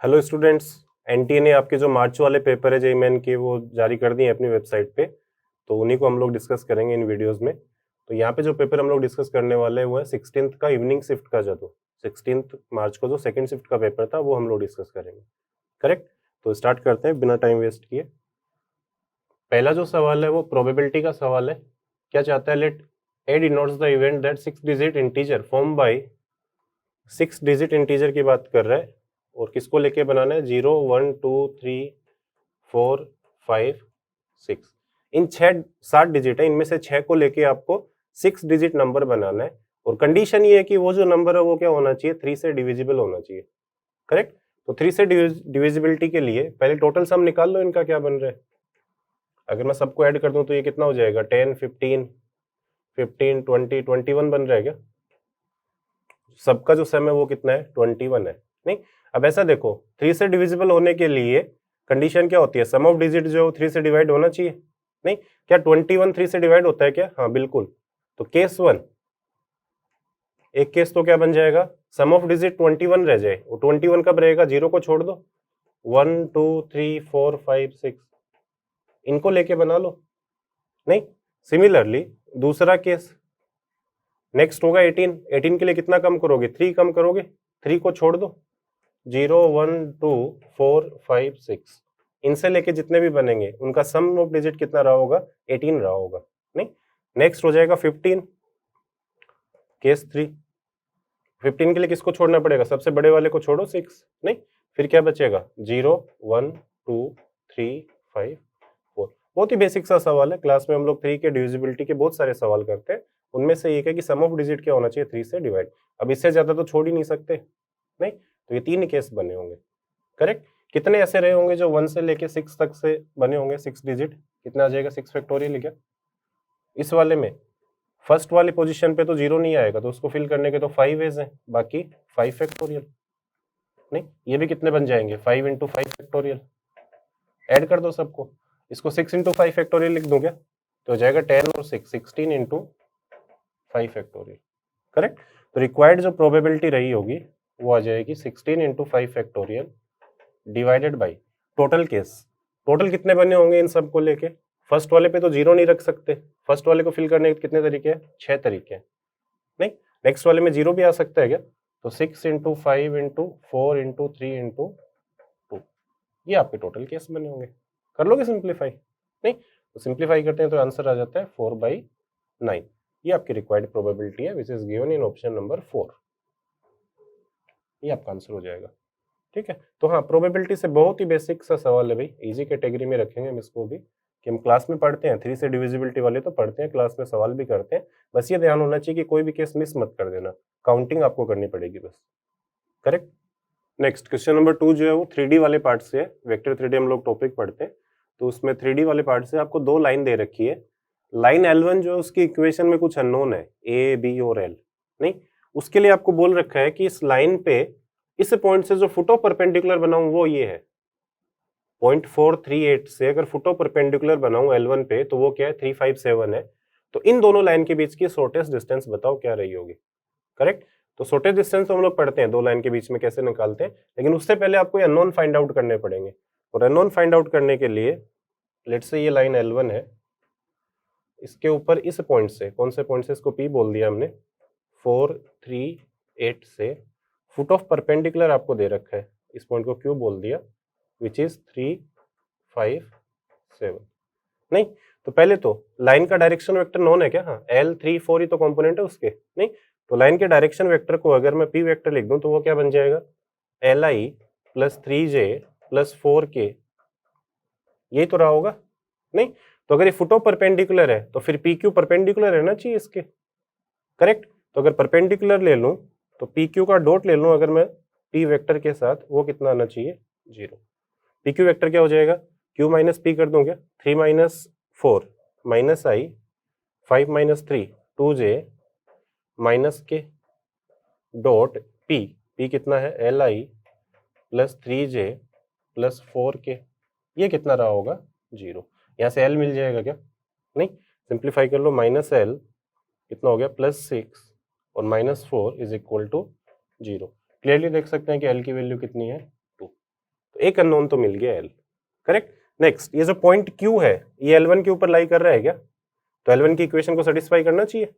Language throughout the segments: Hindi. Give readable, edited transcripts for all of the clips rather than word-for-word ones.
हेलो स्टूडेंट्स, एनटीए ने आपके जो मार्च वाले पेपर है जेईई मेन के वो जारी कर दिए अपनी वेबसाइट पे। तो उन्हीं को हम लोग डिस्कस करेंगे इन वीडियोस में। तो यहाँ पे जो पेपर हम लोग डिस्कस करने वाले हैं वो है 16th का इवनिंग शिफ्ट का, जो 16th मार्च को जो सेकंड शिफ्ट का पेपर था वो हम लोग डिस्कस करेंगे। करेक्ट। तो स्टार्ट करते हैं बिना टाइम वेस्ट किए। पहला जो सवाल है वो प्रोबेबिलिटी का सवाल है। क्या चाहता है? Let A denotes the event that 6 digit integer form by 6 digit integer की बात कर रहा है। और किसको लेके बनाना है? 0 1 2 3 4 5 6। इन 7 डिजिट है, इनमें से 6 को लेके आपको 6 डिजिट नंबर बनाना है। और कंडीशन ये है कि वो जो नंबर है वो क्या होना चाहिए? 3 से डिविजिबल होना चाहिए। करेक्ट। तो 3 से डिविजिबिलिटी के लिए पहले टोटल सम निकाल लो इनका क्या बन रहा है। अगर मैं सबको ऐड कर दूं तो ये कितना हो जाएगा? 10 15 15 20 21 बन रहा है क्या? सबका जो सम है वो कितना है? 21 है। नहीं, अब ऐसा देखो, 3 से डिविजिबल होने के लिए कंडीशन क्या होती है? सम ऑफ डिजिट जो 3 से डिवाइड होना चाहिए। नहीं, क्या 21 3 से डिवाइड होता है क्या? हाँ बिल्कुल। तो केस 1, एक केस तो क्या बन जाएगा? सम ऑफ डिजिट 21 रह जाए। वो 21 कब रहेगा? 0 को छोड़ दो। 1 2 3 4 5 6 इनको लेके बना लो। नहीं, सिमिलरली दूसरा केस नेक्स्ट होगा 18। 18 के लिए कितना कम करोगे? 3 कम करोगे। 3 को छोड़ दो। 0 1 2 4 5 6 इनसे लेके जितने भी बनेंगे उनका सम ऑफ डिजिट कितना रहा होगा? 18 रहा होगा। नहीं, नेक्स्ट हो जाएगा 15, केस 3। 15 के लिए किसको छोड़ना पड़ेगा? सबसे बड़े वाले को छोड़ो, 6। नहीं, फिर क्या बचेगा? 0 1 2 3 5 4। बहुत ही बेसिक सा सवाल है। क्लास में हम लोग 3 के डिविजिबिलिटी के बहुत सारे सवाल करते हैं। उनमें से एक है कि सम ऑफ डिजिट क्या होना चाहिए? 3 से डिवाइड। अब इससे ज्यादा तो छोड़ ही नहीं सकते। नहीं, तो ये 3 केस बने होंगे। करेक्ट। कितने ऐसे रहे होंगे जो 1 से लेके 6 तक से बने होंगे? 6 डिजिट। कितना आ जाएगा? 6 फैक्टोरियल। क्या इस वाले में फर्स्ट वाली पोजीशन पे तो 0 नहीं आएगा, तो उसको फिल करने के तो 5 वेज हैं, बाकी 5 फैक्टोरियल। नहीं, ये भी कितने बन जाएंगे? 5 इंटू 5 फैक्टोरियल। ऐड कर दो सबको। इसको 6 इंटू 5 फैक्टोरियल लिख दूं क्या? तो हो जाएगा 10 और 6 16 इंटू 5 फैक्टोरियल। करेक्ट। तो रिक्वायर्ड जो प्रोबेबिलिटी रही होगी वो आ जाएगी 16 into 5 factorial divided by total case. Total कितने बने होंगे इन सब को लेके? फर्स्ट वाले पे तो 0 नहीं रख सकते। फर्स्ट वाले को फिल करने के कितने तरीके हैं? 6 तरीके हैं। नहीं, नेक्स्ट वाले में 0 भी आ सकता है क्या? तो 6 इंटू 5 इंटू 4 इंटू 3 इंटू 2, ये आपके टोटल केस बने होंगे। कर लोगे सिंप्लीफाई? नहीं, तो सिंप्लीफाई करते हैं तो आंसर आ जाता है 4/9। ये आपकी रिक्वायर्ड प्रोबेबिलिटी है which is given in option number 4। ये आपका आंसर हो जाएगा। ठीक है। तो हाँ, प्रोबेबिलिटी से बहुत ही बेसिक सा सवाल है भाई, इजी कैटेगरी में रखेंगे हम इसको भी, कि हम क्लास में पढ़ते हैं 3 से डिविजिबिलिटी वाले तो पढ़ते हैं, क्लास में सवाल भी करते हैं। बस ये ध्यान होना चाहिए कि कोई भी केस मिस मत कर देना, काउंटिंग आपको करनी पड़ेगी बस। करेक्ट। नेक्स्ट क्वेश्चन नंबर 2 जो है वो 3D वाले पार्ट से है। वेक्टर 3D हम लोग टॉपिक पढ़ते हैं, तो उसमें 3D वाले पार्ट से आपको 2 लाइन दे रखी है। लाइन L1 जो है उसकी इक्वेशन में कुछ अननोन है, A B और L। नहीं, उसके लिए आपको बोल रखा है कि इस लाइन पे इस पॉइंट से जो फुट ऑफ परपेंडिकुलर बनाऊं वो ये है। 0.438 से अगर फुट ऑफ परपेंडिकुलर बनाऊं L1 पे तो वो क्या है? 357 है। तो इन दोनों लाइन के बीच की शॉर्टेस्ट डिस्टेंस बताओ क्या रही होगी। करेक्ट। तो शॉर्टेस्ट डिस्टेंस तो हम लोग पढ़ते हैं 2 लाइन के बीच में कैसे निकालते हैं, लेकिन उससे पहले आपको ये अननोन फाइंड आउट करने पड़ेंगे। और अननोन फाइंड आउट करने के लिए लेट्स से ये लाइन L1 है, इसके ऊपर इस पॉइंट से, कौन से पॉइंट से? इसको P बोल दिया हमने। 438 से फुट ऑफ परपेंडिकुलर आपको दे रखा है, इस पॉइंट को Q बोल दिया, विच इज 357। नहीं, तो पहले तो लाइन का डायरेक्शन वेक्टर नोन है क्या? हाँ, L3 4 ही तो कंपोनेंट है उसके। नहीं, तो लाइन के डायरेक्शन वेक्टर को अगर मैं P वेक्टर लिख दूं तो वो क्या बन जाएगा? Li plus 3j plus 4k, यही तो रहा होगा। नहीं, तो अगर ये फुट ऑफ परपेंडिकुलर है तो फिर PQ परपेंडिकुलर रहना चाहिए इसके। करेक्ट। तो अगर परपेंडिकुलर ले लूं तो PQ का डॉट ले लूं अगर मैं P वेक्टर के साथ, वो कितना आना चाहिए? 0। PQ वेक्टर क्या हो जाएगा? Q माइनस P कर दूं क्या? 3 minus 4 minus I 5 minus 3 2j minus के डॉट P कितना है? Li plus 3j plus 4k, ये कितना रहा होगा? 0। यहाँ से L मिल जाएगा क्या? नहीं, सिंप्लीफाई कर लो। माइनस L कितना हो गया? प्लस 6 और minus 4 is equal to 0। Clearly देख सकते हैं कि L की वैल्यू कितनी है? 2। एक अननोन तो मिल गया L, करेक्ट। नेक्स्ट, ये जो पॉइंट Q है ये L1 के ऊपर लाई कर रहा है क्या, तो L1 की इक्वेशन को सेटिस्फाई करना चाहिए।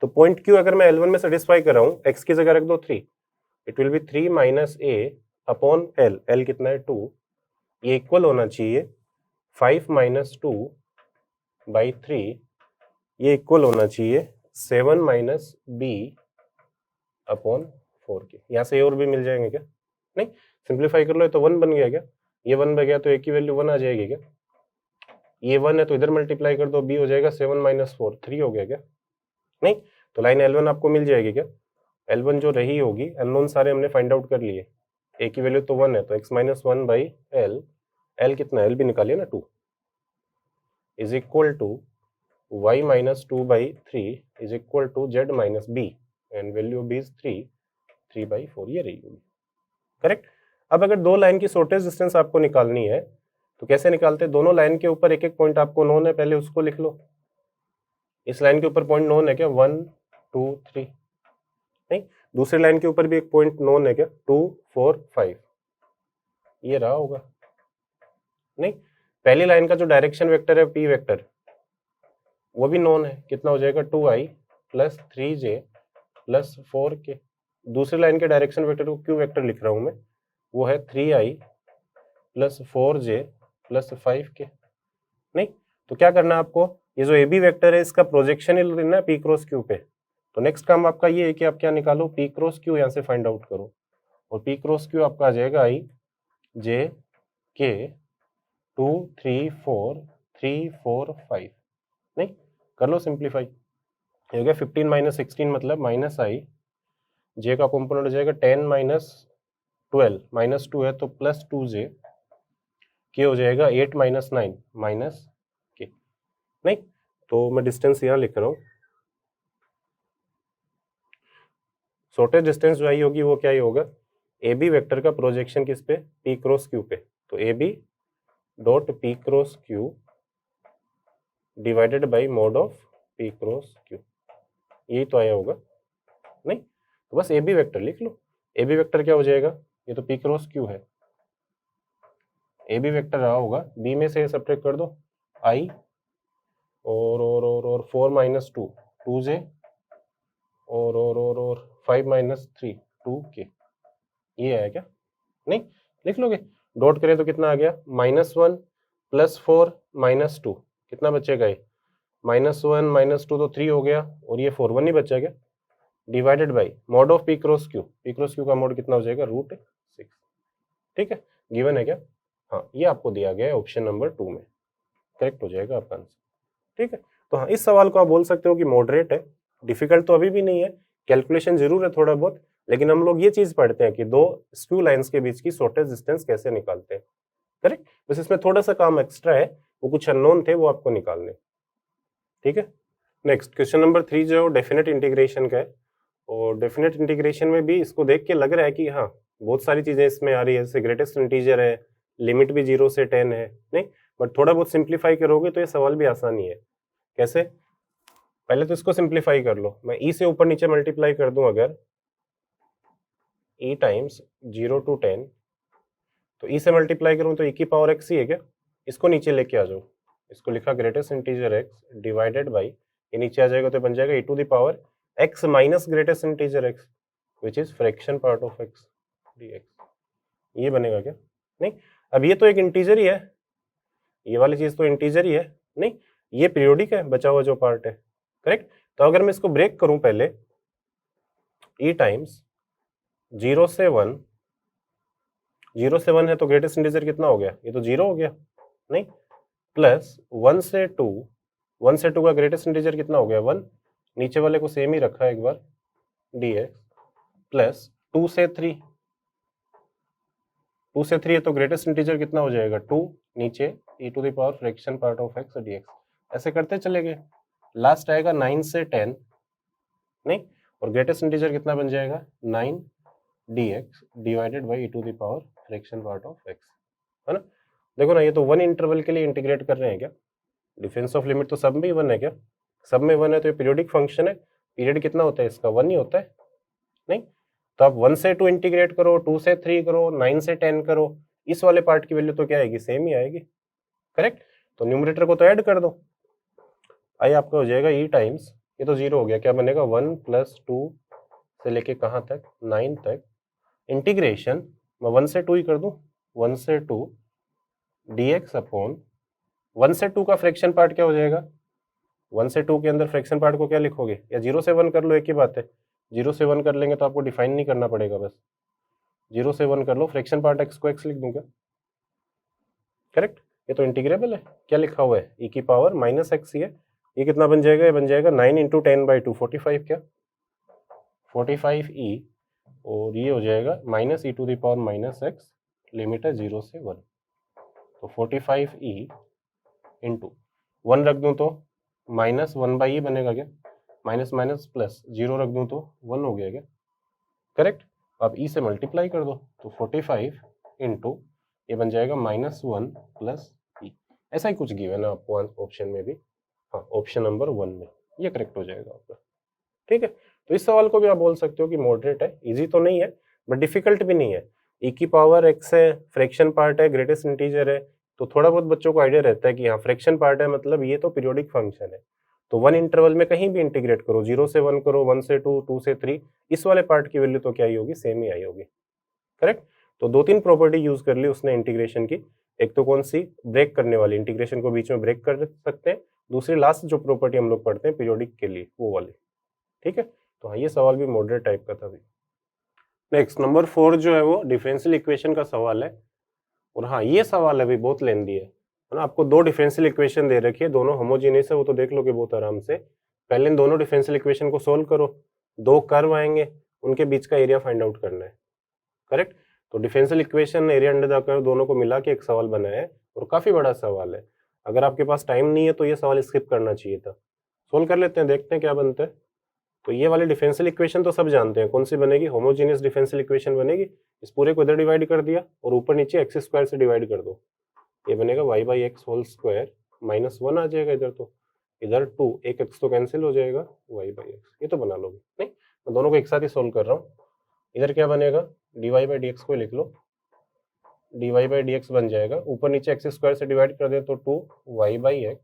तो पॉइंट Q अगर मैं L1 में सेटिस्फाई कर रहा हूँ, x की जगह रख दो 3, it will be 3 minus a upon L, L कितना है 2, ये इक्वल होना चाहिए 5 माइनस 2 बाई 3, ये इक्वल होना चाहिए 7 माइनस b अपॉन 4 के। यहाँ से a और b मिल जाएंगे क्या, नहीं, सिंप्लीफाई कर लो, तो 1 बन गया क्या, ये 1 बन गया तो a की वैल्यू 1 आ जाएगी क्या, ये 1 है तो इधर मल्टीप्लाई कर दो, b हो जाएगा 7 माइनस 4, 3 हो गया क्या, नहीं, तो लाइन L1 आपको मिल जाएगी क्या, L1 जो रही होगी, अननोन सारे हमने फाइंड आउट कर लिए, a की वैल्यू तो 1 है तो x minus 1 by L, L कितना है, L भी निकालिए ना 2, is equal to y minus 2 by 3 is equal to z minus b, and value of b is 3 by 4, ये रही होगी, करेक्ट। अब अगर दो लाइन की शॉर्टेज डिस्टेंस आपको निकालनी है तो कैसे निकालते हैं, दोनों लाइन के ऊपर एक एक पॉइंट आपको नोन है, पहले उसको लिख लो। इस लाइन के ऊपर पॉइंट नोन है क्या, 1 2 3, नहीं, दूसरी लाइन के ऊपर भी एक पॉइंट नोन है क्या, 2 4 5, ये रहा होगा, नहीं, पहली लाइन का जो डायरेक्शन वेक्टर है p वेक्टर वो भी नोन है, कितना हो जाएगा 2i plus 3j plus 4k। दूसरी लाइन के डायरेक्शन वेक्टर को q वेक्टर लिख रहा हूं मैं, वो है 3i plus 4j plus 5k, नहीं, तो क्या करना है आपको, ये जो ए बी वेक्टर है इसका प्रोजेक्शन ही लेना है पी क्रॉस क्यू पे। तो नेक्स्ट काम आपका ये है कि आप क्या निकालो, पी क्रॉस क्यू यहाँ से फाइंड आउट करो, और पी क्रॉस क्यू आपका आ जाएगा आई जे के 2 3 4 3 4 5, नहीं, कर लो सिंप्लीफाई, हो गया 15 माइनस 16 मतलब माइनस आई, जे का कॉम्पोनेंट हो जाएगा 10 माइनस 12, माइनस 2 है तो प्लस 2j, के हो जाएगा 8 माइनस 9 माइनस के, नहीं, तो मैं डिस्टेंस यहाँ लिख रहा हूँ, शॉर्टेज डिस्टेंस जो आई होगी वो क्या ही होगा, ए बी वेक्टर का प्रोजेक्शन किस पे, पी क्रॉस क्यू पे, तो A B dot P cross Q divided by mod of P cross Q, यही तो आया होगा, नहीं, तो बस ए बी वेक्टर लिख लो। ए बी वेक्टर क्या हो जाएगा, ये तो पी क्रॉस क्यू है, ए बी वेक्टर रहा होगा, बी में से सब्ट्रैक्ट कर दो आई और 4 माइनस 2 2j और 5 माइनस 3 2k, ये आया क्या, नहीं, लिख लोगे, डॉट करें तो कितना आ गया, -1 प्लस 4 माइनस 2, कितना बचेगा ये, -1 माइनस 2 तो 3 हो गया, और ये 4 1 ही बचा क्या, divided by mod of P cross Q का मोड कितना हो जाएगा, √6, ठीक है, गिवन है क्या, हाँ, ये आपको दिया गया है ऑप्शन नंबर 2 में, करेक्ट हो जाएगा आपका आंसर, ठीक है। तो हाँ, इस सवाल को आप बोल सकते हो कि मॉडरेट है, डिफिकल्ट तो अभी भी नहीं है, कैलकुलेशन जरूर है थोड़ा बहुत, लेकिन हम लोग ये चीज पढ़ते हैं कि दो स्क्यू लाइंस के बीच की शॉर्टेज डिस्टेंस कैसे निकालते हैं, करेक्ट। बस इसमें थोड़ा सा काम एक्स्ट्रा है, वो कुछ अननोन थे वो आपको निकालने, ठीक है। नेक्स्ट क्वेश्चन नंबर 3 जो डेफिनेट इंटीग्रेशन का है, और डेफिनेट इंटीग्रेशन में भी इसको देख के लग रहा है कि हाँ बहुत सारी चीजें इसमें आ रही है, जैसे ग्रेटेस्ट इंटीजर है, लिमिट भी 0 से 10 है, नहीं, बट थोड़ा बहुत सिंप्लीफाई करोगे तो ये सवाल भी आसानी है। कैसे, पहले तो इसको सिंप्लीफाई कर लो, मैं ई से ऊपर नीचे मल्टीप्लाई कर दूं, अगर ई टाइम्स 0 to 10, तो ई से मल्टीप्लाई करूं तो ई की पावर एक्स ही है क्या, इसको नीचे लेके आ जाओ, इसको लिखा greatest integer x divided by, ये नीचे आ जाएगा तो बन जाएगा e to the power x minus greatest integer x which is fraction part of x dx, ये बनेगा क्या, नहीं, अब ये तो एक इंटीजर ही है, ये वाली चीज तो इंटीजर ही है, नहीं, ये पीरियोडिक है, बचा हुआ जो पार्ट है, करेक्ट। तो अगर मैं इसको ब्रेक करूं पहले, ई टाइम्स 0 से 1, 0 से 1 है तो ग्रेटेस्ट इंटीजर कितना हो गया, ये तो 0 हो गया, नहीं, प्लस 1 से 2, 1 से 2 का ग्रेटेस्ट इंटीजर कितना हो गया 1, नीचे वाले को सेम ही रखा है एक बार dx, प्लस 2 से 3, 2 से 3 है तो ग्रेटेस्ट इंटीजर कितना हो जाएगा 2, नीचे e to the power fraction part of x dx, ऐसे करते चले गए, लास्ट आएगा 9 से 10, नहीं, और ग्रेटेस्ट इंटीजर कितना बन जाएगा 9 dx divided by e to the power fraction part of x, है ना। देखो ना, ये तो 1 इंटरवल के लिए इंटीग्रेट कर रहे हैं क्या, डिफरेंस ऑफ लिमिट तो सब में ही 1 है क्या, सब में 1 है तो ये पीरियोडिक फंक्शन है, पीरियड कितना होता है इसका 1 ही होता है, नहीं, तो आप 1 से 2 इंटीग्रेट करो, 2 से 3 करो, 9 से 10 करो, इस वाले पार्ट की वैल्यू तो क्या आएगी, सेम ही आएगी, करेक्ट। तो न्यूमरेटर को तो ऐड कर दो, आई आपका हो जाएगा ई टाइम्स, ये तो 0 हो गया, क्या बनेगा 1 + 2 से लेके कहाँ तक 9 तक, इंटीग्रेशन मैं 1 से 2 ही कर दूं, 1 से 2 dx अपॉन 1 से 2 का फ्रैक्शन पार्ट क्या हो जाएगा, 1 से 2 के अंदर फ्रैक्शन पार्ट को क्या लिखोगे, या 0 से 1 कर लो, एक ही बात है, 0 से 1 कर लेंगे तो आपको डिफाइन नहीं करना पड़ेगा, बस 0 से 1 कर लो, फ्रैक्शन पार्ट x को x लिख दूंगा, करेक्ट। ये तो इंटीग्रेबल है, क्या लिखा हुआ है e की पावर -x, ये कितना बन जाएगा, ये बन जाएगा 9 × 10/2 45, क्या 45e, और ये हो जाएगा -e⁻⁻x, लिमिट है 0 से 1, तो 45e इंटू 1 रख दूं तो -1/e बनेगा, क्या माइनस माइनस प्लस 0 रख दूं तो 1 हो गया, क्या करेक्ट। अब e से मल्टीप्लाई कर दो, तो 45 इंटू ये बन जाएगा -1 + e, ऐसा ही कुछ गिवन है आपको ऑप्शन में भी, हाँ ऑप्शन नंबर 1 में, ये करेक्ट हो जाएगा आपका, ठीक है। तो इस सवाल को भी आप बोल सकते हो कि मॉडरेट है, इजी तो नहीं है बट डिफिकल्ट भी नहीं है, e की पावर x है, फ्रैक्शन पार्ट है, ग्रेटेस्ट इंटीजर है, तो थोड़ा बहुत बच्चों को आइडिया रहता है कि हाँ फ्रैक्शन पार्ट है मतलब ये तो पीरियोडिक फंक्शन है, तो 1 इंटरवल में कहीं भी इंटीग्रेट करो, 0 से 1 करो, 1 से 2, 2 से 3, इस वाले पार्ट की वैल्यू तो क्या ही होगी, सेम ही आई होगी, करेक्ट। तो 2-3 प्रॉपर्टी यूज कर ली उसने इंटीग्रेशन की, एक तो कौन सी, ब्रेक करने वाली, इंटीग्रेशन को बीच में ब्रेक कर सकते हैं, दूसरी लास्ट जो प्रॉपर्टी हम लोग पढ़ते हैं पीरियोडिक के लिए वो वाली, ठीक है। तो हाँ ये सवाल भी मॉडरेट टाइप का था भी। नेक्स्ट नंबर 4 जो है वो डिफरेंशियल इक्वेशन का सवाल है, और हाँ ये सवाल अभी बहुत लेंदी है ना, आपको 2 डिफरेंशियल इक्वेशन दे रखी है, दोनों होमोजेनियस है, वो तो देख लोगे बहुत आराम से, पहले इन दोनों डिफरेंशियल इक्वेशन को सोल्व करो, 2 कर्व आएंगे, उनके बीच का एरिया फाइंड आउट करना है, करेक्ट। तो differential equation, area under the curve, दोनों को मिला के एक सवाल बनाया है, और काफी बड़ा सवाल है, अगर आपके पास टाइम नहीं है तो ये सवाल स्किप करना चाहिए था। सोल्व कर लेते हैं, देखते हैं क्या बनता है। तो ये वाली डिफरेंशियल इक्वेशन तो सब जानते हैं, कौन सी बनेगी, होमोजेनियस डिफरेंशियल इक्वेशन बनेगी, इस पूरे को इधर डिवाइड कर दिया और ऊपर नीचे x² से डिवाइड कर दो, ये बनेगा y/x² -1 आ जाएगा इधर, तो इधर 2, एक x तो कैंसिल हो जाएगा, y/x, ये तो बना लोगे, नहीं मैं दोनों को एक साथ ही सोल्व कर रहा हूँ। इधर क्या बनेगा, dy/dx को लिख लो, dy/dx बन जाएगा, ऊपर नीचे x² से डिवाइड कर दे तो 2y/x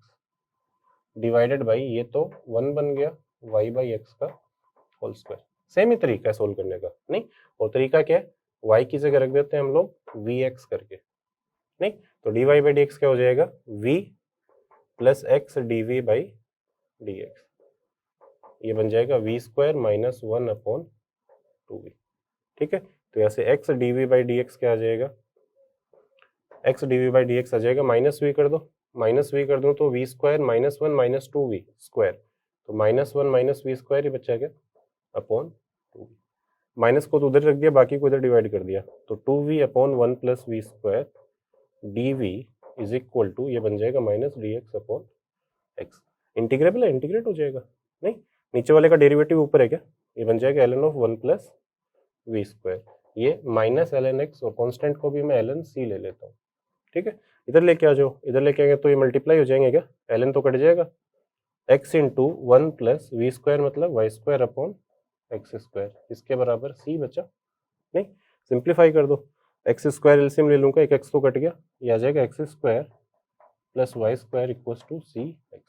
डिवाइडेड बाई, ये तो 1 बन गया, y/x का होल स्क्वायर। सेम ही तरीका है सोल्व करने का, नहीं, और तरीका क्या है, y की जगह रख देते हैं हम लोग vx करके, नहीं, तो dy/dx क्या हो जाएगा, v + x dv/dx, ये बन जाएगा v² - 1/2v, ठीक है। तो यहाँ से x dv/dx क्या आ जाएगा, x dv/dx आ जाएगा -v कर दो, -v कर दो तो v² -1 - 2v स्क्वायर, तो -1 - v² ही बचा क्या, अपॉन 2v, माइनस को तो उधर रख दिया, बाकी को इधर डिवाइड कर दिया, तो 2v/1 + v² dv is equal to, ये बन जाएगा -dx/x, इंटीग्रेबल है, इंटीग्रेट हो जाएगा, नहीं नीचे वाले का डेरिवेटिव ऊपर है क्या, ये बन जाएगा ln(1 + v²), ये -ln(x) और कांस्टेंट को भी मैं ln(c) ले लेता हूँ, ठीक है। इधर लेके आ जाओ, इधर लेके आएंगे तो ये मल्टीप्लाई हो जाएंगे क्या, ln तो कट जाएगा, x × 1 + v² मतलब y²/x², इसके बराबर c बचा, नहीं सिंप्लीफाई कर दो, x² एलसीएम ले लूंगा, एक x तो कट गया, ये आ जाएगा x² + y² = cx।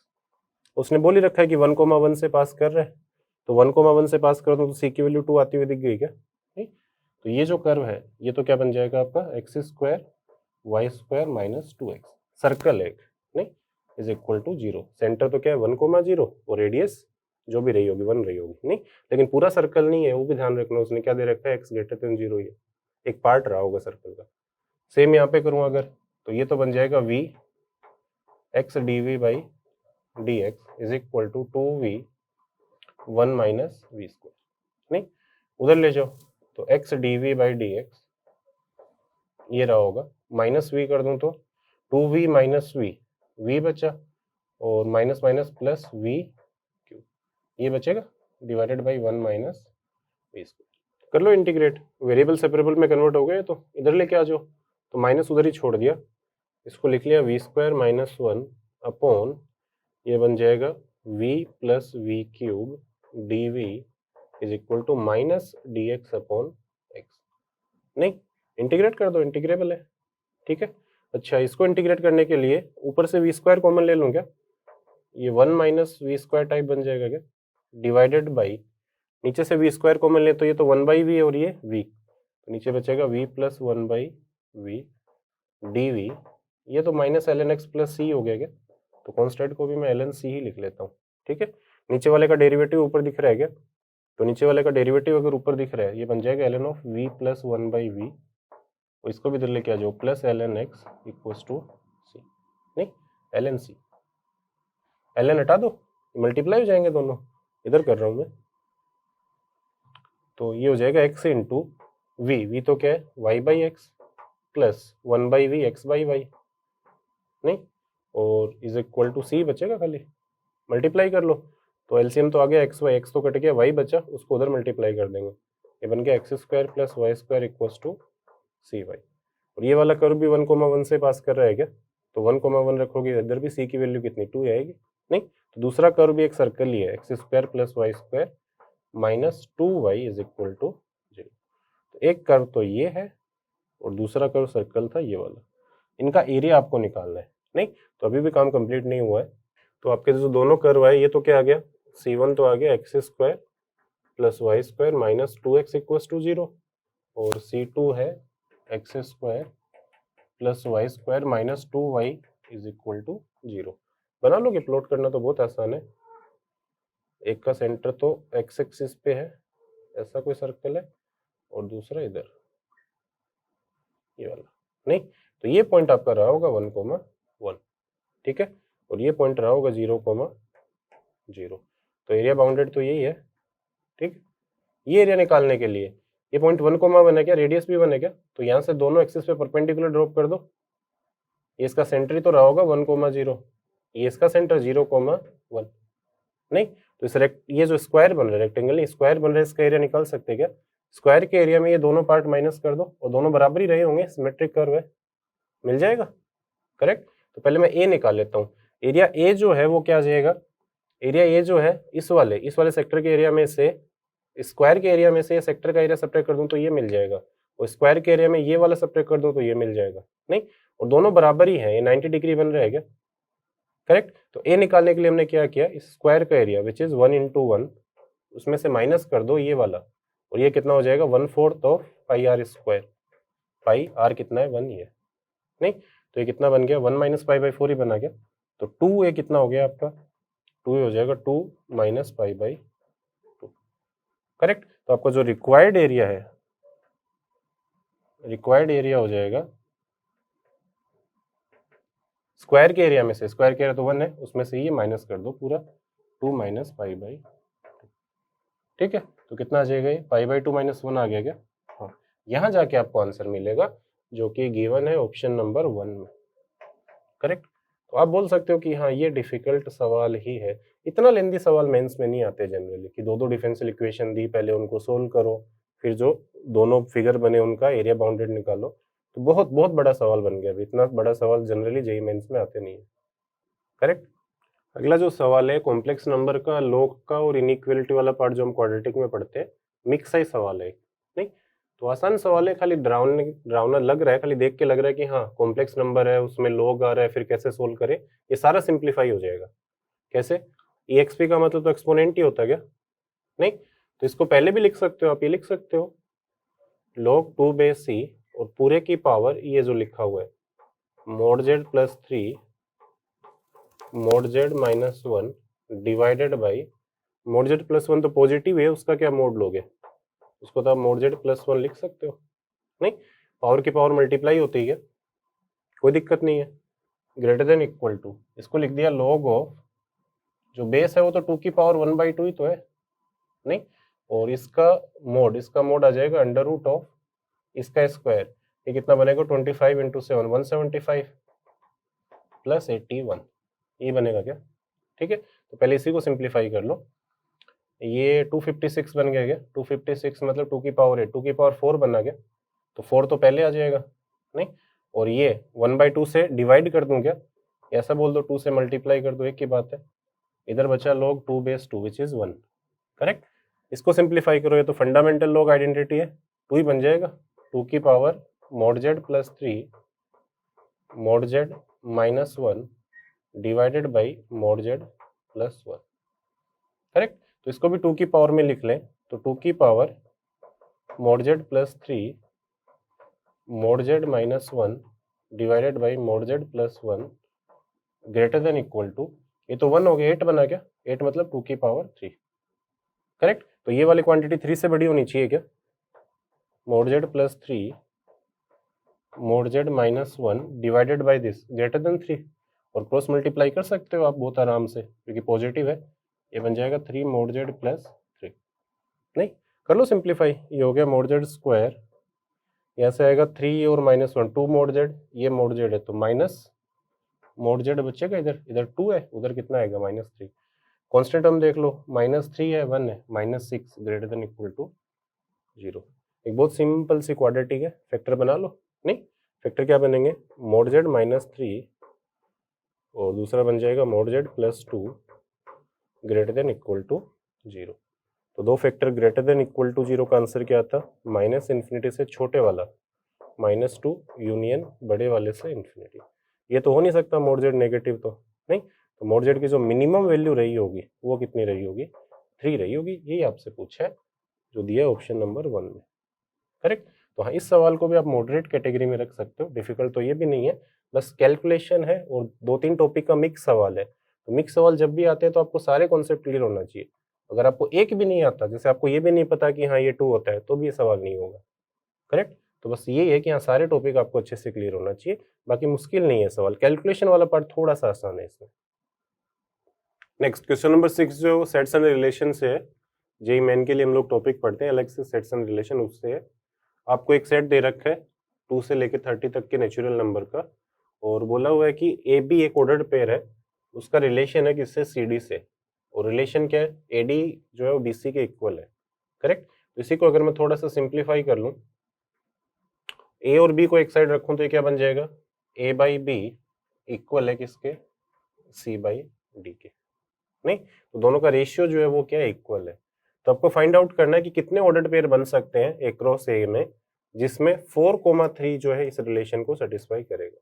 उसने बोल ही रखा है कि 1,1 से पास कर रहे हैं, तो 1,1 से पास कर दो तो c की वैल्यू 2 आती हुई दिख गई क्या, नहीं, तो ये जो कर्व है ये तो क्या बन जाएगा आपका x² y² - 2x, सर्कल है, नहीं, इज इक्वल टू 0, सेंटर तो क्या है 1,0 और रेडियस जो भी रही होगी 1 रही होगी, नहीं, लेकिन पूरा सर्कल नहीं है, वो भी ध्यान रखना, उसने क्या दे रखा है x > 0 ही है, एक पार्ट रहा होगा सर्कल का। सेम यहाँ पे करूँ अगर, तो ये तो बन जाएगा v x dv/dx is equal to 2v1 - v², नहीं, उधर ले जाओ, तो x dv/dx ये रहा होगा, -v कर दूं तो 2v - v, v बचा, और माइनस माइनस प्लस v3, ये बचेगा डिवाइडेड बाई 1 - v²। कर लो इंटीग्रेट, वेरिएबल सेपरेबल में कन्वर्ट हो गए, तो इधर लेके आ जाओ, तो माइनस उधर ही छोड़ दिया, इसको लिख लिया v² - 1 अपॉन, ये बन जाएगा v + v³ dv is equal to -dx/x, नहीं इंटीग्रेट कर दो, इंटीग्रेबल है, ठीक है। अच्छा, इसको इंटीग्रेट करने के लिए ऊपर से वी स्क्वायर कॉमन ले लूँ क्या? ये 1 माइनस वी स्क्वायर टाइप बन जाएगा क्या, डिवाइडेड बाई, नीचे से वी स्क्वायर कॉमन ले तो ये तो 1 बाई वी और ये वी, तो नीचे बचेगा v plus 1 by v d v, ये तो minus l N x plus c हो गया क्या, तो कॉन्स्टेंट को भी मैं एल एन सी ही लिख लेता हूँ। ठीक है, नीचे वाले का डेरिवेटिव ऊपर दिख रहा है क्या, तो नीचे वाले का डेरिवेटिव अगर ऊपर दिख रहा है ये बन जाएगा L N of v plus 1 by v, और इसको भी इधर लेके आ जाओ, plus L N x equals to c, नहीं l n c, l n हटा दो, मल्टीप्लाई हो जाएंगे दोनों, इधर कर रहा हूं मैं, तो ये हो जाएगा एक्स इंटू वी, वी तो क्या है Y by X plus 1 by V X by Y, नहीं, और इज इक्वल टू सी बचेगा, खाली मल्टीप्लाई कर लो, तो एलसीएम तो आ गया एक्स वाई, एक्स तो कट गया, वाई बचा, उसको उधर मल्टीप्लाई कर देंगे, ये बन गया X square plus Y square equals to C Y, और ये वाला कर्व भी 1,1 से पास कर रहा है क्या, तो 1,1 रखोगे, इधर भी सी की वैल्यू कितनी 2 आएगी, नहीं, तो दूसरा कर्व भी एक सर्कल ही है, X square plus Y square minus 2y is equal to 0, तो एक कर्व तो ये है और दूसरा कर्व सर्कल था ये वाला, इनका एरिया आपको निकालना है, नहीं, तो अभी भी काम कंप्लीट नहीं हुआ है, तो आपके जो दोनों कर्व आए ये तो क्या आ गया, C1 तो आ गया X square plus Y square minus 2x equals to 0, और C2 है X square plus Y square minus 2y is equal to 0। बना लोगे, प्लॉट करना तो बहुत आसान है, एक का सेंटर तो एक्स एक्सिस पे है, ऐसा कोई सर्कल है, और दूसरा इधर ये वाला, नहीं, तो ये पॉइंट आपका रहा होगा 1,1, ठीक है, और ये पॉइंट रहा होगा 0,0, तो एरिया बाउंडेड तो यही है, ठीक, ये एरिया निकालने के लिए ये पॉइंट 1,1 है क्या, रेडियस भी 1 है क्या, तो यहाँ से दोनों एक्सिस पे परपेंडिकुलर ड्रॉप कर दो, ये इसका सेंटर ही तो रहा होगा 1,0, ये इसका सेंटर 0,1, नहीं, तो इस ये जो स्क्वायर बन रहा है, रेक्टेंगल स्क्वायर बन रहा है, इसका एरिया निकाल सकते हैं क्या, स्क्वायर के एरिया में ये दोनों पार्ट माइनस कर दो और दोनों बराबर ही रहे होंगे, सिमेट्रिक कर्व है, मिल जाएगा, करेक्ट, तो पहले मैं ए निकाल लेता हूँ, एरिया ए जो है वो क्या आ जाएगा, एरिया ए जो है इस वाले सेक्टर के एरिया में से, स्क्वायर के एरिया में से सेक्टर का एरिया सब्ट्रैक्ट कर दूं तो ये मिल जाएगा, और स्क्वायर के एरिया में ये वाला सब्ट्रैक्ट कर दूं तो ये मिल जाएगा, नहीं, और दोनों बराबर ही है, ये 90 डिग्री बन रहा है क्या, करेक्ट, तो ए निकालने के लिए हमने क्या किया, इस स्क्वायर का एरिया विच इज 1 इंटू 1, उसमें से माइनस कर दो ये वाला, और ये कितना हो जाएगा 1/4 of pi R square, pi R कितना है 1 ही है, नहीं, तो ये कितना बन गया 1 माइनस पाई बाई 4 ही बना गया, तो 2 ए कितना हो गया आपका, 2 हो जाएगा 2 माइनस पाई बाई 2, करेक्ट, तो आपका जो रिक्वायर्ड एरिया है, रिक्वायर्ड एरिया हो जाएगा स्क्वायर के एरिया में से, स्क्वायर के एरिया तो 1 है, उसमें से ये माइनस कर दो पूरा, 2 माइनस पाई बाई 2, ठीक है, तो कितना आ जाएगा ये पाई बाई 2 माइनस 1 आ गया क्या, हाँ, यहाँ जाके आपको आंसर मिलेगा जो कि गिवन है ऑप्शन नंबर 1 में, करेक्ट, तो आप बोल सकते हो कि हाँ ये डिफिकल्ट सवाल ही है, इतना लेंदी सवाल मेंस में नहीं आते जनरली, कि दो डिफरेंशियल इक्वेशन दी, पहले उनको सोल्व करो, फिर जो दोनों फिगर बने उनका एरिया बाउंडेड निकालो, तो बहुत बहुत बड़ा सवाल बन गया, इतना बड़ा सवाल जनरली जेईई मेंस में आते नहीं है, करेक्ट। अगला जो सवाल है कॉम्प्लेक्स नंबर का, लॉग का और इनइक्वालिटी वाला पार्ट जो हम क्वाड्रेटिक में पढ़ते हैं, मिक्स साइज सवाल है, नहीं, तो आसान सवाल है, खाली डरावना लग रहा है, खाली देख के लग रहा है कि हाँ कॉम्प्लेक्स नंबर है, उसमें लॉग आ रहा है, फिर कैसे सोल्व करें, ये सारा सिंप्लीफाई हो जाएगा, कैसे, एक्सपी का मतलब तो एक्सपोनेंट ही होता है क्या, नहीं, तो इसको पहले भी लिख सकते हो आप, ये लिख सकते हो log 2 बेस सी, और पूरे की पावर ये जो लिखा हुआ है mod z plus 3 mod z minus 1 divided by, mod z plus 1 तो पॉजिटिव है, उसका क्या मोड लोगे, उसको तो आप mod z प्लस 1 लिख सकते हो, नहीं, पावर की पावर मल्टीप्लाई होती है, कोई दिक्कत नहीं है, ग्रेटर देन इक्वल टू, इसको लिख दिया log ऑफ, जो बेस है वो तो 2 की पावर 1/2 ही तो है, नहीं, और इसका मोड आ जाएगा अंडर रूट ऑफ इसका स्क्वायर, ये कितना बनेगा 25 इंटू 7 175 प्लस 81, ये बनेगा क्या, ठीक है, तो पहले इसी को सिंप्लीफाई कर लो, ये 256 बन गया क्या, 256 मतलब 2 की पावर 8, 2 की पावर 4 बना गया, तो 4 तो पहले आ जाएगा, नहीं, और ये 1/2 से डिवाइड कर दूं क्या, ऐसा बोल दो 2 से मल्टीप्लाई कर दो, एक की बात है, इधर बचा log 2 base 2 which is 1, correct, इसको सिंप्लीफाई करो, ये तो फंडामेंटल लॉग आइडेंटिटी है, 2 ही बन जाएगा, 2 की power mod z plus 3 mod z minus 1 divided by mod z plus 1। Correct. तो इसको भी 2 की पावर में लिख लें, तो 2 की power mod z plus 3 mod z minus 1 divided by mod z plus 1 greater than equal to, ये तो 1 हो गया, 8 बना क्या, 8 मतलब 2 की पावर 3। करेक्ट। तो ये वाली क्वांटिटी 3 से बड़ी होनी चाहिए क्या, mod z plus 3 mod z minus 1 divided by this greater than 3, और क्रॉस मल्टीप्लाई कर सकते हो आप बहुत आराम से क्योंकि पॉजिटिव है। ये बन जाएगा 3 mod z प्लस 3। नहीं, कर लो सिंप्लीफाई, ये हो गया mod z स्क्वायर, यहाँ से आएगा 3 और माइनस 1 2 mod z, ये mod z है तो माइनस mod z बचेगा, इधर इधर 2 है, उधर कितना आएगा माइनस 3। कॉन्स्टेंट हम देख लो, माइनस 3 है, 1 है, minus 6 greater than equal to 0। एक बहुत सिंपल सी क्वाड्रेटिक है, फैक्टर बना लो। नहीं, फैक्टर क्या बनेंगे, mod z माइनस 3 और दूसरा बन जाएगा mod z plus 2 greater than equal to 0। तो दो factor greater than equal to 0 का आंसर क्या था, माइनस इन्फिनिटी से छोटे वाला माइनस 2 यूनियन बड़े वाले से इन्फिनिटी। ये तो हो नहीं सकता mod z नेगेटिव, तो नहीं, तो mod z की जो मिनिमम वैल्यू रही होगी वो कितनी रही होगी, 3 रही होगी। यही आपसे पूछा है जो दिया है ऑप्शन नंबर 1 में। करेक्ट। तो हाँ, इस सवाल को भी आप मॉडरेट कैटेगरी में रख सकते हो, डिफिकल्ट तो ये भी नहीं है, बस कैलकुलेशन है और 2-3 टॉपिक का मिक्स सवाल है। तो मिक्स सवाल जब भी आते हैं तो आपको सारे कॉन्सेप्ट क्लियर होना चाहिए। अगर आपको एक भी नहीं आता, जैसे आपको ये भी नहीं पता कि हाँ ये 2 होता है, तो भी ये सवाल नहीं होगा। करेक्ट। तो बस यही है कि हाँ सारे टॉपिक आपको अच्छे से क्लियर होना चाहिए, बाकी मुश्किल नहीं है सवाल, कैलकुलेशन वाला पार्ट थोड़ा सा आसान है इसमें। नेक्स्ट क्वेश्चन नंबर 6 जो सेट्स एंड रिलेशन से है, जेई मेन के लिए हम लोग टॉपिक पढ़ते हैं अलग से, सेट्स एंड रिलेशन उससे है। आपको एक सेट दे रखा है 2 से लेकर 30 तक के नेचुरल नंबर का, और बोला हुआ है कि ए बी एक ऑर्डर्ड पेयर है, उसका रिलेशन है किससे, सी डी से, और रिलेशन क्या है, ए डी जो है वो बी सी के इक्वल है। करेक्ट। तो इसी को अगर मैं थोड़ा सा सिंप्लीफाई कर लूँ, ए और बी को एक साइड रखूँ तो ये क्या बन जाएगा, ए बाई बी इक्वल है किसके, सी बाई डी के। नहीं, तो दोनों का रेशियो जो है वो क्या है, इक्वल है। तो आपको फाइंड आउट करना है कि कितने ऑर्डर्ड पेयर बन सकते हैं ए क्रॉस ए में जिसमें 4,3 जो है इस रिलेशन को सेटिस्फाई करेगा।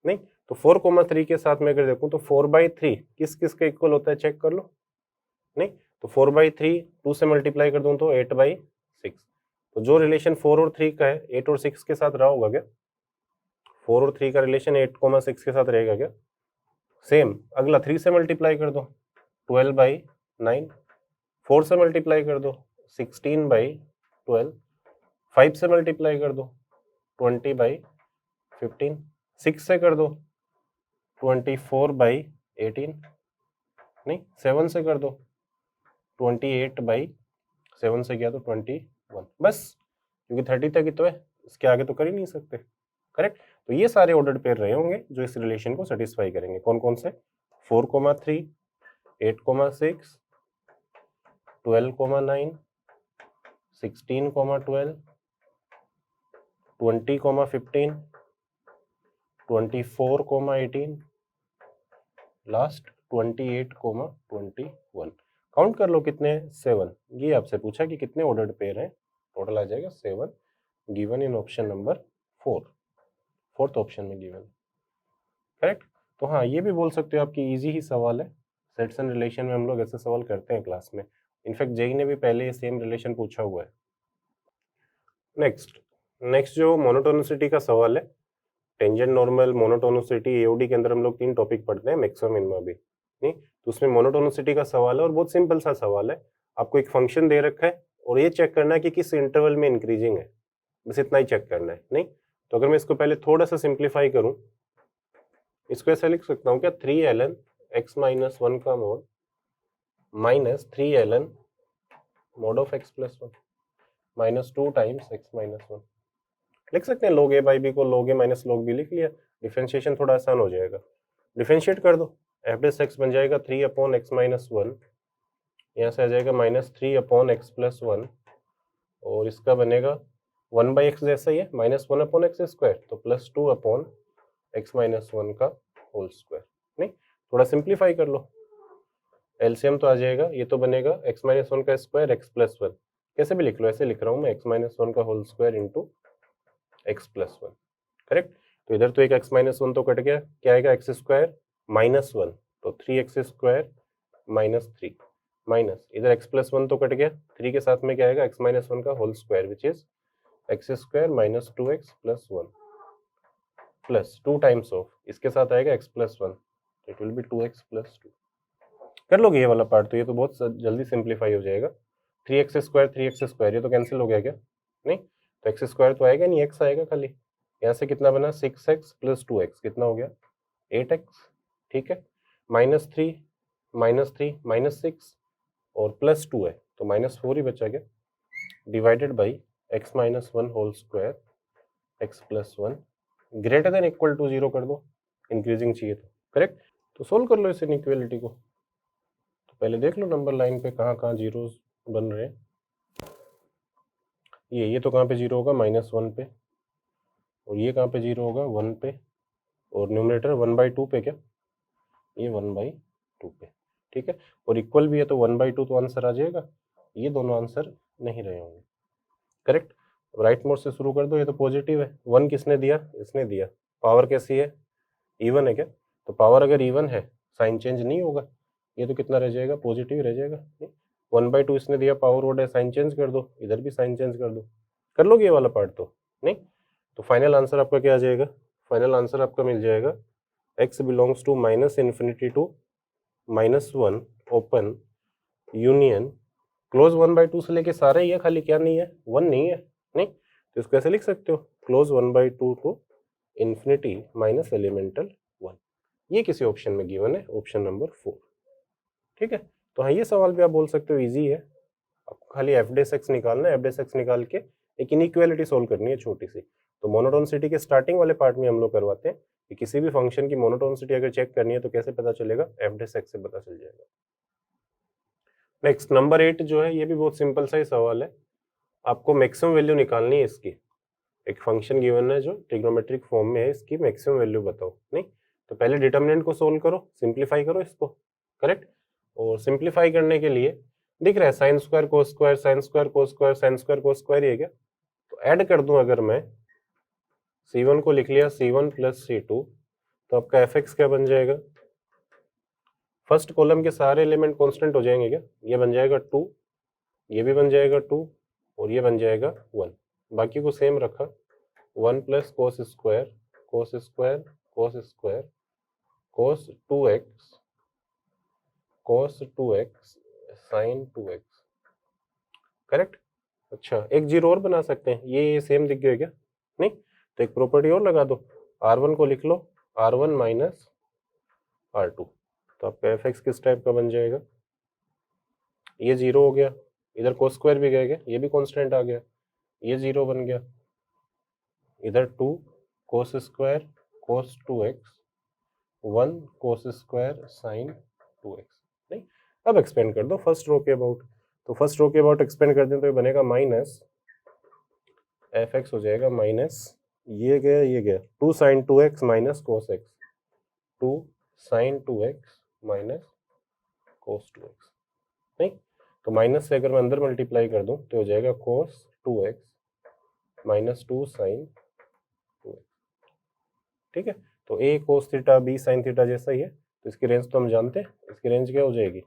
नहीं, तो 4,3 के साथ में अगर देखूं तो 4/3 किस किस के इक्वल होता है, चेक कर लो। नहीं, तो 4/3 2 से मल्टीप्लाई कर दूं तो 8/6। तो जो रिलेशन 4 और 3 का है 8 और 6 के साथ रहा होगा क्या, 4 और 3 का रिलेशन 8,6 के साथ रहेगा क्या, सेम। अगला 3 से मल्टीप्लाई कर दो 12/9, 4 से मल्टीप्लाई कर दो 16/12, 5 से मल्टीप्लाई कर दो 20/15, 6 से कर दो 24/18, नहीं 7 से कर दो 28/7 से किया तो 21, बस, क्योंकि 30 तक ही तो है, इसके आगे तो कर ही नहीं सकते। करेक्ट। तो ये सारे ऑर्डर्ड पेयर रहे होंगे जो इस रिलेशन को सेटिस्फाई करेंगे। कौन कौन से, 4,3, 8,6, 12,9, 16,12, 20,15, 24,18, लास्ट 28,21। काउंट कर लो कितने, 7। ये आपसे पूछा कि कितने ऑर्डर्ड पेयर हैं, टोटल आ जाएगा 7, given in option number 4, fourth option में गिवन। करेक्ट। तो हाँ, ये भी बोल सकते हो आपकी इजी ही सवाल है, सेट्स एंड रिलेशन में हम लोग ऐसे सवाल करते हैं क्लास में, इनफैक्ट जेई ने भी पहले ये सेम रिलेशन पूछा हुआ है। नेक्स्ट जो मोनोटोनिसिटी का सवाल है, टेंजेंट नॉर्मल मोनोटोनिसिटी एओडी के अंदर हम लोग 3 टॉपिक पढ़ते हैं, मैक्सिमम मिनिमा भी, नहीं, तो उसमें मोनोटोनिसिटी का सवाल है और बहुत सिंपल सा सवाल है। आपको एक फंक्शन दे रखा है और ये चेक करना है कि किस इंटरवल में इंक्रीजिंग है, बस इतना ही चेक करना है। नहीं, तो अगर मैं इसको पहले थोड़ा सा सिंप्लीफाई करूं, इसको ऐसा लिख सकता हूं क्या, 3ln x माइनस 1 का mode minus 3ln mode of x plus 1 minus 2 times x minus 1। लिख सकते हैं log a बाई बी को log a minus log b लिख लिया, डिफरेंशिएशन थोड़ा आसान हो जाएगा। डिफरेंशिएट कर दो, f डेस x बन जाएगा 3/x माइनस 1, यहाँ से आ जाएगा माइनस 3/x प्लस 1, और इसका बनेगा 1/x जैसा ही है, माइनस 1/x स्क्वायर, तो प्लस 2/x माइनस 1 का होल स्क्वायर। नहीं, थोड़ा सिंप्लीफाई कर लो, एलसीएम तो आ जाएगा, ये तो बनेगा x माइनस 1 का स्क्वायर x प्लस 1, कैसे भी लिख लो, ऐसे लिख रहा हूँ मैं, x माइनस 1 का whole square into x plus 1। Correct. तो इधर तो एक x माइनस वन तो कट गया, क्या आएगा एक्स स्क्वायर माइनस वन, तो 3x स्क्वायर माइनस थ्री, माइनस इधर x प्लस वन तो कट गया, 3 के साथ में क्या आएगा x माइनस वन का whole square which is X square minus 2x plus one plus 2 times of इसके साथ आएगा x plus one, it will be 2x plus two. कर लोगे ये वाला पार्ट, तो ये तो बहुत जल्दी सिंप्लीफाई हो जाएगा। 3x स्क्वायर ये तो कैंसिल हो गया क्या, नहीं, तो एक्स स्क्वायर तो आएगा नहीं, x आएगा खाली। यहाँ से कितना बना 6x प्लस 2x कितना हो गया 8x, ठीक है, माइनस थ्री माइनस सिक्स और प्लस टू है तो माइनस फोर ही बचा गया, divided by X minus one whole square X plus one greater than equal to zero कर दो, इंक्रीजिंग चाहिए तो, करेक्ट। तो सोल्व कर लो इस इनइक्वालिटी को। तो पहले देख लो नंबर लाइन पे कहाँ कहाँ जीरोस बन रहे हैं। ये तो कहाँ पे जीरो होगा माइनस वन पे, और ये कहाँ पे जीरो होगा वन पे, और न्यूमरेटर 1/2 पे, क्या ये 1/2 पे, ठीक है, और इक्वल भी है तो 1/2 तो आंसर आ जाएगा, ये दोनों आंसर नहीं रहे होंगे, करेक्ट। राइट मोड से शुरू कर दो, ये तो पॉजिटिव है, वन किसने दिया, इसने दिया, पावर कैसी है इवन है क्या, तो पावर अगर इवन है साइन चेंज नहीं होगा, ये तो कितना रह जाएगा पॉजिटिव रह जाएगा, 1/2 इसने दिया, पावर ओड है, साइन चेंज कर दो, इधर भी साइन चेंज कर दो, कर लोगे ये वाला पार्ट तो नहीं। तो फाइनल आंसर आपका क्या आ जाएगा, फाइनल आंसर आपका मिल जाएगा x belongs to minus infinity to minus one open union close 1/2 से लेके सारे ही है, खाली क्या नहीं है वन नहीं है, नहीं, तो इसको ऐसे लिख सकते हो close 1/2 to infinity minus elemental one, ये किसी ऑप्शन में गिवन है, ऑप्शन नंबर 4, ठीक है। तो हाँ ये सवाल भी आप बोल सकते हो इजी है, आपको खाली एफ डेस एक्स निकालना है, एफ डेस एक्स निकाल के एक इनइक्वालिटी सोल्व करनी है छोटी सी। तो मोनोटोनिसिटी के स्टार्टिंग वाले पार्ट में हम लोग करवाते हैं कि किसी भी फंक्शन की मोनोटोनिसिटी अगर चेक करनी है तो कैसे पता चलेगा, एफ डेस एक्स से पता चल जाएगा। नेक्स्ट नंबर 8 जो है ये भी बहुत सिंपल सा ही सवाल है, आपको मैक्सिमम वैल्यू निकालनी है इसकी, एक फंक्शन गिवन है जो ट्रिग्नोमेट्रिक फॉर्म में है, इसकी मैक्सिमम वैल्यू बताओ, नहीं, तो पहले डिटर्मिनेंट को सोल्व करो, सिंप्लीफाई करो इसको, करेक्ट, और सिंप्लीफाई करने के लिए दिख रहा है sine square cos square sine square cos square sine square cos square, ये क्या, तो ऐड कर दूं अगर मैं c1 को लिख लिया c1 प्लस c2, तो आपका fx क्या बन जाएगा, फर्स्ट कॉलम के सारे एलिमेंट कांस्टेंट हो जाएंगे क्या, ये बन जाएगा 2, ये भी बन जाएगा 2 और ये बन जाएगा 1, बाकी को सेम रखा, 1 plus cos square cos square cos square कोस 2x कोस 2x साइन 2x, करेक्ट। अच्छा एक जीरो और बना सकते हैं, ये सेम दिख गया क्या, नहीं, तो एक प्रॉपर्टी और लगा दो, r1 को लिख लो r1 माइनस r2, तो आपका fx किस टाइप का बन जाएगा, ये जीरो हो गया, इधर कोस स्क्वायर भी गया, ये भी कांस्टेंट आ गया, ये जीरो बन गया, इधर 2 कोस स्क्वायर कोस 2x 1 cos square sine 2x, नहीं। अब एक्सपेंड कर दो फर्स्ट रो के अबाउट, तो फर्स्ट रो के अबाउट एक्सपेंड कर दें तो ये बनेगा माइनस fx हो जाएगा माइनस ये गया 2 sine 2x minus cos x, 2 sine 2x minus cos 2x, नहीं, तो माइनस से अगर मैं अंदर मल्टीप्लाई कर दूं तो हो जाएगा कोस 2x माइनस 2 साइन 2x, ठीक है। तो a cos theta b sine theta जैसा ही है, तो इसकी रेंज तो हम जानते हैं, इसकी रेंज क्या हो जाएगी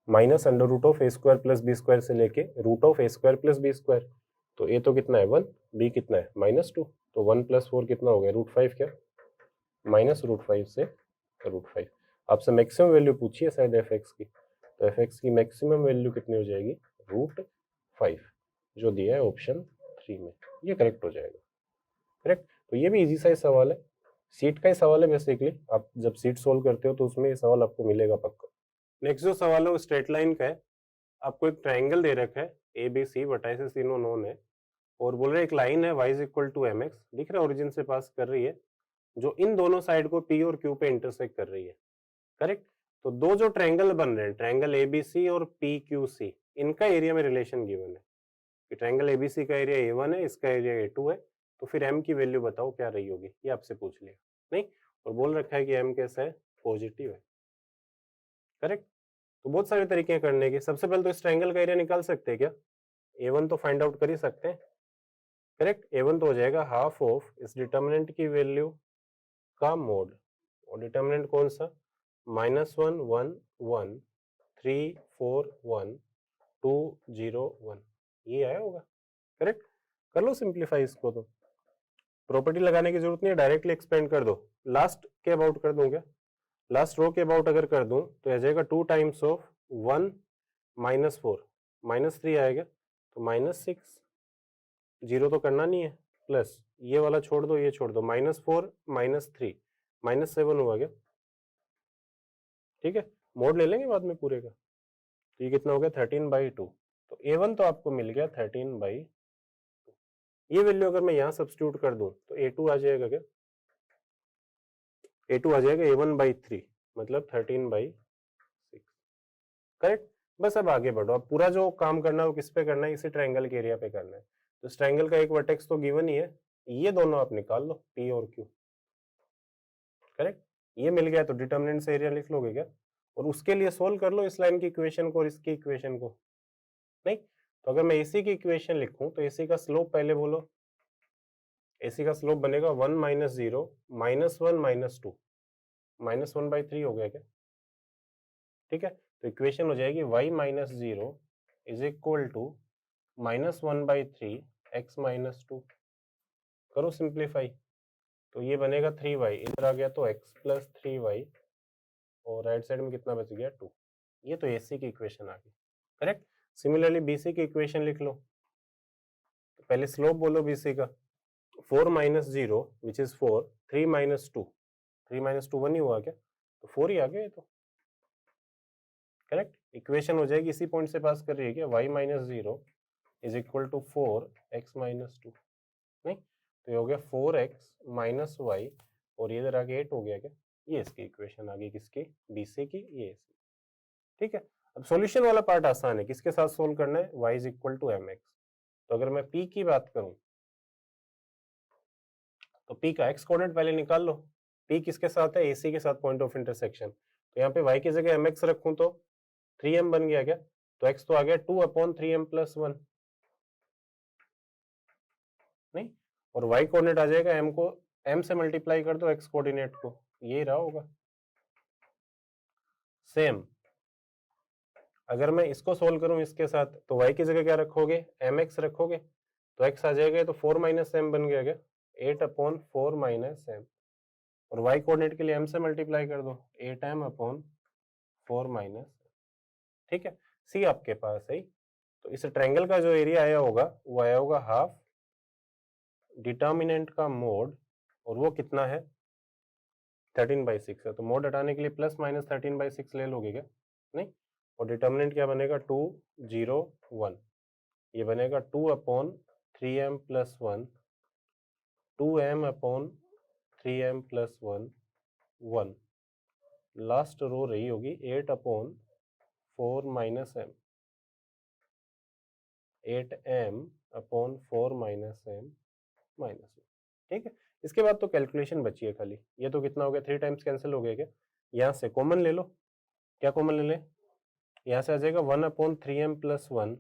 minus under root of A square plus B square से लेके root of A square plus B square, तो a तो कितना है 1, b कितना है -2, तो 1 + 4 कितना हो गया √5, क्या -√5 से √5। आपसे मैक्सिमम वैल्यू पूछी है शायद fx की, तो fx की मैक्सिमम वैल्यू कितनी हो जाएगी √5, जो दिया है ऑप्शन 3 में, ये करेक्ट हो जाएगा, करेक्ट। तो ये भी इजी सा ही सवाल है, सीट का ही सवाल है बेसिकली, आप जब सीट सोल्व करते हो तो उसमें ये सवाल आपको मिलेगा पक्का। नेक्स्ट जो सवाल है वो स्ट्रेट लाइन का है, आपको एक ट्राइंगल दे रखा है ए बी सी, वर्टाइसेस तीनों नोन है, और बोल रहे एक लाइन है y = 2mx, दिख रहा है ओरिजिन से पास कर रही है, जो इन दोनों साइड को p और q पे इंटरसेक्ट कर रही है, करेक्ट। तो दो जो ट्राइंगल बन रहे हैं, ट्राइंगल एबीसी और PQC, इनका एरिया में रिलेशन गिवन है कि ट्राइंगल एबीसी का एरिया A1 है, इसका एरिया A2 है, तो फिर m की वैल्यू बताओ क्या रही होगी, ये आपसे पूछ लिया, नहीं, और बोल रखा है कि m कैसा है पॉजिटिव है, करेक्ट। तो बहुत सारे तरीके हैं करने के, सबसे पहले तो इस ट्राइंगल का एरिया निकाल सकते हैं क्या, A1 तो फाइंड आउट कर ही सकते हैं, करेक्ट। a1 तो हो जाएगा हाफ ऑफ इस डिटर्मिनेंट की वैल्यू का मोड, और डिटर्मिनेंट कौन सा, -1 1 1 3 4 1 2 0 1, ये आया होगा। करेक्ट, कर लो सिंप्लीफाई इसको, तो प्रॉपर्टी लगाने की जरूरत नहीं है, डायरेक्टली एक्सपेंड कर दो। लास्ट के अबाउट कर दूं क्या, लास्ट रो के अबाउट अगर कर दूं तो आ जाएगा 2 टाइम्स ऑफ 1 -4 -3 आएगा, तो -6, जीरो तो करना नहीं है, प्लस ये वाला छोड़ दो, ये छोड़ दो, -4 -3 -7 हुआ क्या, ठीक है। मोड ले लेंगे बाद में पूरे का, तो ये कितना हो गया 13/2। तो a1 तो आपको मिल गया 13/2। ये वैल्यू अगर मैं यहाँ सब्स्टिट्यूट कर दूं तो a2 आ जाएगा क्या, a2 आ जाएगा a1/3, मतलब 13/6। करेक्ट। बस अब आगे बढ़ो, अब पूरा जो काम करना है वो किस पे करना है, इसी ट्रायंगल के एरिया पे करना है। तो इस ट्रायंगल का एक वर्टेक्स तो गिवन ही है, ये दोनों आप निकाल लो, P और Q। करेक्ट, ये मिल गया तो डिटर्मिनेंट से एरिया लिख लोगे क्या, और उसके लिए सोल्व कर लो इस लाइन की इक्वेशन को और इसकी इक्वेशन को। नहीं तो अगर मैं AC की इक्वेशन लिखूं तो AC का स्लोप पहले बोलो, AC का स्लोप बनेगा 1 - 0 -1 -2 -1/3 हो गया क्या, ठीक है। तो इक्वेशन हो जाएगी y - 0 is equal to -1/3 x - 2। करो सिंप्लीफाई, तो ये बनेगा 3y, इधर आ गया तो x प्लस 3y, और राइट साइड में कितना बच गया 2। ये तो AC की इक्वेशन आ गई। करेक्ट। सिमिलरली BC की इक्वेशन लिख लो, तो पहले स्लोप बोलो BC का, 4 - 0 विच इज 4, 3 - 2, 3 - 2 1 ही हुआ क्या, तो 4 ही आ गया ये तो। करेक्ट, इक्वेशन हो जाएगी, इसी पॉइंट से पास कर रही है क्या, y - 0 is equal to 4x - 2। नहीं तो ये हो गया 4x - y, और ये इधर आगे 8 हो गया क्या, ये इसकी इक्वेशन आ गई, किसकी, BC की, ये इसकी। ठीक है, अब सॉल्यूशन वाला पार्ट आसान है, किसके साथ सोल्व करना है, y is equal to mx। तो अगर मैं P की बात करूं तो P का x कोऑर्डिनेट पहले निकाल लो, P किसके साथ है, AC के साथ पॉइंट ऑफ इंटरसेक्शन। तो यहाँ पे y की जगह mx रखूं तो 3m बन गया क्या, तो x तो आ गया 2/3m + 1। नहीं, और y कोऑर्डिनेट आ जाएगा, m को m से मल्टीप्लाई कर दो x कोऑर्डिनेट को, ये रहा होगा। सेम अगर मैं इसको सोल्व करूं इसके साथ, तो y की जगह क्या रखोगे, mx रखोगे, तो x आ जाएगा, तो 4 - m बन गया क्या, 8/4 - m, और y कोऑर्डिनेट के लिए m से मल्टीप्लाई कर दो, 8m/4 - m। ठीक है, सी आपके पास है। तो इस ट्रायंगल का जो एरिया आया होगा वो आया होगा हाफ डिटर्मिनेंट का मोड, और वो कितना है 13/6 है। तो मोड हटाने के लिए प्लस माइनस 13/6 ले लोगे क्या, नहीं, और डिटर्मिनेंट क्या बनेगा 2 0 1, ये बनेगा 2/3m + 1, 2m/3m + 1 1, लास्ट रो रही होगी 8/4 - m, 8m/4 - m -1। ठीक है, इसके बाद तो कैलकुलेशन बची है खाली। ये तो कितना हो गया, 3 टाइम्स कैंसिल हो गया क्या, यहाँ से कॉमन ले लो, क्या कॉमन ले लें, यहाँ से आ जाएगा 1/3m + 1,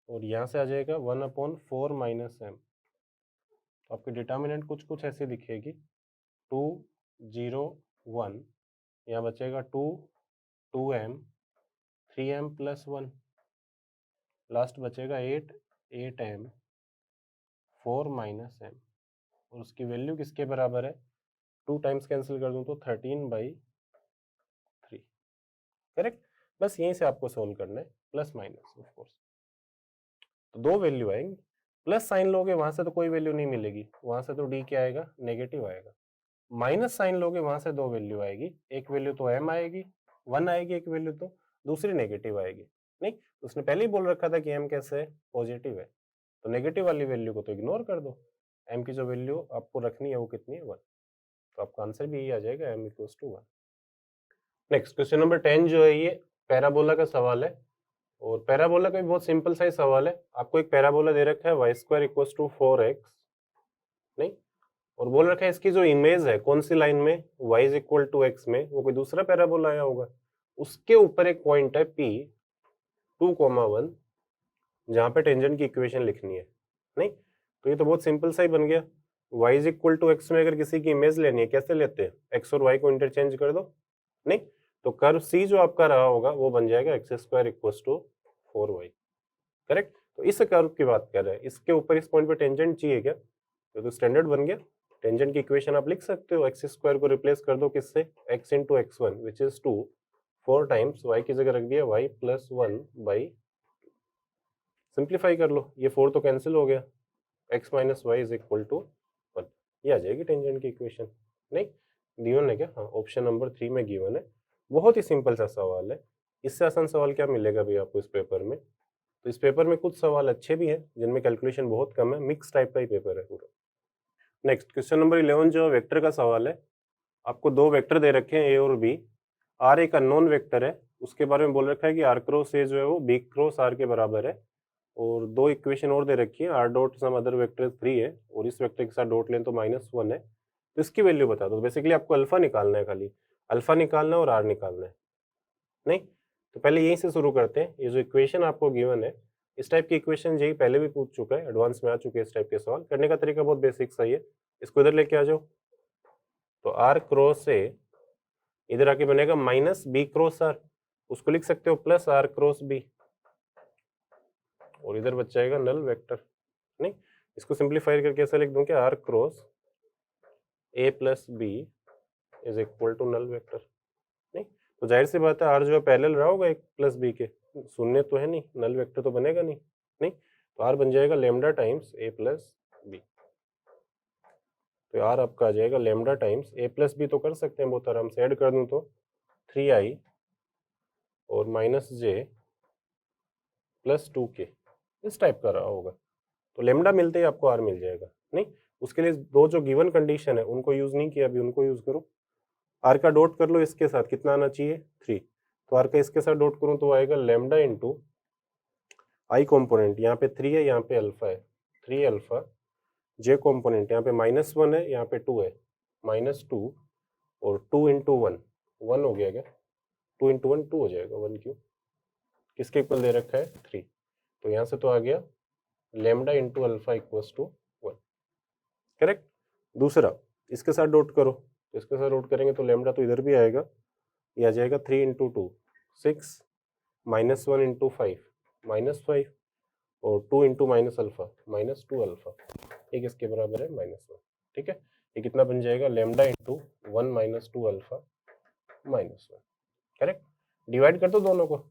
और यहाँ से आ जाएगा 1/4 - m। तो आपकी डिटर्मिनेंट कुछ कुछ ऐसी दिखेगी 2 0 1, यहाँ बचेगा 2 2m 3m + 1, लास्ट बचेगा 8 8m 4 - m, और उसकी वैल्यू किसके बराबर है, 2 टाइम्स कैंसिल कर दूं तो 13/3। करेक्ट, बस यहीं से आपको सोल्व करना है, प्लस माइनस ऑफ कोर्स। तो दो वैल्यू आएंगी, प्लस साइन लोगे वहां से तो कोई वैल्यू नहीं मिलेगी, वहां से तो डी क्या आएगा, नेगेटिव आएगा। माइनस साइन लोगे वहां से दो वैल्यू आएगी, एक वैल्यू तो m आएगी 1 आएगी, एक वैल्यू तो दूसरी नेगेटिव आएगी। नहीं, उसने पहले ही बोल रखा था कि m कैसे है, पॉजिटिव है, तो नेगेटिव वाली वैल्यू को तो इग्नोर कर दो, m की जो वैल्यू आपको रखनी है वो कितनी है 1। तो आपका आंसर भी यही आ जाएगा, m = 1। नेक्स्ट क्वेश्चन नंबर 10 जो है ये पैराबोला का सवाल है, और पैराबोला का भी बहुत सिंपल सा ही सवाल है। आपको एक पैराबोला दे रखा है y² = 4x, नहीं, और बोल रखा है इसकी जो इमेज है कौन सी लाइन में, y = x में, वो कोई दूसरा पैराबोला आया होगा, उसके ऊपर एक पॉइंट है P 2, 1, जहां पे टेंजेंट की इक्वेशन लिखनी है। नहीं? तो ये तो बहुत सिंपल सा ही बन गया। y is equal to X में अगर किसी की इमेज लेनी है कैसे लेते हैं, x और y को इंटरचेंज कर दो, नहीं? तो कर्व C जो आपका रहा होगा वो बन जाएगा X square equal to 4y, correct? तो इस कर्व की बात कर रहे हैं, इसके ऊपर इस पॉइंट पे टेंजेंट चाहिए क्या? तो स्टैंडर्ड बन गया। टेंजेंट की इक्वेशन आप लिख सकते हो, एक्स स्क्वायर को रिप्लेस कर दो किससे, x into x one which is 2, 4 times y की जगह रख दिया y प्लस 1 बाई, सिंप्लीफाई कर लो, ये 4 तो कैंसिल हो गया, x minus Y is equal to 1, ये आ जाएगी टेंजेंट की इक्वेशन। नहीं गिवन है क्या? हाँ, ऑप्शन नंबर 3 में गिवन है। बहुत ही सिंपल सा सवाल है, इससे आसान सवाल क्या मिलेगा भी आपको इस पेपर में? तो इस पेपर में कुछ सवाल अच्छे भी हैं जिनमें कैलकुलेशन बहुत कम है, मिक्स टाइप का ही पेपर है पूरा। नेक्स्ट क्वेश्चन नंबर 11 जो वेक्टर का सवाल है, आपको दो वेक्टर दे रखे हैं ए और बी, आर एक अननोन वेक्टर है, उसके बारे में बोल रखा है कि आर क्रॉस ए जो है वो बी क्रॉस आर के बराबर है, और दो इक्वेशन और दे रखी है, R dot some other vector 3 है और इस वेक्टर के साथ डॉट लें तो -1 है, तो इसकी वैल्यू बता दो। बेसिकली आपको अल्फा निकालना है, खाली अल्फा निकालना है और आर निकालना है। नहीं तो पहले यहीं से शुरू करते हैं, ये जो इक्वेशन आपको गिवन है, इस टाइप की इक्वेशन यही पहले भी पूछ चुका है, एडवांस में आ चुके हैं इस टाइप के सवाल। करने का तरीका बहुत बेसिक सही है, इसको इधर लेके आ जाओ, तो आर क्रॉस ए इधर आके बनेगा माइनस बी क्रॉस आर, उसको लिख सकते हो प्लस आर क्रॉस बी, और इधर बच जाएगा नल वेक्टर। नहीं इसको सिंप्लीफाई करके ऐसा लिख दूं कि R cross A plus B is equal to null vector. नहीं तो जाहिर सी बात है आर जो है पैरेलल रहा होगा एक प्लस बी के, शून्य तो है नहीं, नल वेक्टर तो बनेगा नहीं। नहीं तो आर बन जाएगा लेमडा टाइम्स ए प्लस बी, तो आर आपका आ जाएगा लेमडा टाइम्स ए प्लस बी, तो कर सकते हैं बहुत आराम से, ऐड कर दूं तो 3i और माइनस जे प्लस 2k, इस टाइप का रहा होगा। तो लेमडा मिलते ही आपको आर मिल जाएगा। नहीं उसके लिए दो जो गिवन कंडीशन है उनको यूज नहीं किया, अभी उनको यूज करो। आर का डॉट कर लो इसके साथ, कितना आना चाहिए 3, तो आर का इसके साथ डॉट करूं तो आएगा लेमडा इंटू आई कॉम्पोनेंट, यहाँ पे 3 है यहाँ पे अल्फा है, 3 अल्फा, जे कॉम्पोनेंट यहाँ पे -1 है यहाँ पे 2 है, -2 और 2 इंटू 1 1 हो गया क्या, 2 इंटू 1 2 हो जाएगा, 1 क्यों, किसके इक्वल दे रखा है 3, तो यहाँ से तो आ गया lambda into alpha equals to 1, correct. दूसरा इसके साथ डॉट करो, तो इसके साथ डॉट करेंगे तो लेमडा तो इधर भी आएगा, ये आ जाएगा 3 इंटू 2 6, -1 इंटू 5 -5 और 2 इंटू माइनस अल्फा -2 अल्फा, एक इसके बराबर है -1, ठीक है। ये कितना बन जाएगा lambda into 1 -2 alpha -1, correct. Divide कर दो दोनों को,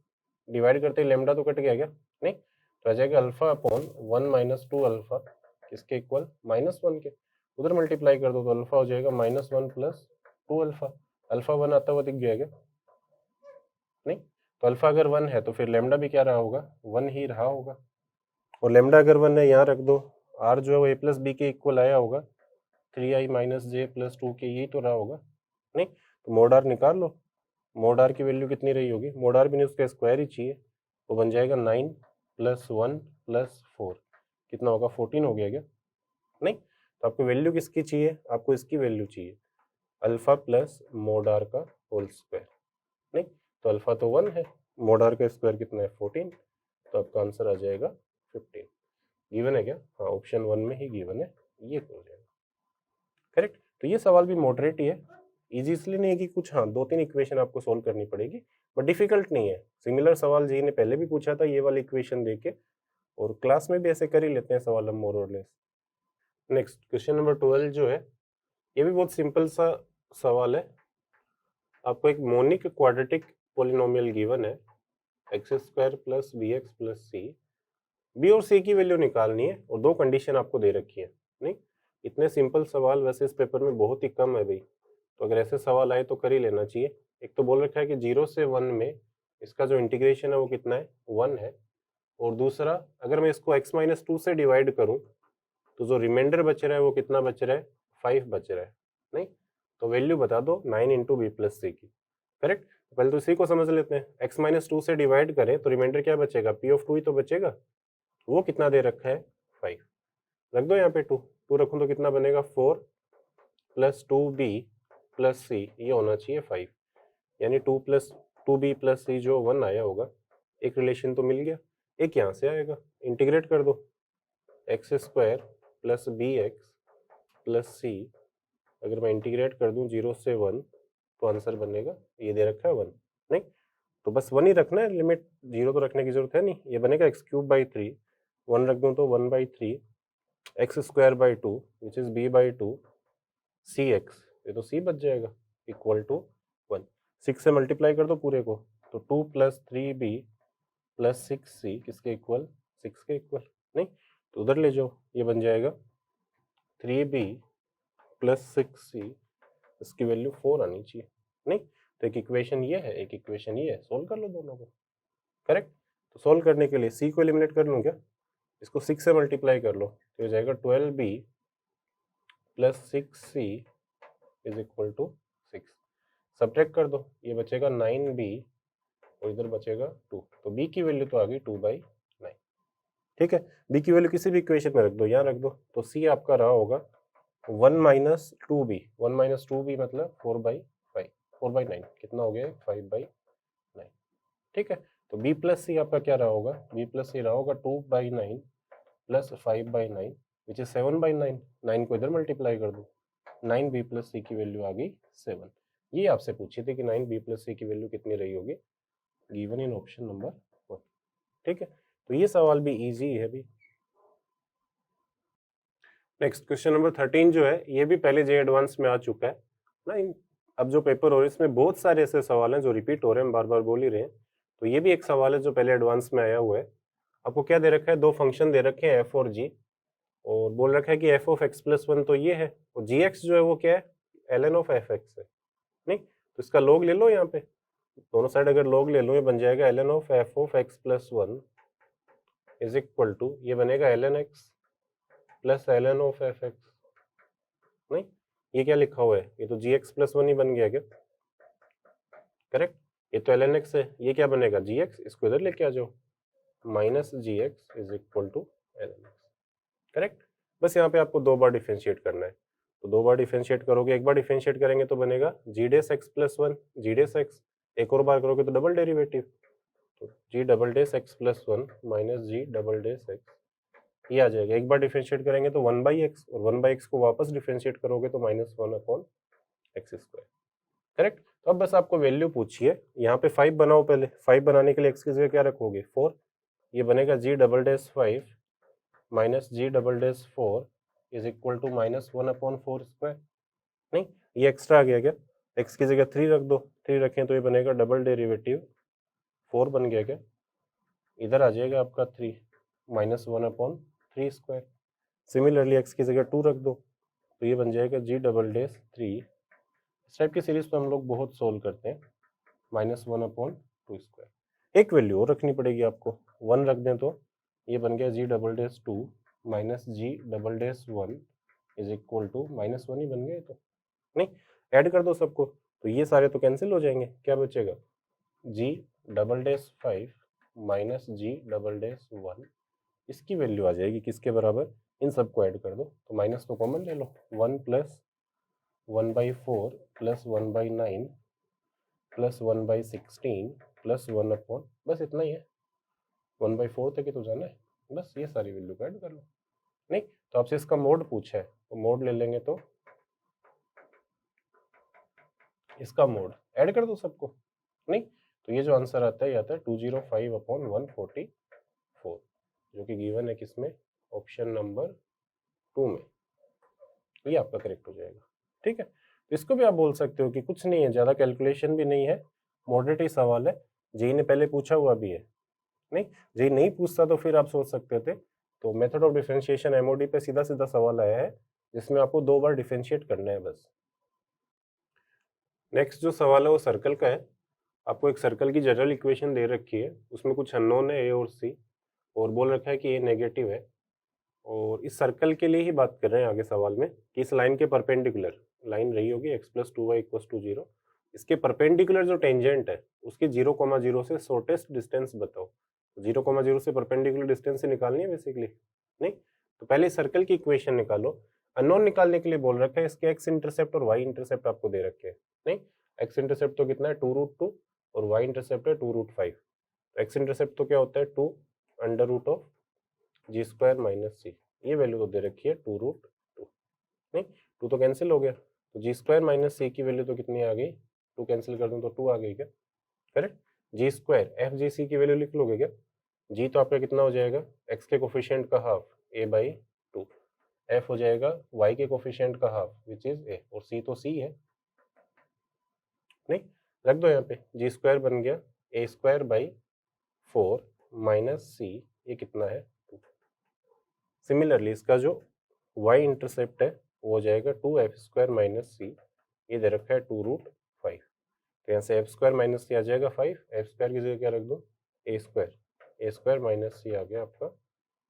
डिवाइड करते ही लेमडा तो कट गया क्या, नहीं तो आ जाएगा अल्फा अपॉन 1 -2 अल्फा किसके इक्वल -1 के, उधर मल्टीप्लाई कर दो तो अल्फा हो जाएगा -1 प्लस 2 अल्फा, अल्फा 1 आता हुआ दिख गया क्या, नहीं तो अल्फा अगर 1 है तो फिर लेमडा भी क्या रहा होगा 1 ही रहा होगा, और लेमडा अगर 1 है यहाँ रख दो, आर जो है वो ए प्लस बी के इक्वल आया होगा 3i माइनस जे प्लस 2k, यही तो रहा होगा। नहीं तो मोड आर निकाल लो, मोड आर की वैल्यू कितनी रही होगी, मोड आर भी नहीं उसका स्क्वायर ही चाहिए, तो बन जाएगा 9 प्लस 1 प्लस 4, कितना होगा 14 हो गया क्या, नहीं तो आपको वैल्यू किसकी चाहिए, आपको इसकी वैल्यू चाहिए अल्फा प्लस मोड आर का होल स्क्वायर। नहीं तो अल्फा तो 1 है, मोड आर का स्क्वायर कितना है 14, तो आपका आंसर आ जाएगा 15। गिवन है क्या, हाँ ऑप्शन 1 में ही गिवन है, ये हो जाएगा करेक्ट। तो ये सवाल भी मॉडरेट ही है, इजी इसलिए नहीं है कि कुछ, हाँ 2-3 इक्वेशन आपको सोल्व करनी पड़ेगी, बट डिफिकल्ट नहीं है। सिमिलर सवाल जी ने पहले भी पूछा था ये वाली इक्वेशन देके, और क्लास में भी ऐसे कर ही लेते हैं सवाल हम मोर और लेस। नेक्स्ट क्वेश्चन नंबर 12 जो है, ये भी बहुत सिंपल सा सवाल है। आपको एक मोनिक क्वाड्रेटिक पॉलिनोमियल गिवन है X square plus b x plus सी, बी और सी की वैल्यू निकालनी है और दो कंडीशन आपको दे रखी है। नहीं इतने सिंपल सवाल वैसे इस पेपर में बहुत ही कम है भाई, तो अगर ऐसे सवाल आए तो कर ही लेना चाहिए। एक तो बोल रखा है कि 0 से 1 में इसका जो इंटीग्रेशन है वो कितना है 1 है, और दूसरा अगर मैं इसको x माइनस 2 से डिवाइड करूं तो जो रिमाइंडर बच रहा है वो कितना बच रहा है 5 बच रहा है। नहीं तो वैल्यू बता दो 9 इंटू बी प्लस सी की, करेक्ट। पहले तो इसी को समझ लेते हैं, x माइनस 2 से डिवाइड करें तो रिमाइंडर क्या बचेगा p ऑफ 2 ही तो बचेगा, वो कितना दे रखा है 5, रख दो यहाँ पे 2 रखूं तो कितना बनेगा 4 प्लस 2b प्लस सी, ये होना चाहिए 5, यानी 2b प्लस सी जो 1 आया होगा, एक रिलेशन तो मिल गया, एक यहाँ से आएगा, इंटीग्रेट कर दो x square plus b x plus c, अगर मैं इंटीग्रेट कर दूं 0 से 1 तो आंसर बनेगा, ये दे रखा है 1, नहीं तो बस 1 ही रखना है, लिमिट 0 तो रखने की जरूरत है नहीं। ये बनेगा एक्स क्यूब बाई 3, 1 रख दूं तो 1/3 X square by 2 which is B by 2 C X, ये तो सी बच जाएगा, इक्वल टू 1। 6 से मल्टीप्लाई कर दो पूरे को, तो 2 प्लस 3b प्लस 6c किसके इक्वल, 6 के इक्वल, नहीं तो उधर ले जाओ, ये बन जाएगा 3b प्लस 6c, इसकी वैल्यू 4 आनी चाहिए, नहीं तो एक इक्वेशन ये है, एक इक्वेशन ये है, सोल्व कर लो दोनों को, करेक्ट। तो सोल्व करने के लिए c को एलिमिनेट कर लूँ क्या, इसको 6 से मल्टीप्लाई कर लो तो हो जाएगा 12b plus 6c is equal to 6, subtract कर दो, ये बचेगा 9b और इधर बचेगा 2, तो b की वैल्यू तो आ गई 2/9, ठीक है। b की वैल्यू किसी भी इक्वेशन में रख दो, यहाँ रख दो, तो c आपका रहा होगा 1 माइनस 2b, 1 माइनस 2b मतलब 4/5, 4/9 कितना हो गया 5/9, ठीक है। तो b प्लस सी आपका क्या रहा होगा, b प्लस सी रहा होगा 2/9 प्लस 5/9 विच इज 7/9, 9 को इधर मल्टीप्लाई कर दो, 9b प्लस सी की वैल्यू आ गई 7। ये आपसे पूछी थी कि 9b प्लस सी की वैल्यू कितनी रही होगी, गिवन इन ऑप्शन नंबर 1, ठीक है। तो ये सवाल भी इजी है भी। नेक्स्ट क्वेश्चन नंबर 13 जो है, ये भी पहले जे एडवांस में आ चुका है ना। अब जो पेपर हो रहे हैं इसमें बहुत सारे ऐसे सवाल हैं जो रिपीट हो रहे हैं, हम बार बार बोल ही रहे हैं, तो ये भी एक सवाल है जो पहले एडवांस में आया हुआ है। आपको क्या दे रखा है, दो फंक्शन दे रखे हैं एफ और जी, और बोल रखा है कि एफ ऑफ एक्स प्लस 1 तो ये है, और जी एक्स जो है वो क्या है, L N of F X है, नहीं तो इसका लॉग ले लो, यहाँ पे दोनों साइड अगर लॉग ले लो, ये बन जाएगा L N of F of X plus 1 is equal to, ये बनेगा L N x plus L N of F X, नहीं ये क्या लिखा हुआ है, ये तो जी एक्स प्लस 1 ही बन गया क्या, करेक्ट। ये तो एल एन एक्स है, ये क्या बनेगा जी एक्स, इसको इधर लेके आ जाओ, minus G X is equal to L N X, correct. बस यहाँ पे आपको दो बार डिफरेंशिएट करना है, तो दो बार डिफरेंशिएट करोगे, एक बार डिफरेंशिएट करेंगे तो बनेगा g dash x plus 1 g dash x, एक और बार करोगे तो डबल डेरिवेटिव, तो g double dash x plus 1 minus जी डबल डेस एक्स, ये आ जाएगा। एक बार डिफरेंशिएट करेंगे तो 1/x, और 1/x को वापस डिफरेंशिएट करोगे तो -1/x², करेक्ट। तो अब बस आपको वैल्यू पूछिए, यहाँ पे 5 बनाओ, पहले 5 बनाने के लिए x की जगह क्या रखोगे 4, ये बनेगा g double dash 5 minus ji double dash 4 is equal to -1/4², नहीं ये एक्स्ट्रा आ गया क्या, x की जगह 3 रख दो, 3 रखें तो ये बनेगा डबल डेरिवेटिव 4 बन गया क्या, इधर आ जाएगा आपका 3 -1/3²। सिमिलरली x की जगह 2 रख दो, तो ये बन जाएगा g डबल डेस 3, इस टाइप की सीरीज तो हम लोग बहुत सोल्व करते हैं, -1/2²। एक वैल्यू और रखनी पड़ेगी आपको, 1 रख दें तो ये बन गया g double dash 2 minus ji double dash 1 is equal to -1 ही बन गए, तो नहीं ऐड कर दो सबको, तो ये सारे तो कैंसिल हो जाएंगे, क्या बचेगा g डबल डेस 5 माइनस जी डबल डेस 1, इसकी वैल्यू आ जाएगी किसके बराबर, इन सबको ऐड कर दो, तो माइनस तो कॉमन ले लो, 1 प्लस 1/4 प्लस 1/9 प्लस 1/16 प्लस 1/, बस इतना ही है, 1/4 तक ही तो जाना है, बस ये सारी वैल्यू को ऐड कर लो। नहीं तो आपसे इसका मोड पूछा है, तो मोड ले लेंगे, तो इसका मोड ऐड कर दो सबको, नहीं तो ये जो आंसर आता है ये आता है 205/144, जो कि गिवन है किसमें, ऑप्शन नंबर 2 में, ये आपका करेक्ट हो जाएगा, ठीक है। तो इसको भी आप बोल सकते हो कि कुछ नहीं है, ज़्यादा कैलकुलेशन भी नहीं है, मॉडरेट ही सवाल है, जेई ने पहले पूछा हुआ भी है, नहीं जेई नहीं पूछता तो फिर आप सोच सकते थे। तो मेथड ऑफ डिफरेंशिएशन एमओडी पे सीधा सीधा सवाल आया है, जिसमें आपको 2 बार डिफरेंशिएट करना है बस। नेक्स्ट जो सवाल है वो सर्कल का है, आपको एक सर्कल की जनरल इक्वेशन दे रखी है, उसमें कुछ अननोन है ए और सी, और बोल रखा है कि ए नेगेटिव है, और इस सर्कल के लिए ही बात कर रहे हैं आगे सवाल में, कि इस लाइन के परपेंडिकुलर लाइन रही होगी x + 2y = 0, इसके परपेंडिकुलर जो टेंजेंट है उसके 0,0 से शॉर्टेस्ट डिस्टेंस बताओ, 0,0 से परपेंडिकुलर डिस्टेंस से निकालनी है बेसिकली, नहीं तो पहले सर्कल की इक्वेशन निकालो। अननोन निकालने के लिए बोल रखा है, इसके x इंटरसेप्ट और y इंटरसेप्ट आपको दे रखे हैं, नहीं x इंटरसेप्ट तो कितना है 2√2 और y इंटरसेप्ट है 2√5, तो x इंटरसेप्ट तो क्या होता है 2 √g² - c, ये वैल्यू तो दे रखी है 2√2, नहीं 2 तो कैंसिल हो गया, तो जी स्क्वायर माइनस सी की वैल्यू तो कितनी आ गई, 2 कैंसिल कर दूं तो 2 आ गई क्या, करेक्ट। जी स्क्वायर एफ जी सी की वैल्यू लिख लोगे क्या, जी तो आपका कितना हो जाएगा, एक्स के कोफिशिएंट का हाफ a/2, एफ हो जाएगा वाई के कोफिशिएंट का हाफ विच इज ए, और सी तो सी है, नहीं रख दो यहाँ पे, जी स्क्वायर बन गया a²/4 माइनस सी, ये कितना है 2। सिमिलरली इसका जो y इंटरसेप्ट है वो हो जाएगा 2f² माइनस सी, ये दे रखा है 2√5, तो यहाँ से f² माइनस सी आ जाएगा 5, f² की जगह क्या रख दो a² माइनस सी आ गया आपका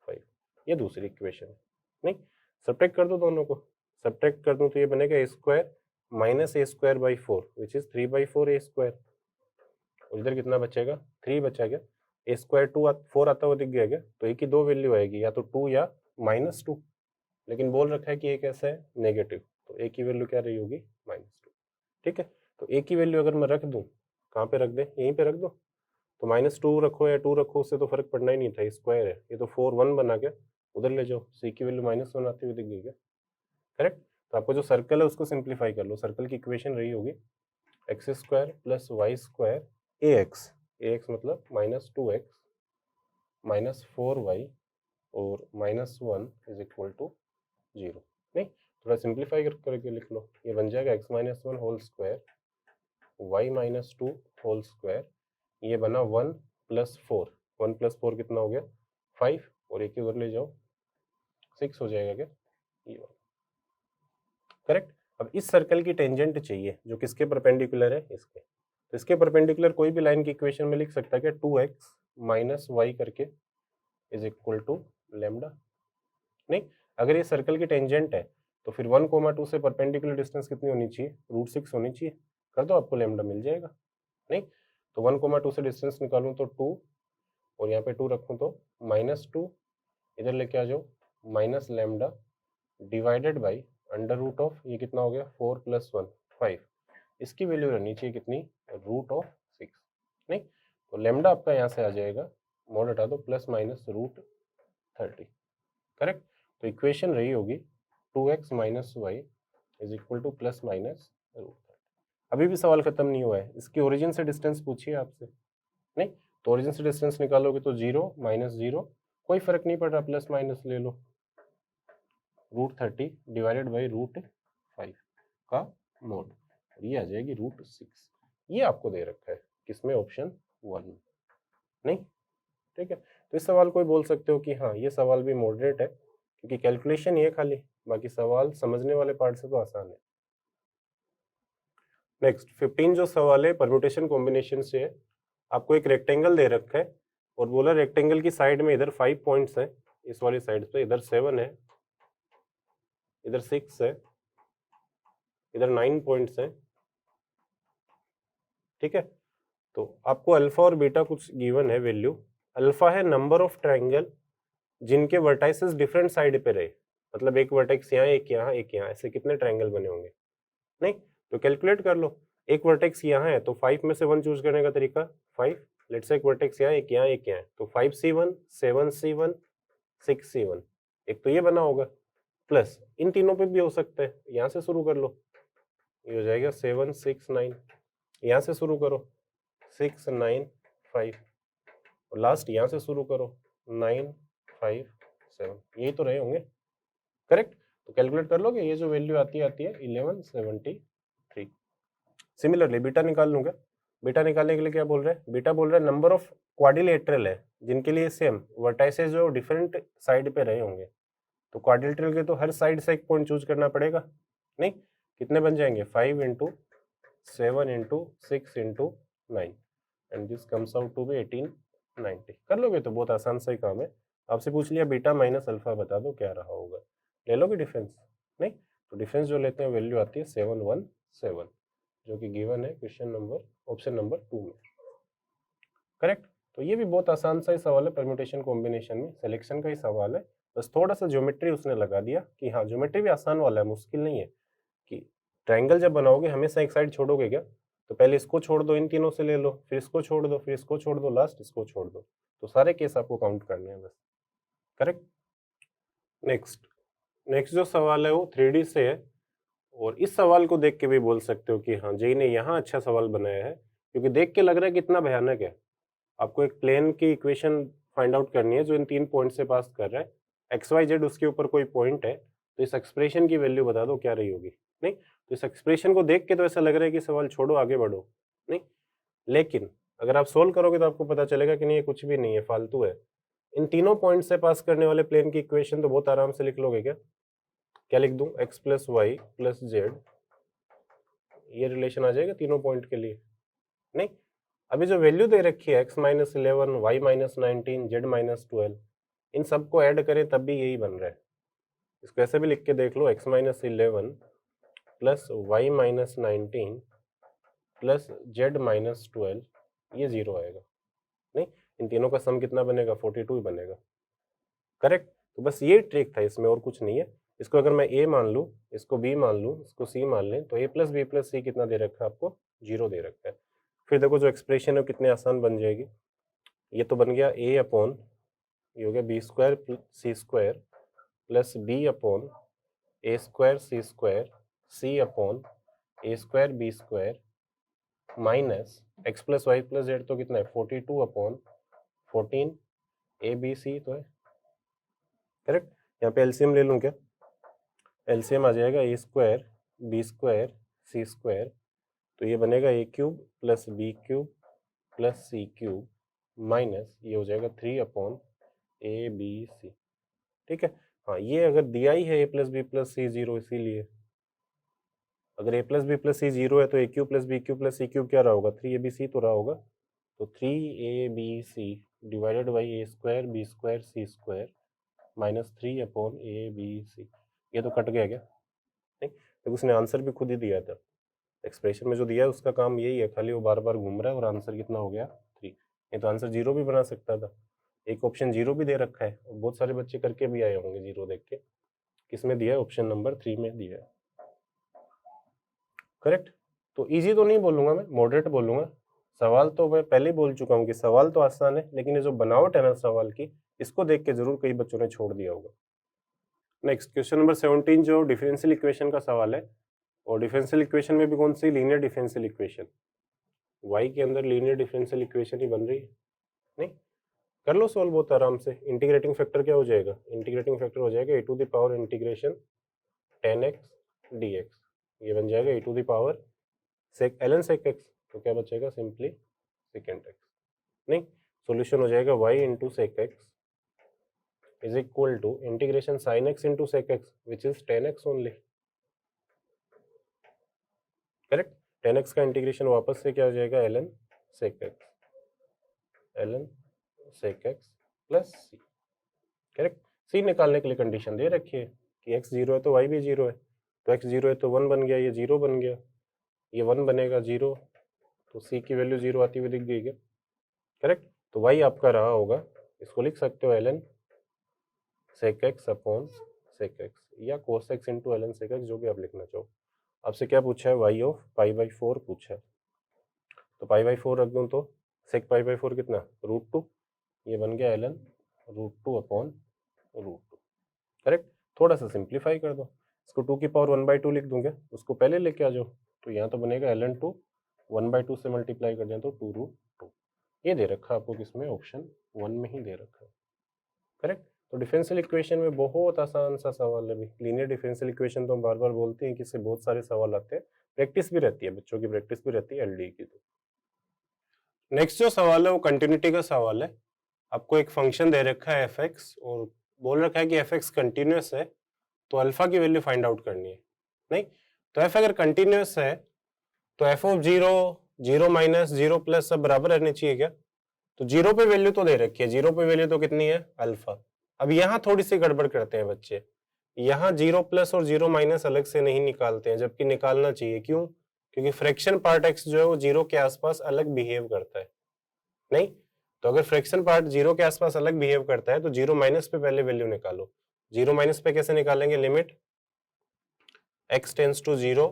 5, ये दूसरी इक्वेशन है, नहीं सब्ट्रैक्ट कर दो दोनों को, सब्ट्रैक्ट कर दूं तो ये बनेगा a² minus a²/4 which is 3/4 a², और इधर कितना बचेगा 3 बचा गया, a² 4 आता हुआ दिख गया क्या, तो एक ही दो वैल्यू आएगी, या तो 2 या -2, लेकिन बोल रखा है कि एक ऐसा है नेगेटिव, तो एक की वैल्यू क्या रही होगी -2, ठीक है। तो एक की वैल्यू अगर मैं रख दूं, कहाँ पे रख दें, यहीं पे रख दो, तो -2 रखो या 2 रखो उससे तो फर्क पड़ना ही नहीं था, स्क्वायर है ये, तो 4 1 बना गया, उधर ले जाओ, सी की वैल्यू -1 आती हुई दिख गई क्या, करेक्ट। तो आपको जो सर्कल है उसको सिंप्लीफाई कर लो, सर्कल की इक्वेशन रही होगी x² प्लस y² ax मतलब -2x माइनस 4y और -1 इज इक्वल टू 0, नहीं थोड़ा सिंप्लीफाई करके लिख लो, ये बन जाएगा x-1 whole square y-2 whole square, ये बना 1 + 4, 1 + 4 कितना हो गया 5, और एक उधर ले जाओ 6 हो जाएगा क्या, ये वाला, करेक्ट। अब इस सर्कल की टेंजेंट चाहिए जो किसके परपेंडिकुलर है, इसके, तो इसके परपेंडिकुलर कोई भी लाइन की इक्वेशन में लिख सकता है कि 2x माइनस वाई करके इज इक्वल टू लैम्डा, नहीं अगर ये सर्कल की टेंजेंट है तो फिर 1,2 से परपेंडिकुलर डिस्टेंस कितनी होनी चाहिए, √6 होनी चाहिए, कर दो आपको लैम्डा मिल जाएगा, नहीं तो 1,2 से डिस्टेंस निकालूं तो 2, और यहाँ पे 2 रखूं तो -2, इधर लेके आ जाओ माइनस लैम्डा डिवाइडेड बाई √, ये कितना हो गया 4 + 1 5, इसकी वैल्यू रहनी चाहिए कितनी √6, नहीं तो लैम्डा आपका यहाँ से आ जाएगा, मोड हटा दो, ±√30, करेक्ट। तो इक्वेशन रही होगी 2x minus Y is equal to ±√30। अभी भी सवाल खत्म नहीं हुआ है, इसकी ओरिजिन से डिस्टेंस पूछिए आपसे, नहीं तो ओरिजिन से डिस्टेंस निकालोगे तो 0 -0 कोई फर्क नहीं पड़ रहा, प्लस माइनस ले लो, √30 डिवाइडेड बाई √5 का मोड, ये आ जाएगी √6, ये आपको दे रखा है किसमें, ऑप्शन 1 में, नहीं ठीक है। तो इस सवाल को भी बोल सकते हो कि हाँ ये सवाल भी मॉडरेट है, क्योंकि कैलकुलेशन ही है खाली, बाकी सवाल समझने वाले पार्ट से तो आसान है। नेक्स्ट 15 जो सवाल है परम्यूटेशन कॉम्बिनेशन से है, आपको एक रेक्टेंगल दे रखा है और बोला रेक्टेंगल की साइड में इधर 5 पॉइंट्स हैं, इस वाली साइड पे इधर 7 है, इधर 6 है, इधर 9 पॉइंट्स हैं, ठीक है। तो आपको अल्फा और बीटा कुछ गिवन है वैल्यू, अल्फा है नंबर ऑफ ट्रायंगल जिनके वर्टाइसेस डिफरेंट साइड पे रहे, मतलब एक वर्टेक्स यहाँ एक यहाँ एक यहाँ, ऐसे कितने ट्रायंगल बने होंगे, नहीं तो कैलकुलेट कर लो, एक वर्टेक्स यहाँ है तो 5 में से 1 चूज करने का तरीका 5, लेट्स से एक वर्टेक्स यहाँ एक यहाँ एक यहाँ है, तो 5c1 7c1 6c1, एक तो ये बना होगा, प्लस इन तीनों पे भी हो सकता है, यहाँ से शुरू कर लो, ये हो जाएगा 7 6 9, यहाँ से शुरू करो 6 9 5, और लास्ट यहाँ से शुरू करो 9 5 7, यही तो रहे होंगे, करेक्ट। तो कैलकुलेट कर लोगे, ये जो वैल्यू आती है 1173। सिमिलरली बीटा निकाल लूंगा, बीटा निकालने के लिए क्या बोल रहे हैं, बीटा बोल रहा है नंबर ऑफ क्वाड्रिलेटरल है जिनके लिए सेम वर्टाइसेस जो डिफरेंट साइड पे रहे होंगे, तो क्वाड्रिलेटरल के तो हर साइड से एक पॉइंट चूज करना पड़ेगा, नहीं कितने बन जाएंगे 5 × 7 × 6 × 9 and this comes out to be 1890, कर लोगे तो बहुत आसान सा ही काम है, आपसे पूछ लिया बीटा माइनस अल्फा बता दो क्या रहा होगा, ले लोगे डिफरेंस, नहीं तो डिफरेंस जो लेते हैं वैल्यू आती है 717, जो कि गिवन है क्वेश्चन नंबर ऑप्शन नंबर 2 में, करेक्ट। तो ये भी बहुत आसान सा ही सवाल है, परम्यूटेशन कॉम्बिनेशन में सिलेक्शन का ही सवाल है, बस थोड़ा सा ज्योमेट्री उसने लगा दिया कि हाँ ज्योमेट्री भी आसान वाला है, मुश्किल नहीं है, कि ट्रायंगल जब बनाओगे हमेशा एक साइड छोड़ोगे क्या, तो पहले इसको छोड़ दो, इन तीनों से ले लो, फिर इसको छोड़ दो, फिर इसको छोड़ दो, लास्ट इसको छोड़ दो, तो सारे केस आपको काउंट करने हैं बस, करेक्ट। नेक्स्ट जो सवाल है वो 3D से है, और इस सवाल को देख के भी बोल सकते हो कि हाँ जेई ने यहाँ अच्छा सवाल बनाया है, क्योंकि देख के लग रहा है कितना भयानक है। आपको एक प्लेन की इक्वेशन फाइंड आउट करनी है जो इन 3 पॉइंट से पास कर रहा है, एक्स वाई जेड उसके ऊपर कोई पॉइंट है, तो इस एक्सप्रेशन की वैल्यू बता दो क्या रही होगी। नहीं, तो इस एक्सप्रेशन को देख के तो ऐसा लग रहा है कि सवाल छोड़ो आगे बढ़ो, नहीं, लेकिन अगर आप सोल्व करोगे तो आपको पता चलेगा कि नहीं ये कुछ भी नहीं है, फालतू है। इन तीनों पॉइंट से पास करने वाले प्लेन की इक्वेशन तो बहुत आराम से लिख लोगे। क्या लिख दूं, X plus Y plus Z, ये रिलेशन आ जाएगा तीनों पॉइंट के लिए। नहीं, अभी जो वैल्यू दे रखी है x-11, y-19, z-12, इन सबको ऐड करें तब भी यही बन रहा है। इसको ऐसे भी लिख के देख लो, x-11 plus y-19 plus z-12, ये 0 आएगा। नहीं, इन तीनों का सम कितना बनेगा, 42 ही बनेगा। करेक्ट। तो बस ये ट्रिक था, इसमें और कुछ नहीं है। इसको अगर मैं a मान लूँ, इसको b मान लूँ, इसको c मान लें, तो a प्लस बी प्लस सी कितना दे रखा है आपको, 0 दे रखा है। फिर देखो जो एक्सप्रेशन है कितनी आसान बन जाएगी। ये तो बन गया a अपॉन, ये हो गया b square C square plus b upon a square C square c upon a square B square minus x plus Y plus z तो कितना है 42 अपॉन 14 ए बी सी तो है। करेक्ट। यहाँ पे एलसीएम ले लूँ क्या, एलसीएम आ जाएगा a square B square C square, तो ये बनेगा a cube plus b cube plus c cube minus ये हो जाएगा 3 अपॉन ए बी सी। ठीक है। हाँ, ये अगर दिया ही है a plus b plus c 0, इसीलिए अगर a plus b plus c 0 है तो a cube plus b cube plus c cube क्या रहा होगा, 3 ए बी सी तो रहा होगा। तो 3 A B C divided by A square B square C square minus 3 upon A B C, ये तो कट गया क्या, नहीं, तो उसने आंसर भी खुद ही दिया था। एक्सप्रेशन में जो दिया है उसका काम यही है, खाली वो बार बार घूम रहा है और आंसर कितना हो गया 3। नहीं तो आंसर 0 भी बना सकता था, एक ऑप्शन 0 भी दे रखा है, और बहुत सारे बच्चे करके भी आए होंगे 0 देख के। किसमें दिया है, ऑप्शन नंबर 3 में दिया है। करेक्ट। तो इजी तो नहीं बोलूंगा मैं, मॉडरेट बोलूंगा। सवाल तो मैं पहले ही बोल चुका हूँ कि सवाल तो आसान है, लेकिन ये जो बनावट है ना सवाल की, इसको देख के जरूर कई बच्चों ने छोड़ दिया होगा। नेक्स्ट क्वेश्चन नंबर 17 जो डिफरेंशियल इक्वेशन का सवाल है, और डिफरेंशियल इक्वेशन में भी कौन सी, लीनियर डिफरेंशियल इक्वेशन। y के अंदर लीनियर डिफरेंशियल इक्वेशन ही बन रही है। नहीं, कर लो सॉल्व बहुत आराम से। इंटीग्रेटिंग फैक्टर क्या हो जाएगा, इंटीग्रेटिंग फैक्टर हो जाएगा a to the power integration 10x dx, ये बन जाएगा a to the power sec ln sec x, तो क्या बचेगा सिंपली सेकेंड x। नहीं, सॉल्यूशन हो जाएगा y into sec x is equal to integration sine x into sec x which is 10x only. Correct. 10x का इंटीग्रेशन वापस से क्या हो जाएगा ln sec x plus c। Correct. c निकालने के लिए कंडीशन दे रखी है कि x 0 है तो y भी 0 है, तो x 0 है तो 1 बन गया, ये 0 बन गया, ये 1 बनेगा 0, तो c की वैल्यू 0 आती हुई दिख गई क्या। करेक्ट। तो y आपका रहा होगा, इसको लिख सकते हो ln sec x upon sec x या cos x into ln sec x, जो भी आप लिखना चाहो। आपसे क्या पूछा है, y ऑफ पाई बाई 4 पूछा है, तो पाई बाई 4 रख दूं तो sec पाई बाई 4 कितना, √2, ये बन गया ln √2 अपॉन √2। करेक्ट। थोड़ा सा सिंप्लीफाई कर दो, इसको 2 की पावर 1/2 लिख दूंगा, उसको पहले लेके आ जाओ, तो यहाँ तो बनेगा ln 2 1/2 से मल्टीप्लाई कर दें तो 2√2। ये दे रखा आपको किसमें, ऑप्शन 1 में ही दे रखा है। करेक्ट। तो डिफरेंशियल इक्वेशन में बहुत आसान सा सवाल है। लीनियर डिफरेंशियल इक्वेशन तो हम बार बार बोलते हैं कि इससे बहुत सारे सवाल आते हैं, प्रैक्टिस भी रहती है, बच्चों की प्रैक्टिस भी रहती है एलडी की। तो नेक्स्ट जो सवाल है वो कंटिन्यूटी का सवाल है। आपको एक फंक्शन दे रखा है एफ और बोल रखा है कि एफ कंटिन्यूस है, तो अल्फा की वैल्यू फाइंड आउट करनी है। नहीं, तो एफ अगर कंटिन्यूस है तो एफ ऑफ 0, 0 माइनस 0 प्लस सब बराबर रहने चाहिए क्या। तो 0 पे वैल्यू तो दे रखी है, 0 पे वैल्यू तो कितनी है, अल्फा। अब यहाँ थोड़ी सी गड़बड़ करते हैं बच्चे, यहाँ 0 प्लस और 0 माइनस अलग से नहीं निकालते हैं, जबकि निकालना चाहिए। क्यों, क्योंकि फ्रैक्शन पार्ट x जो है वो 0 के आसपास अलग बिहेव करता है। नहीं, तो अगर फ्रैक्शन पार्ट 0 के आसपास अलग बिहेव करता है तो 0 माइनस पे पहले वैल्यू निकालो। 0 माइनस पे कैसे निकालेंगे, limit x tends to 0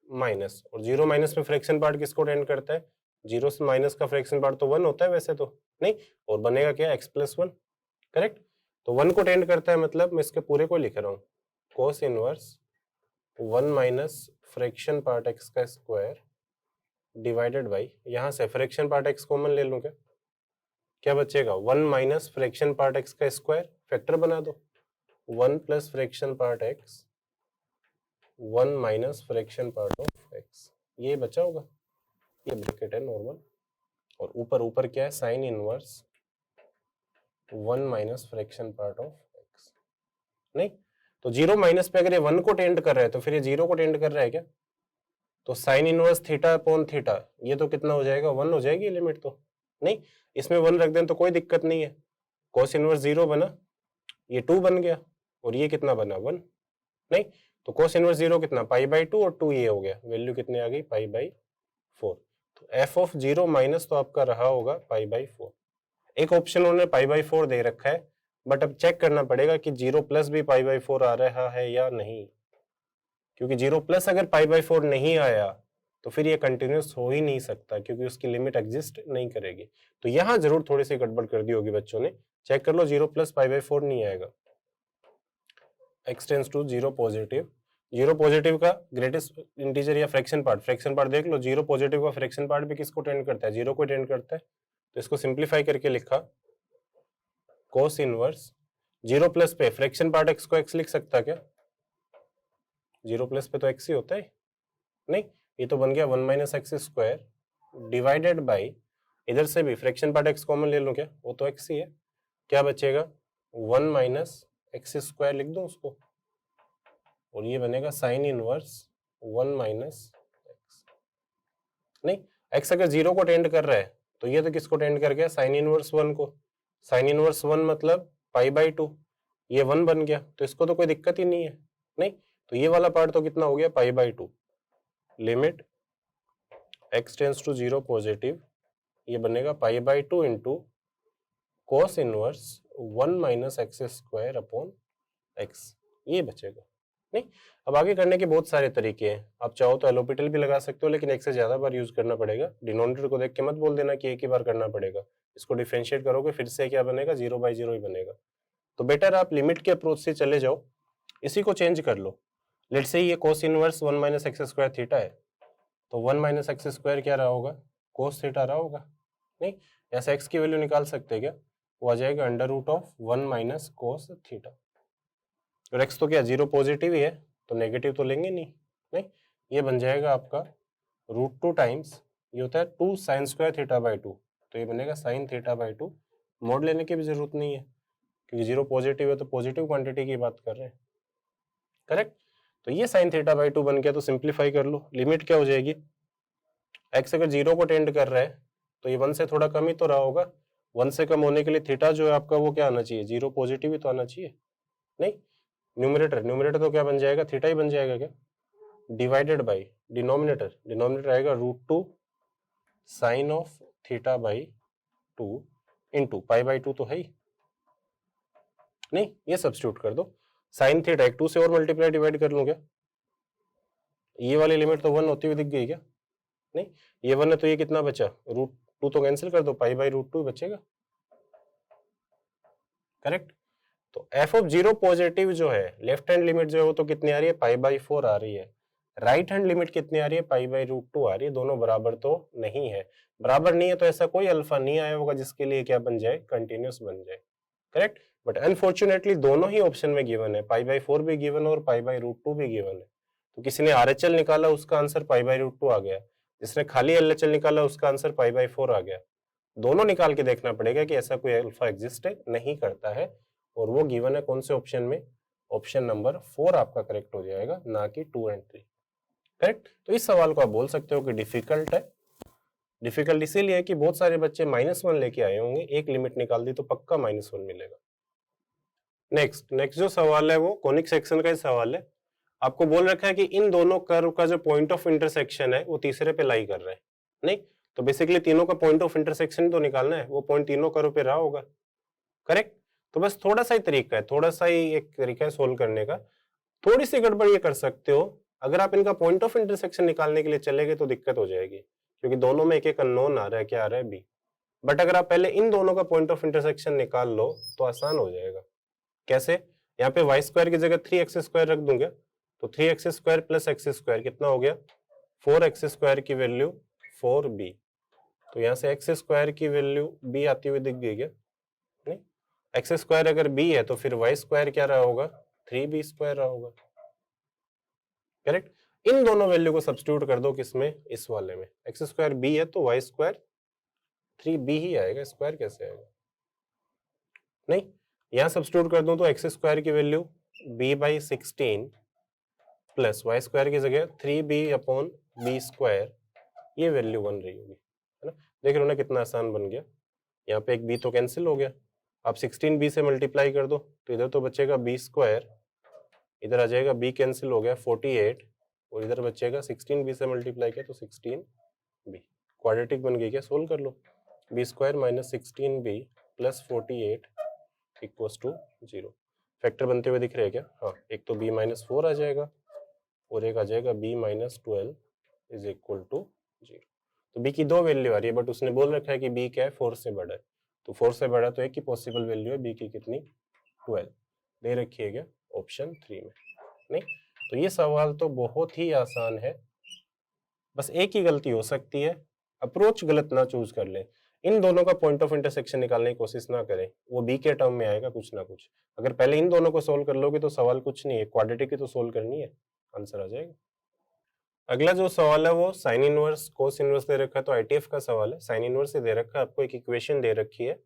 minus, और 0 माइनस में फ्रैक्शन पार्ट किसको टेंड करता है, 0 से माइनस का फ्रैक्शन पार्ट तो 1 होता है वैसे तो। नहीं, और बनेगा क्या, x प्लस 1। करेक्ट। तो 1 को टेंड करता है, मतलब मैं इसके पूरे को लिख रहा हूँ कोस inverse 1 minus fraction part x का स्क्वायर डिवाइडेड बाई, यहां से फ्रैक्शन पार्ट एक्स कॉमन ले लूं क्या बचेगा 1 माइनस फ्रैक्शन पार्ट एक्स का स्क्वायर, फैक्टर बना दो 1 plus fraction part x 1 minus fraction part of x, ये बचा होगा, ये ब्रैकेट है नॉर्मल, और ऊपर ऊपर क्या है sine inverse 1 minus fraction part of x. नहीं तो 0 माइनस पे अगर ये 1 को टेंड कर रहा है तो फिर ये 0 को टेंड कर रहा है क्या, तो sine inverse theta upon theta, ये तो कितना हो जाएगा 1 हो जाएगी लिमिट, तो नहीं इसमें 1 रख दें तो कोई दिक्कत नहीं है, cos इनवर्स 0 बना, ये 2 बन गया, और ये कितना बना 1, नहीं तो cos इनवर्स 0 कितना π/2 और 2 ये हो गया, वैल्यू कितनी आ गई π/4, तो f ऑफ 0 माइनस तो आपका रहा होगा π/4। एक ऑप्शन उन्होंने π/4 दे रखा है, बट अब चेक करना पड़ेगा कि 0 प्लस भी π/4 आ रहा है या नहीं, क्योंकि 0 प्लस अगर π/4 नहीं आया तो फिर ये कंटिन्यूस हो ही नहीं सकता, क्योंकि उसकी लिमिट एग्जिस्ट नहीं करेगी। तो यहां जरूर थोड़ी सी गड़बड़ कर दी होगी बच्चों ने, चेक कर लो 0 प्लस π/4 नहीं आएगा, x tends to 0 positive, 0 positive का ग्रेटेस्ट इंटीजर या फ्रैक्शन पार्ट देख लो, 0 पॉजिटिव का फ्रैक्शन पार्ट भी किसको टेंड करता है 0 को टेंड करता है, तो इसको सिंप्लीफाई करके लिखा कोस इनवर्स 0 प्लस पे फ्रैक्शन पार्ट x को x लिख सकता क्या, 0 प्लस पे तो x ही होता है, नहीं ये तो बन गया 1 minus x square divided by, इधर से भी फ्रैक्शन पार्ट x कॉमन ले लूं क्या, वो तो x ही है, क्या बचेगा 1 माइनस एक्स स्क्वायर लिख दूं उसको, और ये बनेगा साइन इनवर्स 1 माइनस एक्स। नहीं x अगर 0 को टेंड कर रहा है तो ये तो किसको टेंड कर गया साइन इनवर्स 1 को, साइन इनवर्स 1 मतलब π/2, ये 1 बन गया, तो इसको तो कोई दिक्कत ही नहीं है, नहीं तो ये वाला पार्ट तो कितना हो गया π/2, limit x tends to 0 positive, ये बनेगा π/2 into cos inverse 1 minus x square upon x, ये बचेगा। नहीं अब आगे करने के बहुत सारे तरीके हैं, आप चाहो तो एलोपिटल भी लगा सकते हो, लेकिन एक से ज्यादा बार यूज करना पड़ेगा, डिनोमिनेटर को देख के मत बोल देना कि एक ही बार करना पड़ेगा, इसको डिफरेंशिएट करोगे फिर से क्या बनेगा 0/0 ही बनेगा, तो बेटर आप लिमिट के अप्रोच से चले जाओ, इसी को चेंज कर लो, लेट से ये कोस inverse 1 minus x square theta है, तो 1 माइनस एक्स स्क्वायर क्या रहा होगा कोस थीटा रहा होगा, नहीं ऐसा एक्स की वैल्यू निकाल सकते हैं क्या, वो आ जाएगा under root of 1 minus cos theta, और एक्स तो क्या 0 पॉजिटिव ही है तो नेगेटिव तो लेंगे नहीं, ये बन जाएगा आपका √2 टाइम्स, ये होता है 2 साइन स्क्वायर थीटा/2, तो ये बनेगा साइन थीटा/2, मोड लेने की भी जरूरत नहीं है क्योंकि 0 पॉजिटिव है तो पॉजिटिव क्वांटिटी की बात कर रहे हैं, करेक्ट, तो ये साइन थीटा/2 बन गया, तो सिंप्लीफाई कर लो, लिमिट क्या हो जाएगी, एक्स अगर 0 को टेंड कर रहा है तो ये 1 से थोड़ा कम ही तो रहा होगा, 1 से कम होने के लिए थीटा जो है आपका वो क्या आना चाहिए 0 पॉजिटिव ही तो आना चाहिए, नहीं न्यूमरेटर तो क्या बन जाएगा थीटा ही बन जाएगा क्या, डिवाइडेड बाई डिनोमिनेटर आएगा √2 साइन ऑफ थीटा/2 इंटू π/2 तो है ही, नहीं ये सब्स्टिट्यूट कर दो, साइन थीटा एक 2 से और मल्टीप्लाई डिवाइड कर लूं क्या, ये वाली लिमिट तो 1 होती हुई दिख गई क्या, नहीं ये 1 है तो ये कितना बचा √2 तो कैंसिल कर दो, π/√2 बचेगा, करेक्ट, तो f ऑफ 0 पॉजिटिव जो है लेफ्ट हैंड लिमिट जो है वो तो कितनी आ रही है π/4 आ रही है, राइट हैंड लिमिट कितनी आ रही है π/√2 आ रही है, दोनों बराबर तो नहीं है, बराबर नहीं है तो ऐसा कोई अल्फा नहीं आया होगा जिसके लिए क्या बन जाए कंटिन्यूस बन जाए, करेक्ट, बट अनफॉर्चुनेटली दोनों ही ऑप्शन में गिवन है, π/4 भी गिवन और π/√2 भी गिवन है, तो किसी ने RHL निकाला उसका आंसर π/√2 आ गया, जिसने खाली LHL निकाला उसका आंसर π/4 आ गया, दोनों निकाल के देखना पड़ेगा कि ऐसा कोई अल्फा एग्जिस्ट नहीं करता है, और वो गिवन है कौन से ऑप्शन में, ऑप्शन नंबर 4 आपका करेक्ट हो जाएगा, ना कि 2 और 3, करेक्ट। तो इस सवाल को आप बोल सकते हो कि डिफिकल्ट है, डिफिकल्ट इसीलिए कि बहुत सारे बच्चे -1 लेके आए होंगे, एक लिमिट निकाल दी तो पक्का -1 मिलेगा। नेक्स्ट जो सवाल है वो कोनिक सेक्शन का ही सवाल है, आपको बोल रखा है कि इन दोनों कर्व का जो पॉइंट ऑफ इंटरसेक्शन है वो तीसरे पे लाई कर रहा है, नहीं तो बेसिकली तीनों का पॉइंट ऑफ इंटरसेक्शन तो निकालना है, वो पॉइंट तीनों कर्व पे रहा होगा, करेक्ट, तो बस थोड़ा सा ही तरीका है, थोड़ा सा ही एक तरीका है सोल्व करने का, थोड़ी सी गड़बड़ ये कर सकते हो, अगर आप इनका पॉइंट ऑफ इंटरसेक्शन निकालने के लिए चले गए तो दिक्कत हो जाएगी, क्योंकि दोनों में एक एक अननोन आ रहा है, क्या आ रहा है बी, बट अगर आप पहले इन दोनों का पॉइंट ऑफ इंटरसेक्शन निकाल लो तो आसान हो जाएगा, कैसे? यहाँ पे वाई स्क्वायर की जगह 3x² रख दूंगा, तो 3x² प्लस x² कितना हो गया? 4x² की वैल्यू 4b। तो यहाँ से x² की वैल्यू b आती हुई दिख गई क्या? नहीं, x² अगर b है तो फिर y² क्या रहा होगा? 3b² रहा होगा। करेक्ट? इन दोनों वैल्यू को सब्स्टिट्यूट कर दो किसमें? इस वाले में। x² b है तो y² 3b ही आएगा, स्क्वायर कैसे आएगा? नहीं, यहां सब्स्टिट्यूट कर दूं तो x² की वैल्यू b/16 प्लस y² की जगह 3b/b², ये वैल्यू बन रही होगी, है ना? देख रहे हो ना कितना आसान बन गया। यहाँ पे एक b तो कैंसिल हो गया, अब 16b से मल्टीप्लाई कर दो तो इधर तो बचेगा b², इधर आ जाएगा b कैंसिल हो गया 48, और इधर बचेगा 16b से मल्टीप्लाई किया तो 16b। क्वाड्रेटिक बन गई क्या? सोल्व कर लो। b² minus 16b plus 48 equals to 0। Factor बनते हुए दिख रहे हैं क्या? हाँ, एक तो b-4 आ जाएगा और एक आ जाएगा b-12 इज इक्वल टू 0। तो b की दो वैल्यू आ रही है, बट उसने बोल रखा है कि b क्या है? 4 से बड़ा है, तो 4 से बड़ा तो एक ही पॉसिबल वैल्यू है, b की कितनी? 12 दे रखी है क्या? ऑप्शन 3 में। नहीं, तो ये सवाल तो बहुत ही आसान है, बस एक ही गलती हो सकती है, अप्रोच गलत ना चूज कर ले। इन दोनों का पॉइंट ऑफ इंटरसेक्शन निकालने की कोशिश ना करें, वो बी के टर्म में आएगा कुछ ना कुछ। अगर पहले इन दोनों को सोल्व कर लोगे तो सवाल कुछ नहीं है, क्वाड्रेटिक ही तो सोल्व करनी है, आंसर आ जाएगा। अगला जो सवाल है वो साइन इनवर्स कोस इनवर्स दे रखा है, तो आईटीएफ का सवाल है। साइन इनवर्स ही दे रखा है, आपको एक इक्वेशन दे रखी है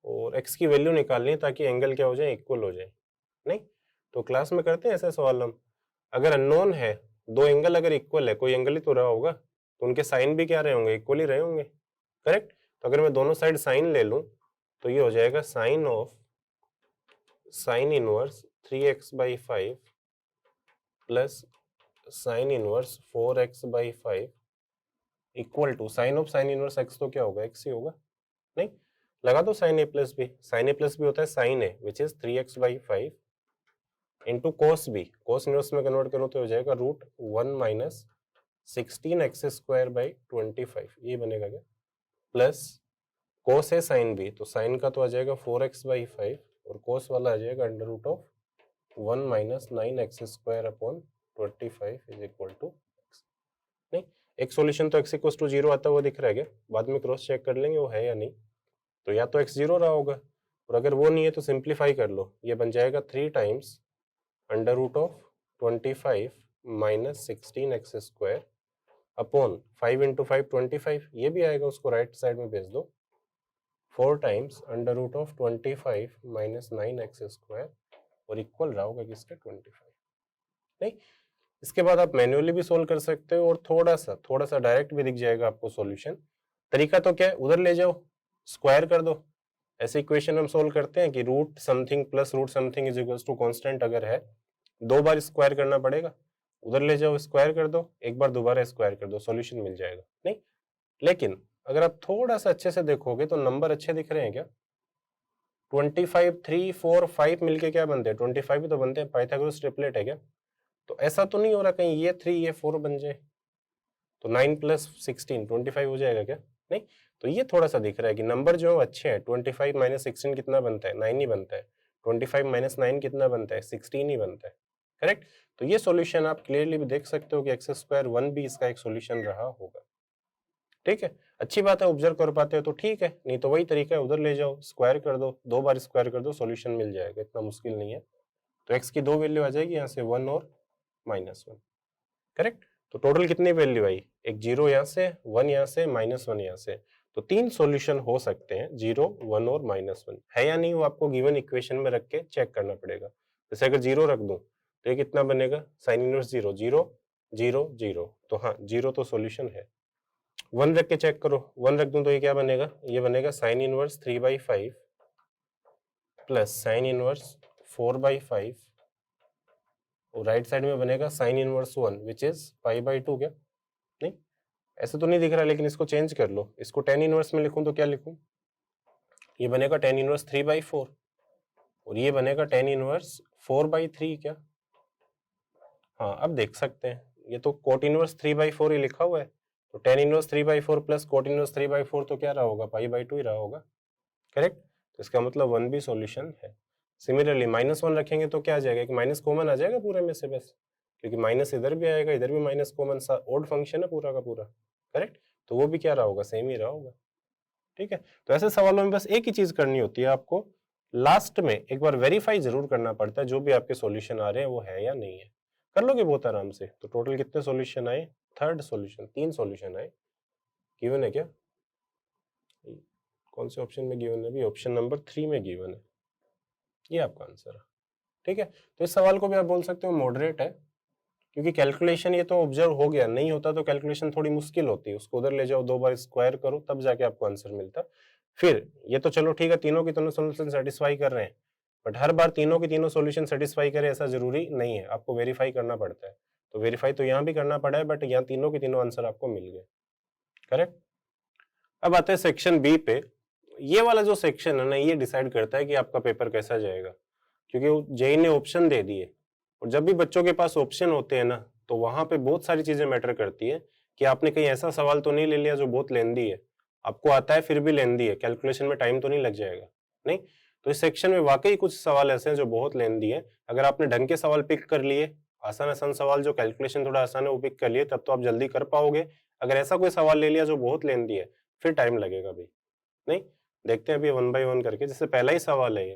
और एक्स की वैल्यू निकालनी है ताकि एंगल क्या हो जाए? इक्वल हो जाए। नहीं, तो क्लास में करते हैं ऐसा सवाल हम। अगर अननोन है, दो एंगल अगर इक्वल है, कोई एंगल ही तो रहा होगा, तो उनके साइन भी क्या रहे होंगे? इक्वल ही रहे होंगे। करेक्ट? तो अगर मैं दोनों साइड साइन ले लूं तो ये हो जाएगा sine of sine inverse 3x/5 plus sine inverse 4x/5 equal to sine of sine inverse x, तो क्या होगा? x ही होगा। नहीं, लगा दो sine a plus B. Sine a plus B होता है sine a which is 3x/5 into cos B. Cos inverse में कन्वर्ट करो तो हो जाएगा √1 माइनस 16x²/25, ये बनेगा क्या? प्लस कोस है साइन बी, तो साइन का तो आ जाएगा 4x/5 और कोस वाला आ जाएगा √1 minus 9x² is equal to x। नहीं, एक सॉल्यूशन तो x इक्वल टू 0 आता हुआ दिख रहा है क्या? बाद में क्रॉस चेक कर लेंगे वो है या नहीं। तो या तो x 0 रहा होगा, और अगर वो नहीं है तो सिंप्लीफाई कर लो, ये बन जाएगा 3 times √25 minus 16x² upon 5 into 5 25, ये भी आएगा, उसको राइट साइड में भेज दो। 4 टाइम्स √25 माइनस 9x² और इक्वल रहा होगा किसके? 25। नहीं, इसके बाद आप मैन्युअली भी सोल्व कर सकते हो और थोड़ा सा डायरेक्ट भी दिख जाएगा आपको सॉल्यूशन। तरीका तो क्या है? उधर ले जाओ, स्क्वायर कर दो। ऐसे इक्वेशन हम सोल्व करते हैं कि root something plus root something is equal to constant अगर है, 2 बार स्क्वायर करना पड़ेगा। उधर ले जाओ, स्क्वायर कर दो, एक बार दोबारा स्क्वायर कर दो, सॉल्यूशन मिल जाएगा। नहीं, लेकिन अगर आप थोड़ा सा अच्छे से देखोगे तो नंबर अच्छे दिख रहे हैं क्या? 25 3 4 5 मिलके क्या बनते हैं? 25 ही तो बनते हैं। पाइथागोरस ट्रिपलेट है क्या? तो ऐसा तो नहीं हो रहा कहीं ये 3 ये 4 बन जाए, तो 9 प्लस 16 25 हो जाएगा क्या? नहीं, तो ये थोड़ा सा दिख रहा है कि नंबर जो अच्छे हैं। 25 माइनस 16 कितना बनता है? 9 ही बनता है। 25 माइनस 9 कितना बनता है? 16 ही बनता है। करेक्ट? तो ये सॉल्यूशन आप क्लियरली भी देख सकते हो कि x² 1 भी इसका एक सॉल्यूशन रहा होगा। ठीक है, अच्छी बात है, ऑब्जर्व कर पाते हो तो ठीक है, नहीं तो वही तरीका है, उधर ले जाओ, स्क्वायर कर दो, 2 बार स्क्वायर कर दो, सॉल्यूशन मिल जाएगा, इतना मुश्किल नहीं है। तो x की 2 वैल्यू आ जाएगी, यहाँ से 1 और -1। करेक्ट? तो टोटल कितनी वैल्यू आई? एक 0 यहाँ से, 1 यहाँ से, -1 यहाँ से, तो 3 सॉल्यूशन हो सकते हैं, 0 1 और -1 है या नहीं, वो आपको गिवन इक्वेशन में रख के चेक करना पड़ेगा। जैसे अगर 0 रख दूं तो ये कितना बनेगा? साइन इनवर्स 0 0 0 0, तो हाँ 0 तो सॉल्यूशन है। 1 रख के चेक करो, 1 रख दूं तो ये क्या बनेगा? ये बनेगा sine inverse 3/5 plus sine inverse 4/5 और राइट साइड में बनेगा साइन इनवर्स 1 विच इज π/2 क्या? नहीं, ऐसे तो नहीं दिख रहा, लेकिन इसको चेंज कर लो, इसको tan इनवर्स में लिखूं तो क्या लिखूं? ये बनेगा tan इनवर्स 3/4 और ये बनेगा tan इनवर्स 4/3 क्या? हाँ, अब देख सकते हैं, ये तो cot इनवर्स 3/4 ही लिखा हुआ है, तो tan inverse 3/4 plus cot inverse 3/4 तो क्या रहा होगा? π/2 ही रहा होगा। करेक्ट? तो इसका मतलब 1 भी सॉल्यूशन है। सिमिलरली -1 रखेंगे तो क्या आ जाएगा, एक माइनस कॉमन आ जाएगा पूरे में से बस, क्योंकि माइनस इधर भी आएगा, इधर भी माइनस कॉमन, ऑड फंक्शन है पूरा का पूरा, करेक्ट। तो वो भी क्या रहा होगा, सेम ही रहा होगा, ठीक है। तो ऐसे सवालों में बस एक ही चीज करनी होती है आपको, लास्ट में एक बार वेरीफाई जरूर करना पड़ता है जो भी आपके सॉल्यूशन आ रहे हैं वो है या नहीं है। कर लोगे बहुत आराम से। तो टोटल कितने सॉल्यूशन आए, थर्ड सॉल्यूशन, 3 सॉल्यूशन आए। गिवन है क्या, कौन से ऑप्शन में गिवन है, भी ऑप्शन नंबर 3 में गिवन है, ये आपका आंसर है, ठीक है। तो इस सवाल को भी आप बोल सकते हो मॉडरेट है, क्योंकि कैलकुलेशन ये तो ऑब्जर्व हो गया, नहीं होता तो कैलकुलेशन थोड़ी मुश्किल होती है, उसको उधर ले जाओ 2 बार स्क्वायर करो तब जाके आपको आंसर मिलता। फिर ये तो चलो ठीक है, तीनों की तीनों सॉल्यूशन सेटिस्फाई कर रहे हैं, बट हर बार तीनों की तीनों सॉल्यूशन सेटिस्फाई करे ऐसा जरूरी नहीं है, आपको वेरीफाई करना पड़ता है। तो वेरीफाई तो यहाँ भी करना पड़ा है, बट यहाँ तीनों के तीनों आंसर आपको मिल गए, करेक्ट। अब आते हैं सेक्शन बी पे। ये वाला जो सेक्शन है ना, ये डिसाइड करता है कि आपका पेपर कैसा जाएगा, क्योंकि जेई ने ऑप्शन दे दिए, और जब भी बच्चों के पास ऑप्शन होते हैं ना, तो वहां पे बहुत सारी चीजें मैटर करती है कि आपने कहीं ऐसा सवाल तो नहीं ले लिया जो बहुत लेंदी है, आपको आता है फिर भी लेंदी है, कैलकुलेशन में टाइम तो नहीं लग जाएगा, नहीं। तो इस सेक्शन में वाकई कुछ सवाल ऐसे हैं जो बहुत लेंदी है, अगर आपने ढंग के सवाल पिक कर लिए, आसान आसान सवाल जो कैलकुलेशन थोड़ा आसान है वो पिक कर लिए, तब तो आप जल्दी कर पाओगे। अगर ऐसा कोई सवाल ले लिया जो बहुत लेंदी है, फिर टाइम लगेगा भाई, नहीं। देखते हैं अभी 1 बाय 1 करके। जैसे पहला ही सवाल है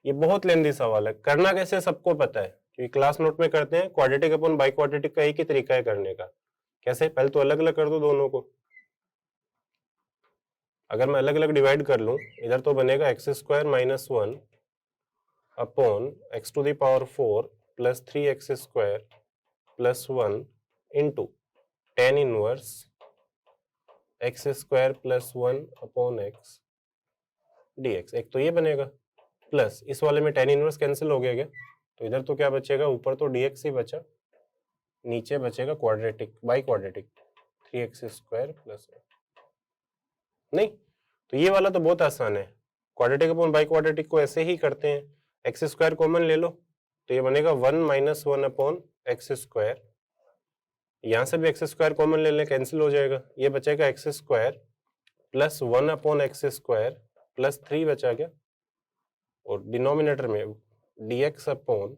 ये बहुत लेंदी सवाल है, करना कैसे सबको पता है, क्योंकि क्लास नोट में करते हैं, क्वाड्रेटिक अपन बाई क्वाड्रेटिक का एक ही तरीका है करने का। कैसे, पहले तो अलग अलग कर दो दोनों को। अगर मैं अलग अलग डिवाइड कर लूं, इधर तो बनेगा X square minus 1 upon X to the power 4 plus 3x square plus 1 into tan inverse X square plus 1 upon X dx। एक तो ये बनेगा, प्लस इस वाले में टेन इनवर्स कैंसिल हो गया क्या, तो इधर तो क्या बचेगा, ऊपर तो dx ही बचा, नीचे बचेगा quadratic by quadratic 3x square plus 1, नहीं। तो ये वाला तो बहुत आसान है, क्वाड्रेटिक अपॉन बाई क्वाड्रेटिक को ऐसे ही करते हैं, एक्स स्क्वायर कॉमन ले लो, तो ये बनेगा 1 माइनस 1 अपॉन एक्स स्क्वायर, यहां से भी एक्स स्क्वायर कॉमन ले लें, कैंसिल हो जाएगा, ये बचेगा x square plus 1 upon x square plus 3 बचा गया, और डिनोमिनेटर में dx अपॉन,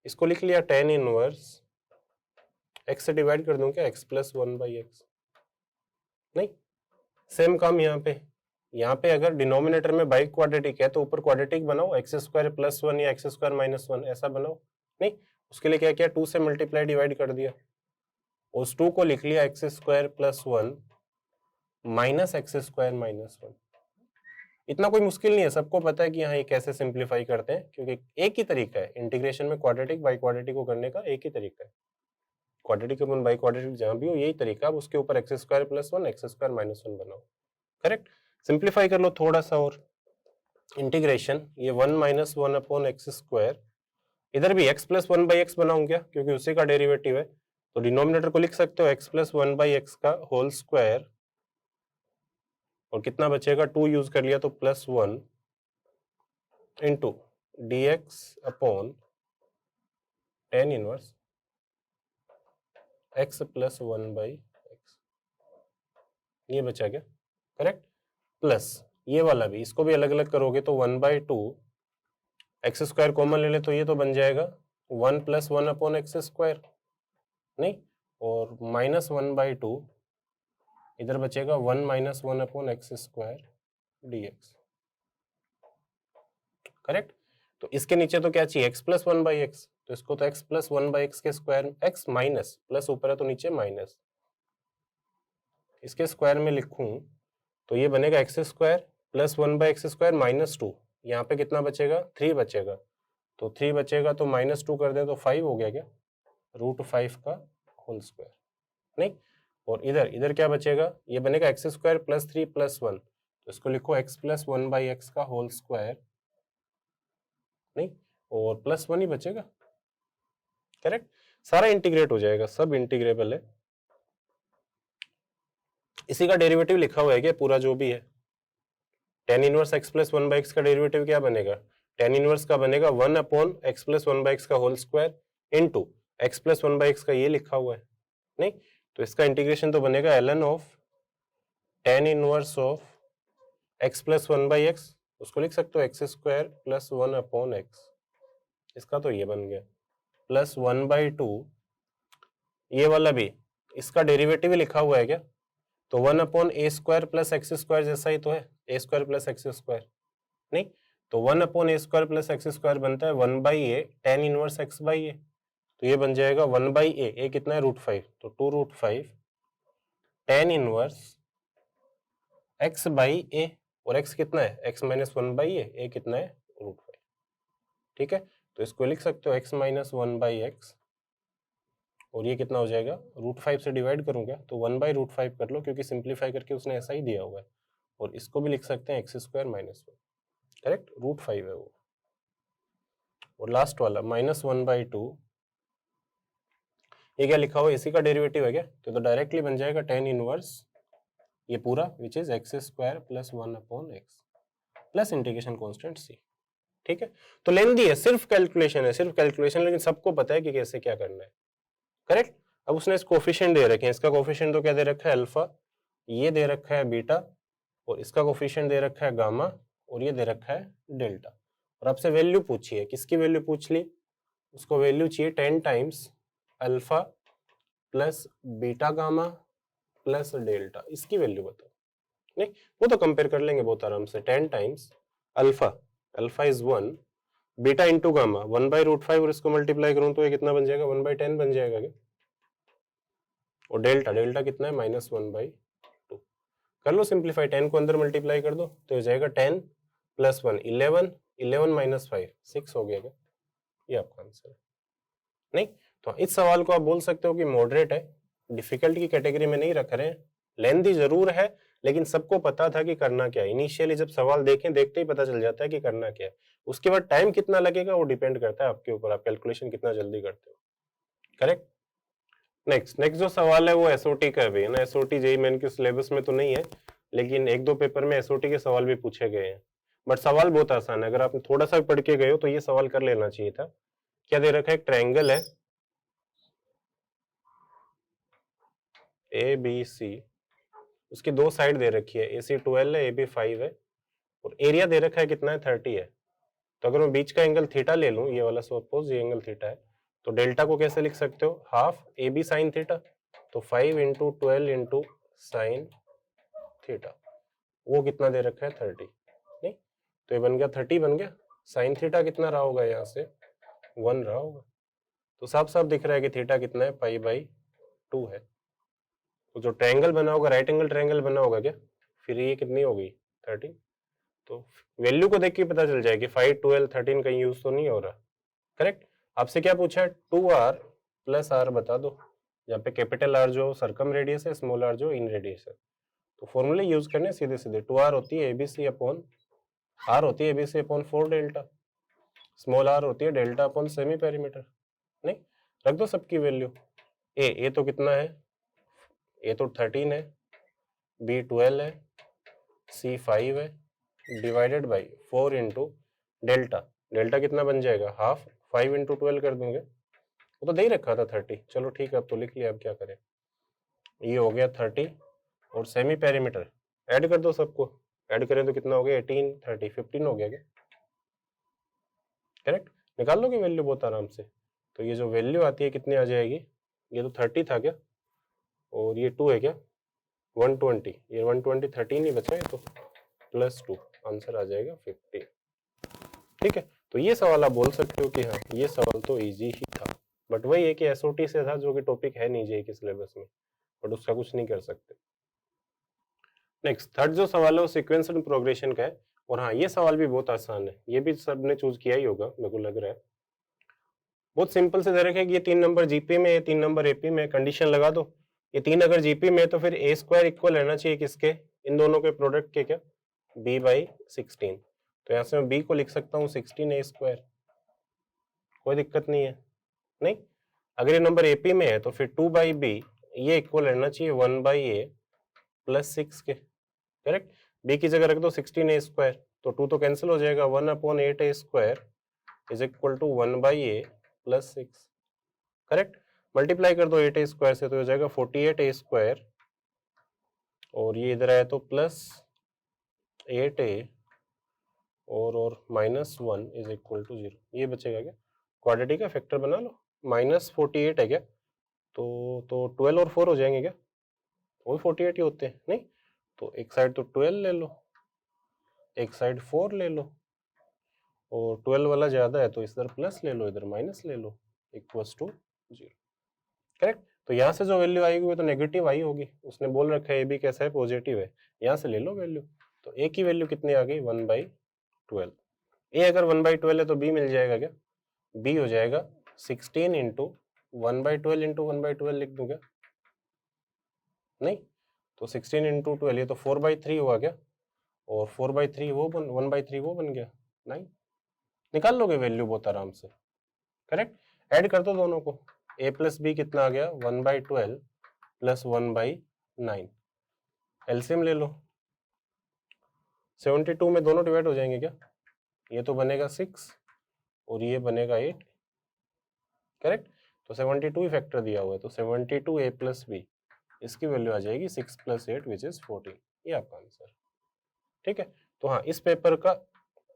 इसको लिख लिया टेन इनवर्स x से डिवाइड कर दूं क्या, x प्लस 1 बाई एक्स, नहीं। सेम काम यहाँ पे अगर डिनोमिनेटर में बाई क्वाड्रेटिक है तो ऊपर क्वाड्रेटिक बनाओ, एक्स स्क्वायर प्लस 1 या एक्स स्क्वायर माइनस 1 ऐसा बनाओ, नहीं। उसके लिए क्या किया, 2 से मल्टीप्लाई डिवाइड कर दिया, उस 2 को लिख लिया x square plus 1 minus x square minus 1। इतना कोई मुश्किल नहीं है, सबको पता है कि यहाँ ये कैसे सिंप्लीफाई करते हैं, क्योंकि एक ही तरीका है इंटीग्रेशन में, क्वाड्रेटिक बाई क्वाड्रेटिक को करने का एक ही तरीका है, क्वाड्रेटिक अपन बाई क्वाड्रेटिक जहां भी हो यही तरीका, अब उसके ऊपर x square plus 1 x square minus 1 बनाओ, करेक्ट। सिंप्लीफाई कर लो थोड़ा सा और, इंटीग्रेशन ये 1 माइनस 1 अपॉन एक्स स्क्वायर, इधर भी x प्लस 1 बाई एक्स बनाऊं क्या, क्योंकि उसी का डेरिवेटिव है, तो डिनोमिनेटर को लिख सकते हो x प्लस 1 बाई एक्स का होल स्क्वायर, और कितना बचेगा, 2 यूज कर लिया तो plus 1 into dx upon tan inverse x plus 1 by x, ये बचा क्या, करेक्ट। प्लस ये वाला भी, इसको भी अलग अलग करोगे तो 1 बाई 2, एक्स स्क्वायर कॉमन ले ले तो ये तो बन जाएगा 1 प्लस 1 अपॉन एक्स स्क्वायर, नहीं, और माइनस 1 बाई 2, इधर बचेगा 1 minus 1 upon x square dx, correct. तो इसके नीचे तो क्या चाहिए, x प्लस 1 बाई एक्स, तो इसको तो x प्लस 1 बाई एक्स के स्क्वायर, x माइनस प्लस ऊपर है तो नीचे माइनस, इसके स्क्वायर में लिखूं तो ये बनेगा X square plus 1 by x square minus 2, यहाँ पे कितना बचेगा, 3 बचेगा, तो 3 बचेगा तो माइनस 2 कर दें तो 5 हो गया क्या, रूट 5 का होल स्क्वायर, नहीं। और इधर इधर क्या बचेगा, ये बनेगा एक्स स्क्वायर प्लस 3 प्लस 1, तो इसको लिखो x प्लस 1 बाई एक्स का होल स्क्वायर, नहीं, और प्लस 1 ही बचेगा, करेक्ट। सारा इंटीग्रेट हो जाएगा, सब इंटीग्रेबल है, इसी का डेरिवेटिव लिखा हुआ है क्या पूरा जो भी है, tan inverse x plus 1 by x का डेरिवेटिव क्या बनेगा, टेन इनवर्स का बनेगा 1 upon x plus 1 by x का whole square into x plus 1 by x का ये लिखा हुआ है, नहीं। तो इसका इंटीग्रेशन तो बनेगा ln of tan inverse of X plus 1 by x, उसको लिख सकते हो x square plus 1 upon x, इसका तो ये बन गया, प्लस 1/2, ये वाला भी इसका डेरिवेटिव लिखा हुआ है क्या, तो 1 upon a square plus x square जैसा ही तो है, a square plus x square, नहीं तो 1 upon a square plus x square बनता है 1/a tan inverse x by a, तो ये बन जाएगा 1/a, ए कितना है √5, तो 2√5 tan इनवर्स x बाई ए, और x कितना है x माइनस 1/a, ए कितना है √5, ठीक है, तो इसको लिख सकते हो x माइनस 1/x, और ये कितना हो जाएगा, √5 से डिवाइड करूंगा तो 1/√5 कर लो, क्योंकि सिंप्लीफाई करके उसने ऐसा ही दिया हुआ है, और इसको भी लिख सकते हैं एक्स स्क्वायर माइनस 1, करेक्ट, √5 है वो, और लास्ट वाला -1/2, ये क्या लिखा हुआ, इसी का डेरिवेटिव है क्या, तो डायरेक्टली बन जाएगा tan इनवर्स ये पूरा विच is X square plus 1 upon x plus integration constant c, ठीक है, तो लेंदी है, सिर्फ कैलकुलेशन है, सिर्फ कैलकुलेशन, लेकिन सबको पता है कि कैसे क्या करना है, करेक्ट। अब उसने इस कोफिशिएंट दे रखे हैं, इसका कोफिशिएंट तो क्या दे रखा है अल्फा, ये दे रखा है बीटा, और इसका कोफिशिएंट दे रखा है गामा, और ये दे रखा है डेल्टा, और आपसे वैल्यू पूछी है, किसकी वैल्यू पूछ ली, उसको वैल्यू चाहिए 10 times alpha plus beta gamma plus delta, इसकी वैल्यू बताओ, नहीं वो तो कंपेयर कर लेंगे बहुत आराम से, 10 times alpha, alpha is 1, beta into gamma 1/√5, और इसको मल्टीप्लाई करूं तो ये कितना बन जाएगा 1/10 बन जाएगा क्या, और डेल्टा, डेल्टा कितना है -1/2, कर लो सिंप्लीफाई, 10 को अंदर मल्टीप्लाई कर दो तो हो जाएगा 10 प्लस 1 11, 11 माइनस 5 6 हो गया क्या, ये आपका आंसर है, नहीं तो इस सवाल को आप बोल सकते हो कि मॉडरेट है, डिफिकल्ट की कैटेगरी में नहीं रख रहे हैं, लेंथी जरूर है, लेकिन सबको पता था कि करना क्या है, इनिशियली जब सवाल देखें देखते ही पता चल जाता है कि करना क्या है, उसके बाद टाइम कितना लगेगा वो डिपेंड करता है आपके ऊपर, आप कैलकुलेशन कितना जल्दी करते हो, करेक्ट। नेक्स्ट जो सवाल है वो एसओटी का भी है ना, एसओटी जेईई मेन के सिलेबस में तो नहीं है, लेकिन एक दो पेपर में एसओटी के सवाल भी पूछे गए हैं, बट सवाल बहुत आसान है, अगर आप थोड़ा सा पढ़ के गए हो तो ये सवाल कर लेना चाहिए था। क्या दे रखा है, एक ट्रायंगल है ए बी सी, उसकी दो साइड दे रखी है, AC 12 है, AB 5 है, और एरिया दे रखा है कितना है 30 है, तो अगर मैं बीच का एंगल थीटा ले लूं, ये वाला सपोज ये एंगल थीटा है, तो डेल्टा को कैसे लिख सकते हो, हाफ AB साइन थीटा, तो 5 इंटू 12 इंटू साइन थीटा, वो कितना दे रखा है 30, नहीं तो ये बन गया 30 बन गया, साइन थीटा कितना रहा होगा यहाँ से 1 रहा होगा, तो साफ साफ दिख रहा है कि थीटा कितना है π/2 है, तो जो ट्रायंगल बना होगा राइट एंगल ट्रायंगल बना होगा क्या, फिर ये कितनी होगी 13, तो वैल्यू को देख के पता चल जाएगी 5 12 13 कहीं यूज तो नहीं हो रहा, करेक्ट। आपसे क्या पूछा है 2r प्लस r बता दो, यहाँ पे कैपिटल R जो सरकम रेडियस है, स्मॉल r जो इन रेडियस है, तो फॉर्मूले यूज करने सीधे सीधे, 2r होती है एबीसी अपॉन r होती है ABC upon 4 delta, small r होती है डेल्टा अपॉन सेमी पेरीमीटर, नहीं रख दो सबकी वैल्यू, ए तो कितना है, ए तो 13 है, बी 12 है, सी 5 है, divided by 4 into delta, delta कितना बन जाएगा हाफ, 5 इंटू 12 कर दूंगे, वो तो दे ही रखा था 30, चलो ठीक है अब तो लिख लिया, अब क्या करें, ये हो गया 30, और सेमी पेरीमीटर ऐड कर दो सबको, ऐड करें तो कितना हो गया 18 30 15 हो गया क्या, करेक्ट, निकाल लोगे वैल्यू बहुत आराम से, तो ये जो वैल्यू आती है कितनी आ जाएगी, ये तो 30 था क्या, और ये 2 है क्या 120, ये 120 13 ही बचा है, तो प्लस 2 आंसर आ जाएगा 50, ठीक है। तो ये सवाल आप बोल सकते हो कि हाँ ये सवाल तो इजी ही था, बट वही है कि एसओटी से था, जो कि टॉपिक है नहीं जेईई के सिलेबस में, बट उसका कुछ नहीं कर सकते। नेक्स्ट थर्ड जो सवाल है वो सीक्वेंस एंड प्रोग्रेशन का है, और हाँ ये सवाल भी बहुत आसान है, ये भी सबने चूज किया ही होगा मेरे को लग रहा है, बहुत सिंपल से दे रखा है कि ये 3 नंबर जीपी में, ये 3 नंबर एपी में, कंडीशन लगा दो, ये 3 अगर जीपी में तो फिर ए स्क्वायर इक्वल रहना चाहिए किसके, इन दोनों के प्रोडक्ट के क्या, b/16, तो यहाँ से मैं b को लिख सकता हूँ 16 ए स्क्वायर, कोई दिक्कत नहीं है, नहीं अगर ये नंबर एपी में है तो फिर 2/b ये इक्वल रहना चाहिए 1/a प्लस 6 के, करेक्ट, b की जगह रख दो 16 ए स्क्वायर, तो 2 तो कैंसिल हो जाएगा, 1/8 a square is equal to 1/a plus 6, correct, multiply कर दो 8 ए स्क्वायर से तो हो जाएगा 48 ए स्क्वायर, और ये इधर आया तो प्लस 8a और -1 इज इक्वल टू 0, ये बचेगा क्या? क्वाड्रेटिक का फैक्टर बना लो, -48 है क्या? तो 12 और 4 हो जाएंगे क्या? वो 48 ही होते हैं नहीं? तो एक साइड तो 12 ले लो, एक साइड 4 ले लो, और 12 वाला ज्यादा है तो इधर प्लस ले लो, इधर माइनस ले लो, इक्वल्स टू 0। करेक्ट? तो यहाँ से जो वैल्यू आएगी वो तो नेगेटिव आई होगी, उसने बोल रखा है ए बी कैसा है, पॉजिटिव है, यहाँ से ले लो वैल्यू। तो ए की वैल्यू कितनी आ गई? 1/12। ए अगर 1/12 है तो बी मिल जाएगा क्या? बी हो जाएगा 16 इंटू 1/12 इंटू 1/12 लिख दूं क्या? नहीं, तो 16 इंटू 12 ये तो 4/3 हुआ क्या? और 4/3 वो 1/3 वो बन गया 9। निकाल लोगे वैल्यू बहुत आराम से। करेक्ट? ऐड कर दो दोनों को, a प्लस बी कितना आ गया? 1/12 प्लस 1/9। एलसीएम ले लो, 72 में दोनों डिवाइड हो जाएंगे क्या? ये तो बनेगा 6 और ये बनेगा 8। करेक्ट? तो 72 ही फैक्टर दिया हुआ है, तो 72 a प्लस बी, इसकी वैल्यू आ जाएगी 6 + 8 विच इज 14। ये आपका आंसर। ठीक है? तो हाँ, इस पेपर का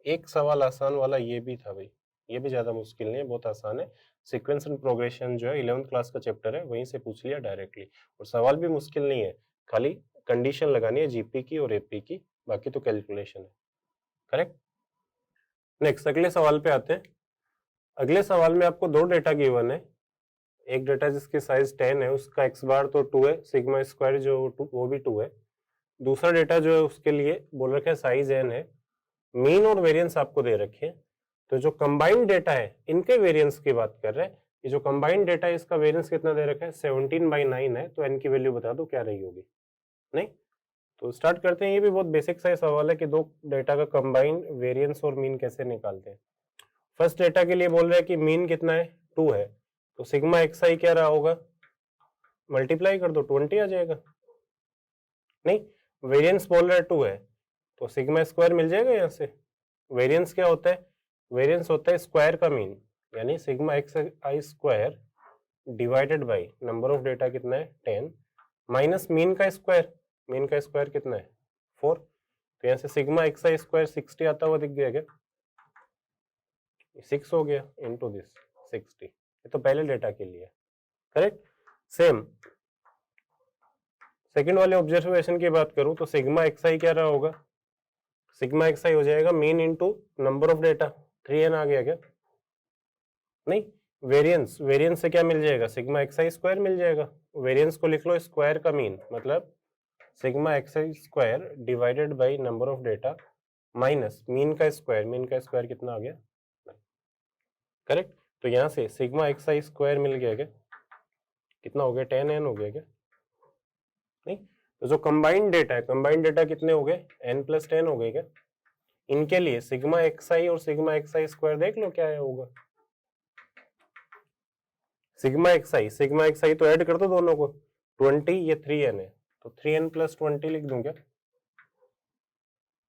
एक सवाल आसान वाला ये भी था भाई, ये भी ज्यादा मुश्किल नहीं है, बहुत आसान है। सीक्वेंस एंड प्रोग्रेशन जो है 11th क्लास का चैप्टर है, वहीं से पूछ लिया डायरेक्टली, और सवाल भी मुश्किल नहीं है, खाली कंडीशन लगानी है जीपी की और एपी की, बाकी तो कैलकुलेशन है। करेक्ट? नेक्स्ट अगले सवाल पे आते हैं। अगले सवाल में आपको दो डेटा गिवन है, एक डेटा जिसकी साइज 10 है, उसका एक्स बार तो 2 है, सिग्मा स्क्वायर जो वो भी 2 है। दूसरा डेटा जो है उसके लिए बोल रखा है साइज n है, मीन और वेरिएंस आपको दे रखे हैं। तो जो कंबाइंड डेटा है इनके वेरिएंस की बात कर रहे हैं, ये जो कंबाइंड डेटा है इसका वेरिएंस कितना दे रखा है? 17/9 है। तो n की वैल्यू बता दो क्या रही होगी। नहीं, तो स्टार्ट करते हैं। ये भी बहुत बेसिक सा सवाल है कि दो डेटा का कंबाइंड वेरिएंस और मीन कैसे निकालते हैं। फर्स्ट डेटा के लिए बोल रहे हैं कि मीन कितना है? 2 है, तो सिग्मा xi क्या रहा होगा? मल्टीप्लाई कर दो, 20 आ जाएगा। नहीं, वेरिएंस बोल रहा है 2 है, तो सिग्मा स्क्वायर मिल जाएगा यहाँ से। वेरिएंस क्या होता है? वेरिएंस होता है स्क्वायर का मीन, यानी sigma xi square divided by number of data कितना है? 10 माइनस मीन का स्क्वायर, मीन का स्क्वायर कितना है? 4। तो यहाँ से सिग्मा xi स्क्वायर 60 आता हुआ दिख गया क्या? 6 हो गया इनटू दिस 60। ये तो पहले डेटा के लिए। करेक्ट? सेम सेकंड वाले ऑब्जर्वेशन की बात करूं तो सिग्मा xi क्या रहा होगा? सिग्मा xi हो जाएगा mean into number of data, 3n आ गया क्या? नहीं, वेरिएंस, वेरिएंस से क्या मिल जाएगा? सिग्मा xi स्क्वायर मिल जाएगा। वेरिएंस को लिख लो स्क्वायर का मीन, मतलब sigma xi square divided by number of data minus mean का स्क्वायर, मीन का स्क्वायर कितना आ गया? करेक्ट? तो यहां से सिग्मा xi स्क्वायर मिल गया क्या? कितना हो गया? 10n हो गया क्या? नहीं, तो जो कंबाइंड डेटा है, कंबाइंड डेटा कितने हो गए? n+10 हो गए क्या? इनके लिए सिग्मा xi और सिग्मा xi स्क्वायर देख लो क्या है होगा। सिग्मा xi तो ऐड कर दो दोनों को, 20, ये 3n है, तो 3n + 20 लिख दूं क्या?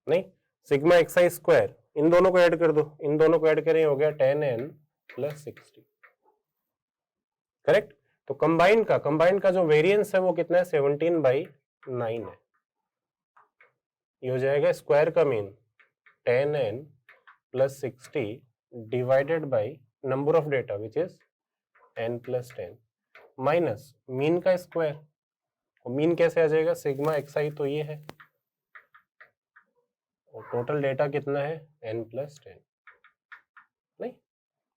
नहीं, सिग्मा xi स्क्वायर, इन दोनों को ऐड कर दो, इन दोनों को ऐड करें हो गया 10n + 60। करेक्ट? तो कंबाइंड का जो वेरिएंस है वो कितना है? 17/9 है। ये हो जाएगा स्क्वायर का mean 10n + 60 divided by number of data which is n+10 minus mean का स्क्वायर। मीन कैसे आ जाएगा? सिग्मा xi तो ये है, और टोटल डेटा कितना है? n+10। नहीं,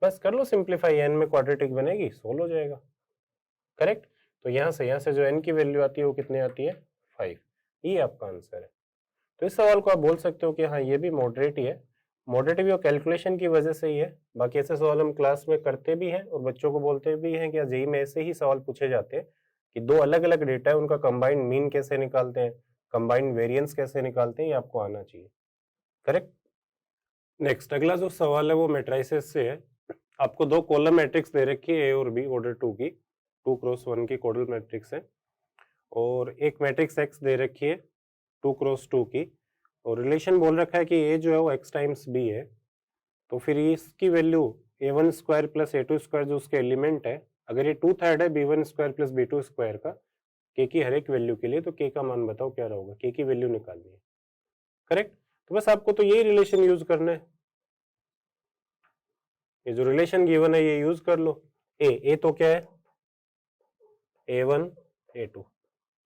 बस कर लो सिंप्लीफाई, n में क्वाड्रेटिक बनेगी, सोल्व हो जाएगा। करेक्ट? तो यहाँ से जो n की वैल्यू आती है वो कितनी आती है? 5। ये आपका आंसर है। तो इस सवाल को आप बोल सकते हो कि हाँ ये भी मॉडरेट ही है, मॉडरेट भी और कैलकुलेशन की वजह से ही है। बाकी ऐसे सवाल हम क्लास में करते भी हैं और बच्चों को बोलते भी हैं कि जेईई में ऐसे ही सवाल पूछे जाते हैं कि दो अलग अलग डेटा है, उनका कंबाइंड मीन कैसे निकालते हैं, कंबाइंड वेरिएंस कैसे निकालते हैं, ये आपको आना चाहिए। करेक्ट? नेक्स्ट अगला जो सवाल है वो मैट्रिसेस से है। आपको दो कॉलम मैट्रिक्स दे रखी है, ए और बी ऑर्डर 2 की, 2x1 की कॉलम मैट्रिक्स है, और एक मैट्रिक्स एक्स दे रखी है 2x2 की, और रिलेशन बोल रखा है कि ए जो है वो x टाइम्स बी है। तो फिर इसकी value a1 square plus a2 square जो उसके एलिमेंट है, अगर ये 2/3 है b1 square plus b2 square का, के की हर एक वैल्यू के लिए, तो के का मान बताओ क्या होगा? के की वैल्यू निकालनी है। करेक्ट? तो बस आपको तो यही रिलेशन यूज करना है, ये जो रिलेशन गिवन है ये यूज कर लो। ए तो क्या है, A1 A2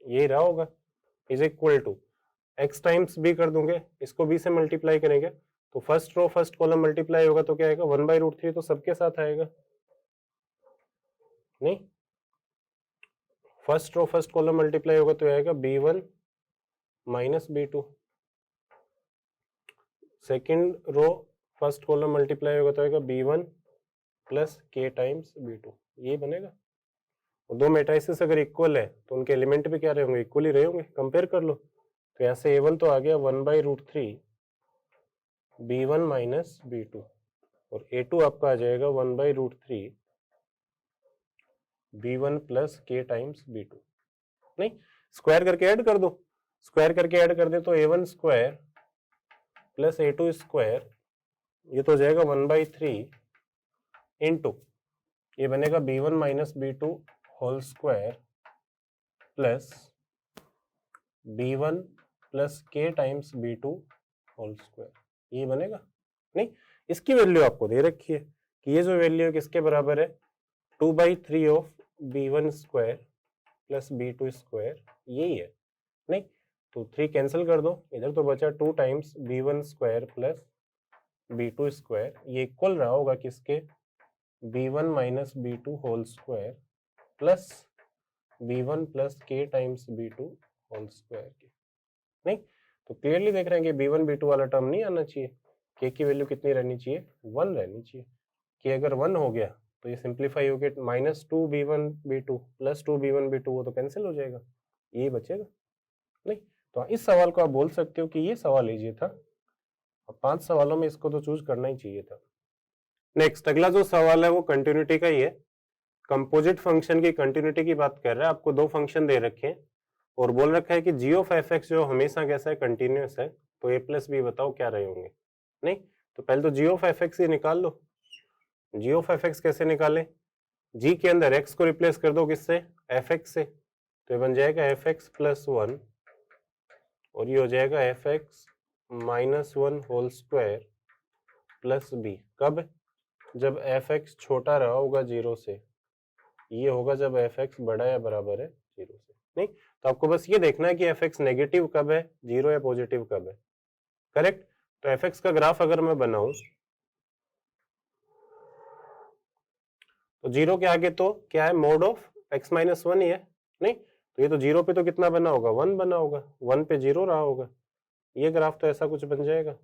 यही रहा होगा, is equal to x times B कर दूंगे, इसको b से मल्टीप्लाई करेंगे तो first row first column multiply होगा तो क्या आएगा 1/√3, तो सबके साथ आएगा नहीं, first row first column multiply होगा तो आएगा B1 minus B2, second row first column multiply होगा तो आएगा B1 plus K times B2, ये बनेगा। और दो मैट्रिसेस अगर इक्वल है तो उनके एलिमेंट भी क्या रहे होंगे, इक्वल ही रहे होंगे, कंपेयर कर लो। तो यहाँ से A1 तो आ गया 1/√3 B1 माइनस B2 और A2 आपका आ जाएगा 1/√3 B1 plus K times B2। नहीं, स्क्वायर करके ऐड कर दो, स्क्वायर करके ऐड कर दे तो A1 square plus A2 square, ये तो हो जाएगा 1/3 इंटू ये बनेगा B1 minus B2 whole square plus B1 plus K times B2 whole square, ये बनेगा। नहीं, इसकी वैल्यू आपको दे रखी है कि ये जो वैल्यू है किसके बराबर है, 2/3 of B1 square plus B2 square, यही है। नहीं तो 3 कैंसिल कर दो, इधर तो बचा 2 times B1 square plus B2 square, ये इक्वल रहा होगा किसके, B1 minus B2 whole square plus B1 plus K times B2 whole square के। नहीं तो क्लियरली देख रहे हैं कि B1 B2 वाला टर्म नहीं आना चाहिए, K की वैल्यू कितनी रहनी चाहिए, 1 रहनी चाहिए। K अगर 1 हो गया तो ये सिंप्लीफाई हो गया minus 2B1 B2 plus 2B1 B2, वो तो कैंसिल हो जाएगा, ये बचेगा। नहीं तो इस सवाल को आप बोल सकते हो कि ये सवाल लीजिए था, और 5 सवालों में इसको तो चूज करना ही चाहिए था। नेक्स्ट अगला जो सवाल है वो कंटिन्यूटी का ही है, कंपोजिट फंक्शन की कंटिन्यूटी की बात कर रहा है। आपको दो फंक्शन दे रखे हैं और बोल रखा है कि जी ऑफ एफ एक्स जो हमेशा कैसा है, कंटिन्यूस है, तो ए प्लस बी बताओ क्या रहे होंगे। नहीं तो पहले तो जी ऑफ एफ एक्स ही निकाल लो। जी ऑफ एफ एक्स कैसे निकालें, जी के अंदर एक्स को रिप्लेस कर दो किससे, एफ एक्स से, तो ये बन जाएगा एफ एक्स प्लस 1 और ये हो जाएगा F X minus 1 whole square plus B. कब, जब एफ एक्स छोटा रहा होगा 0 से, ये होगा जब एफ एक्स बड़ा या बराबर है 0 से। नहीं तो आपको बस ये देखना है कि एफ एक्स नेगेटिव कब है, 0 या पॉजिटिव कब है। करेक्ट, तो एफ एक्स का ग्राफ अगर मैं बनाऊं तो 0 के आगे तो क्या है, मोड ऑफ एक्स माइनस 1 ही है। नहीं तो ये तो 0 पे तो कितना बना होगा, 1 बना होगा, 1 पे 0 रहा होगा, ये ग्राफ तो ऐसा कुछ बन जाएगा,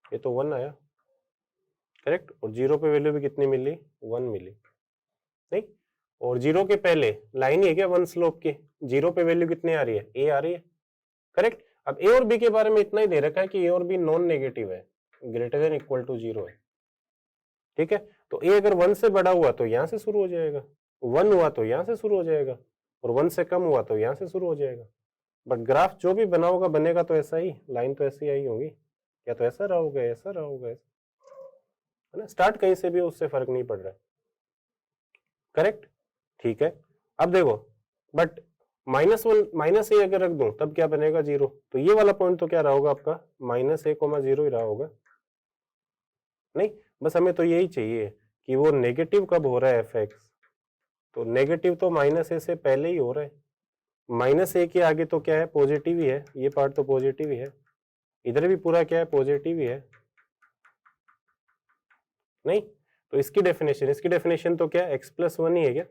ये तो 1 आया। करेक्ट, और 0 पे वैल्यू भी कितनी मिली, 1 मिली। नहीं और 0 के पहले लाइन है क्या 1 स्लोप की, 0 पे वैल्यू कितनी आ रही है, ए आ रही है। करेक्ट, अब ए और बी के बारे में इतना ही दे रखा है कि ए और बी नॉन नेगेटिव है, ग्रेटर देन इक्वल टू 0 है। ठीक है, तो ए अगर 1 से बड़ा हुआ तो यहां से शुरू हो जाएगा, 1 हुआ तो यहां से शुरू हो जाएगा, और 1 से कम हुआ तो यहां से शुरू हो जाएगा। बट ग्राफ जो भी बना होगा बनेगा तो ऐसा ही, लाइन तो ऐसी आई होगी, या तो ऐसा रहा होगा, ऐसा रहा होगा, है ना, स्टार्ट कहीं से भी उससे फर्क नहीं पड़ रहा है। करेक्ट, ठीक है। अब देखो, बट -1 माइनस ए अगर रख दूं तब क्या बनेगा, 0, तो ये वाला पॉइंट तो क्या रहा होगा आपका, -a,0 ही रहा होगा। नहीं बस हमें तो यही चाहिए कि वो नेगेटिव कब हो रहा है एफ एक्स, तो नेगेटिव तो -a से पहले ही हो रहा है, -a के आगे तो क्या है, पॉजिटिव ही है, ये पार्ट तो पॉजिटिव ही है, इधर भी पूरा क्या है, पॉजिटिव ही है। नहीं तो इसकी डेफिनेशन तो क्या है, x प्लस 1 ही है क्या,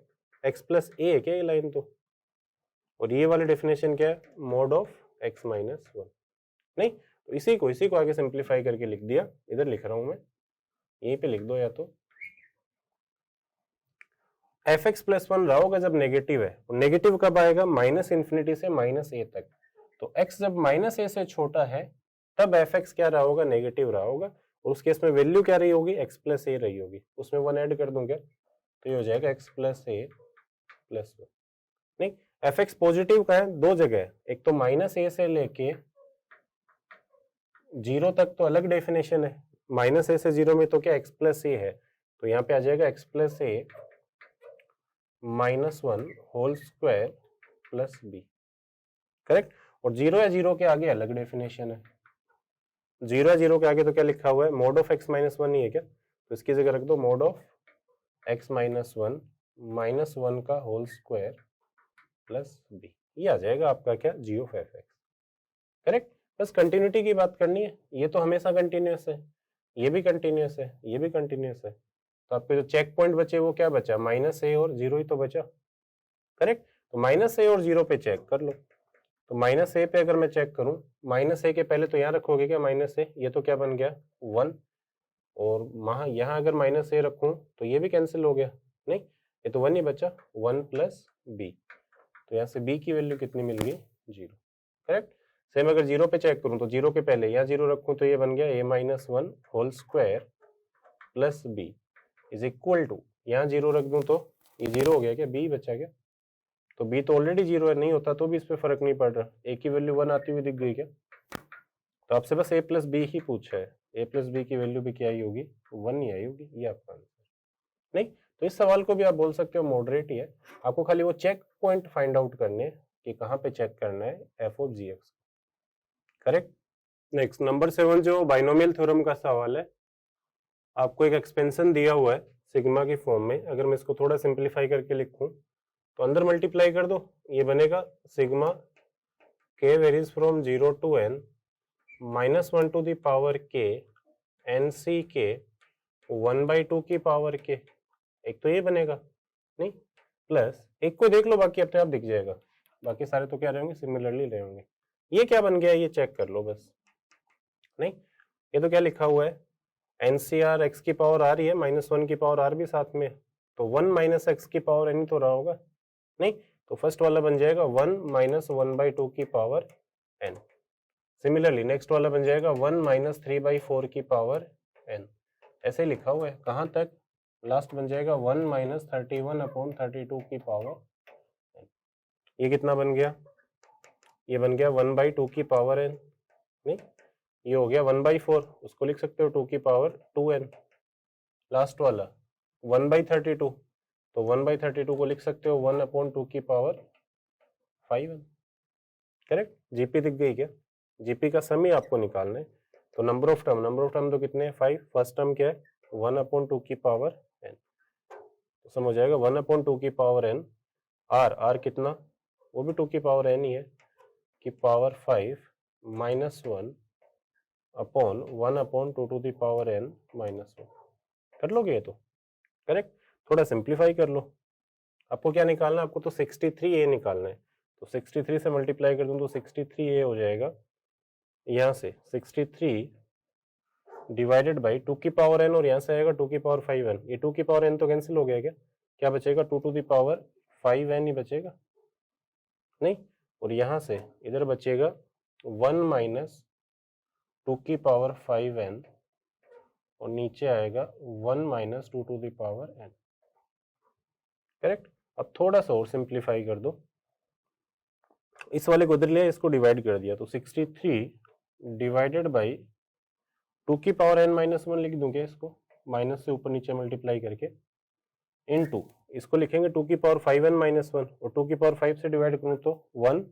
x प्लस ए है क्या ये लाइन तो, और ये वाली डेफिनेशन क्या है, मोड ऑफ x माइनस 1। नहीं तो इसी को आगे सिंप्लीफाई करके लिख दिया, इधर लिख रहा हूं मैं, यहीं पे लिख दो, या तो एफ एक्स प्लस 1 रहा होगा जब नेगेटिव है, और नेगेटिव कब आएगा, -∞ से -a तक, तो x जब -a से छोटा है तब एफ एक्स क्या रहा होगा, नेगेटिव रहा होगा, और उस केस में वैल्यू क्या रही होगी, x प्लस ए रही होगी, उसमें 1 ऐड कर दूं क्या, तो ये हो जाएगा x प्लस ए प्लस 1। नहीं एफ एक्स पॉजिटिव का है दो जगह है, एक तो -a से लेके 0 तक तो अलग डेफिनेशन है, -a से 0 में तो क्या x प्लस ए है, तो यहाँ पे आ जाएगा x plus A -1 whole square plus B. Correct, और 0 या 0 के आगे अलग डेफिनेशन है, जीरो जीरो के आगे तो क्या लिखा हुआ है, mod of x minus one ही है क्या, तो इसकी जगह रख दो mod of x minus one का होल स्क्वायर प्लस बी, ये आ जाएगा आपका क्या, g of F x. Correct. बस कंटिन्यूटी की बात करनी है, ये तो हमेशा कंटिन्यूस है, ये भी कंटिन्यूस है, ये भी कंटिन्यूस है, तो आपके जो चेक पॉइंट बचे वो क्या बचा, माइनस ए और जीरो ही तो बचा। करेक्ट। तो माइनस ए और जीरो पे चेक कर लो, तो माइनस ए पे अगर मैं चेक करूं, माइनस ए के पहले तो यहाँ रखोगे क्या माइनस ए, ये तो क्या बन गया 1, और वहां यहाँ अगर माइनस ए रखूं तो ये भी कैंसिल हो गया, नहीं ये तो 1 ही बचा, 1 प्लस बी, तो यहाँ से बी की वैल्यू कितनी मिल गई, 0। करेक्ट। सेम अगर जीरो पे चेक करूं तो जीरो के पहले यहाँ जीरो रखूं तो ये बन गया a minus one whole square plus B is equal to, यहाँ जीरो रख दूं तो ये जीरो हो गया क्या, बी बचा क्या, तो बी तो ऑलरेडी जीरो है, नहीं होता तो भी इस पे फर्क नहीं पड़ रहा, ए की वैल्यू 1 आती हुई दिख गई क्या, तो आपसे बस ए प्लस बी ही पूछा है, ए प्लस बी की वैल्यू भी क्या आई होगी, 1 ही आई होगी, ये आपका आंसर। नहीं तो इस सवाल को भी आप बोल सकते हो मॉडरेट ही है, आपको खाली वो चेक पॉइंट फाइंड आउट करने कि कहाँ पे चेक करना है F of G X. Correct. Next number 7 जो बाइनोमियल थ्योरम का सवाल है, आपको एक एक्सपेंशन दिया हुआ है सिग्मा की फॉर्म में, अगर मैं इसको थोड़ा सिंप्लीफाई करके लिखूं तो अंदर मल्टीप्लाई कर दो, ये बनेगा sigma K varies from 0 to n minus 1 to the power k N C K 1/2 की पावर k, एक तो ये बनेगा, नहीं प्लस एक को देख लो, बाकी अपने आप दिख जाएगा, बाकी सारे तो क्या रहेंगे, सिमिलरली रहेंगे। ये क्या बन गया, ये चेक कर लो बस। नहीं ये तो क्या लिखा हुआ है, एनसीआर एक्स की पावर आर ही है, -1 की पावर आर भी साथ में, तो 1 माइनस एक्स की पावर एन तो रहा होगा, नहीं तो फर्स्ट वाला बन जाएगा 1 माइनस 1/2 की पावर एन। सिमिलरली नेक्स्ट वाला बन जाएगा 1 माइनस 3/4 की पावर एन, ऐसे ही लिखा हुआ है, कहां तक, लास्ट बन जाएगा 1 माइनस 31/32 की पावर एन। ये कितना बन गया, ये बन गया 1/2 की पावर एन, नहीं ये हो गया 1/4, उसको लिख सकते हो 2 की पावर 2n, लास्ट वाला 1/32, तो 1/32 को लिख सकते हो 1/2 की पावर 5n। करेक्ट। जीपी दिख गई क्या, जीपी का सम ही आपको निकालना है, तो नंबर ऑफ टर्म तो कितने हैं 5, फर्स्ट टर्म क्या है 1/2 की पावर n, तो सम हो जाएगा 1/2 की पावर n, आर कितना, वो भी 2 की पावर n ही है, की power 5 -1 upon 1/2 to the power n -1, कर लोगे ये तो। करेक्ट। थोड़ा सिंप्लीफाई कर लो, आपको क्या निकालना है, आपको तो 63a निकालना है, तो 63 से मल्टीप्लाई कर दूं तो 63a हो जाएगा, यहाँ से 63 डिवाइडेड बाई 2 की पावर n, और यहाँ से आएगा 2 की पावर 5n, ये 2 की पावर n तो कैंसिल हो गया क्या, क्या बचेगा 2 टू द पावर 5n ही बचेगा, नहीं और यहाँ से इधर बचेगा 1 माइनस 2 की पावर 5n, और नीचे आएगा 1 minus 2 to the power n। Correct. अब थोड़ा सा और सिंप्लीफाई कर दो, इस वाले को उधर लिया, इसको डिवाइड कर दिया, तो 63 डिवाइडेड बाई 2 की पावर n -1 लिख दूं क्या, इसको माइनस से ऊपर नीचे मल्टीप्लाई करके, इनटू इसको लिखेंगे 2 की पावर 5n -1, और 2 की पावर 5 से डिवाइड करूं तो 1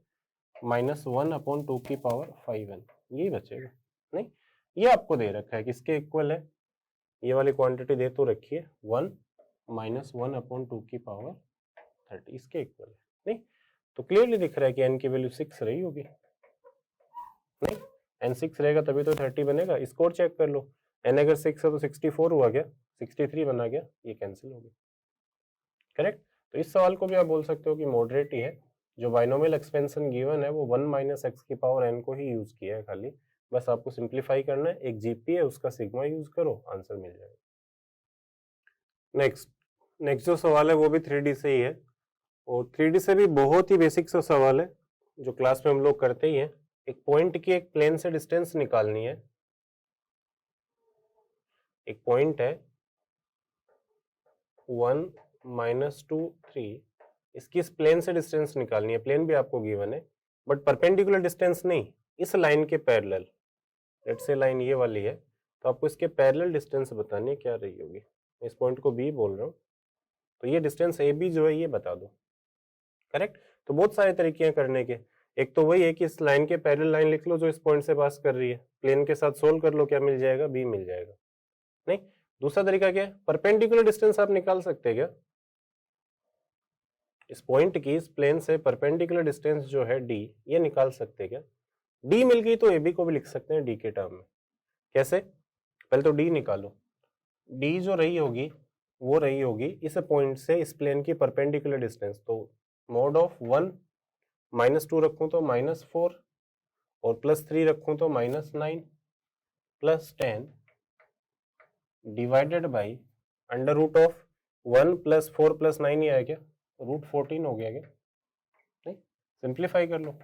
-1 अपॉन 2 की पावर 5n, यही बचेगा। नहीं ये आपको दे रखा है किसके इक्वल है, ये वाली क्वांटिटी दे तो रखी है 1 -1 अपॉन 2 की पावर 30, इसके इक्वल है, नहीं तो क्लियरली दिख रहा है कि n की वैल्यू 6 रही होगी, नहीं n 6 रहेगा तभी तो 30 बनेगा, इसको और चेक कर लो, n अगर 6 है तो 64 हुआ क्या, 63 बना गया, ये कैंसिल हो गया। करेक्ट। तो इस सवाल को भी आप बोल सकते हो कि मॉडरेट ही है, जो बाइनोमियल एक्सपेंशन गिवन है वो 1 माइनस एक्स की पावर n को ही यूज किया है खाली, बस आपको सिंप्लीफाई करना है, एक जीपी है उसका सिग्मा यूज करो, आंसर मिल जाएगा। नेक्स्ट जो सवाल है वो भी 3D से ही है, और 3D से भी बहुत ही बेसिक सा सवाल है जो क्लास में हम लोग करते ही हैं। एक पॉइंट की एक प्लेन से डिस्टेंस निकालनी है, एक पॉइंट है 1 -2 3, इसकी इस प्लेन से डिस्टेंस निकालनी है, प्लेन भी आपको गिवन है बट परपेंडिकुलर डिस्टेंस नहीं, इस लाइन के पैरेलल, लेट्स से लाइन ये वाली है, तो आपको इसके पैरेलल डिस्टेंस बतानी है क्या रही होगी, इस पॉइंट को बी बोल रहा हूँ, तो ये डिस्टेंस ए बी जो है ये बता दो। करेक्ट। तो बहुत सारे तरीके हैं करने के, एक तो वही है कि इस लाइन के पैरेलल लाइन लिख लो जो इस पॉइंट से पास कर रही है, प्लेन के साथ सोल्व कर लो, क्या मिल जाएगा, बी मिल जाएगा। नहीं, दूसरा तरीका क्या है, परपेंडिकुलर डिस्टेंस आप निकाल सकते हैं क्या, इस पॉइंट की इस प्लेन से परपेंडिकुलर डिस्टेंस जो है डी, ये निकाल सकते हैं क्या। डी मिल गई तो ए बी को भी लिख सकते हैं डी के टर्म में। कैसे, पहले तो डी निकालो। डी जो रही होगी वो रही होगी इस पॉइंट से इस प्लेन की परपेंडिकुलर डिस्टेंस, तो मॉड ऑफ 1 -2 रखूं तो -4 और +3 रखूं तो -9 plus 10 divided by under root of 1 + 4 + 9 ही आया क्या, √14 हो गया क्या। नहीं, सिंप्लीफाई कर लो,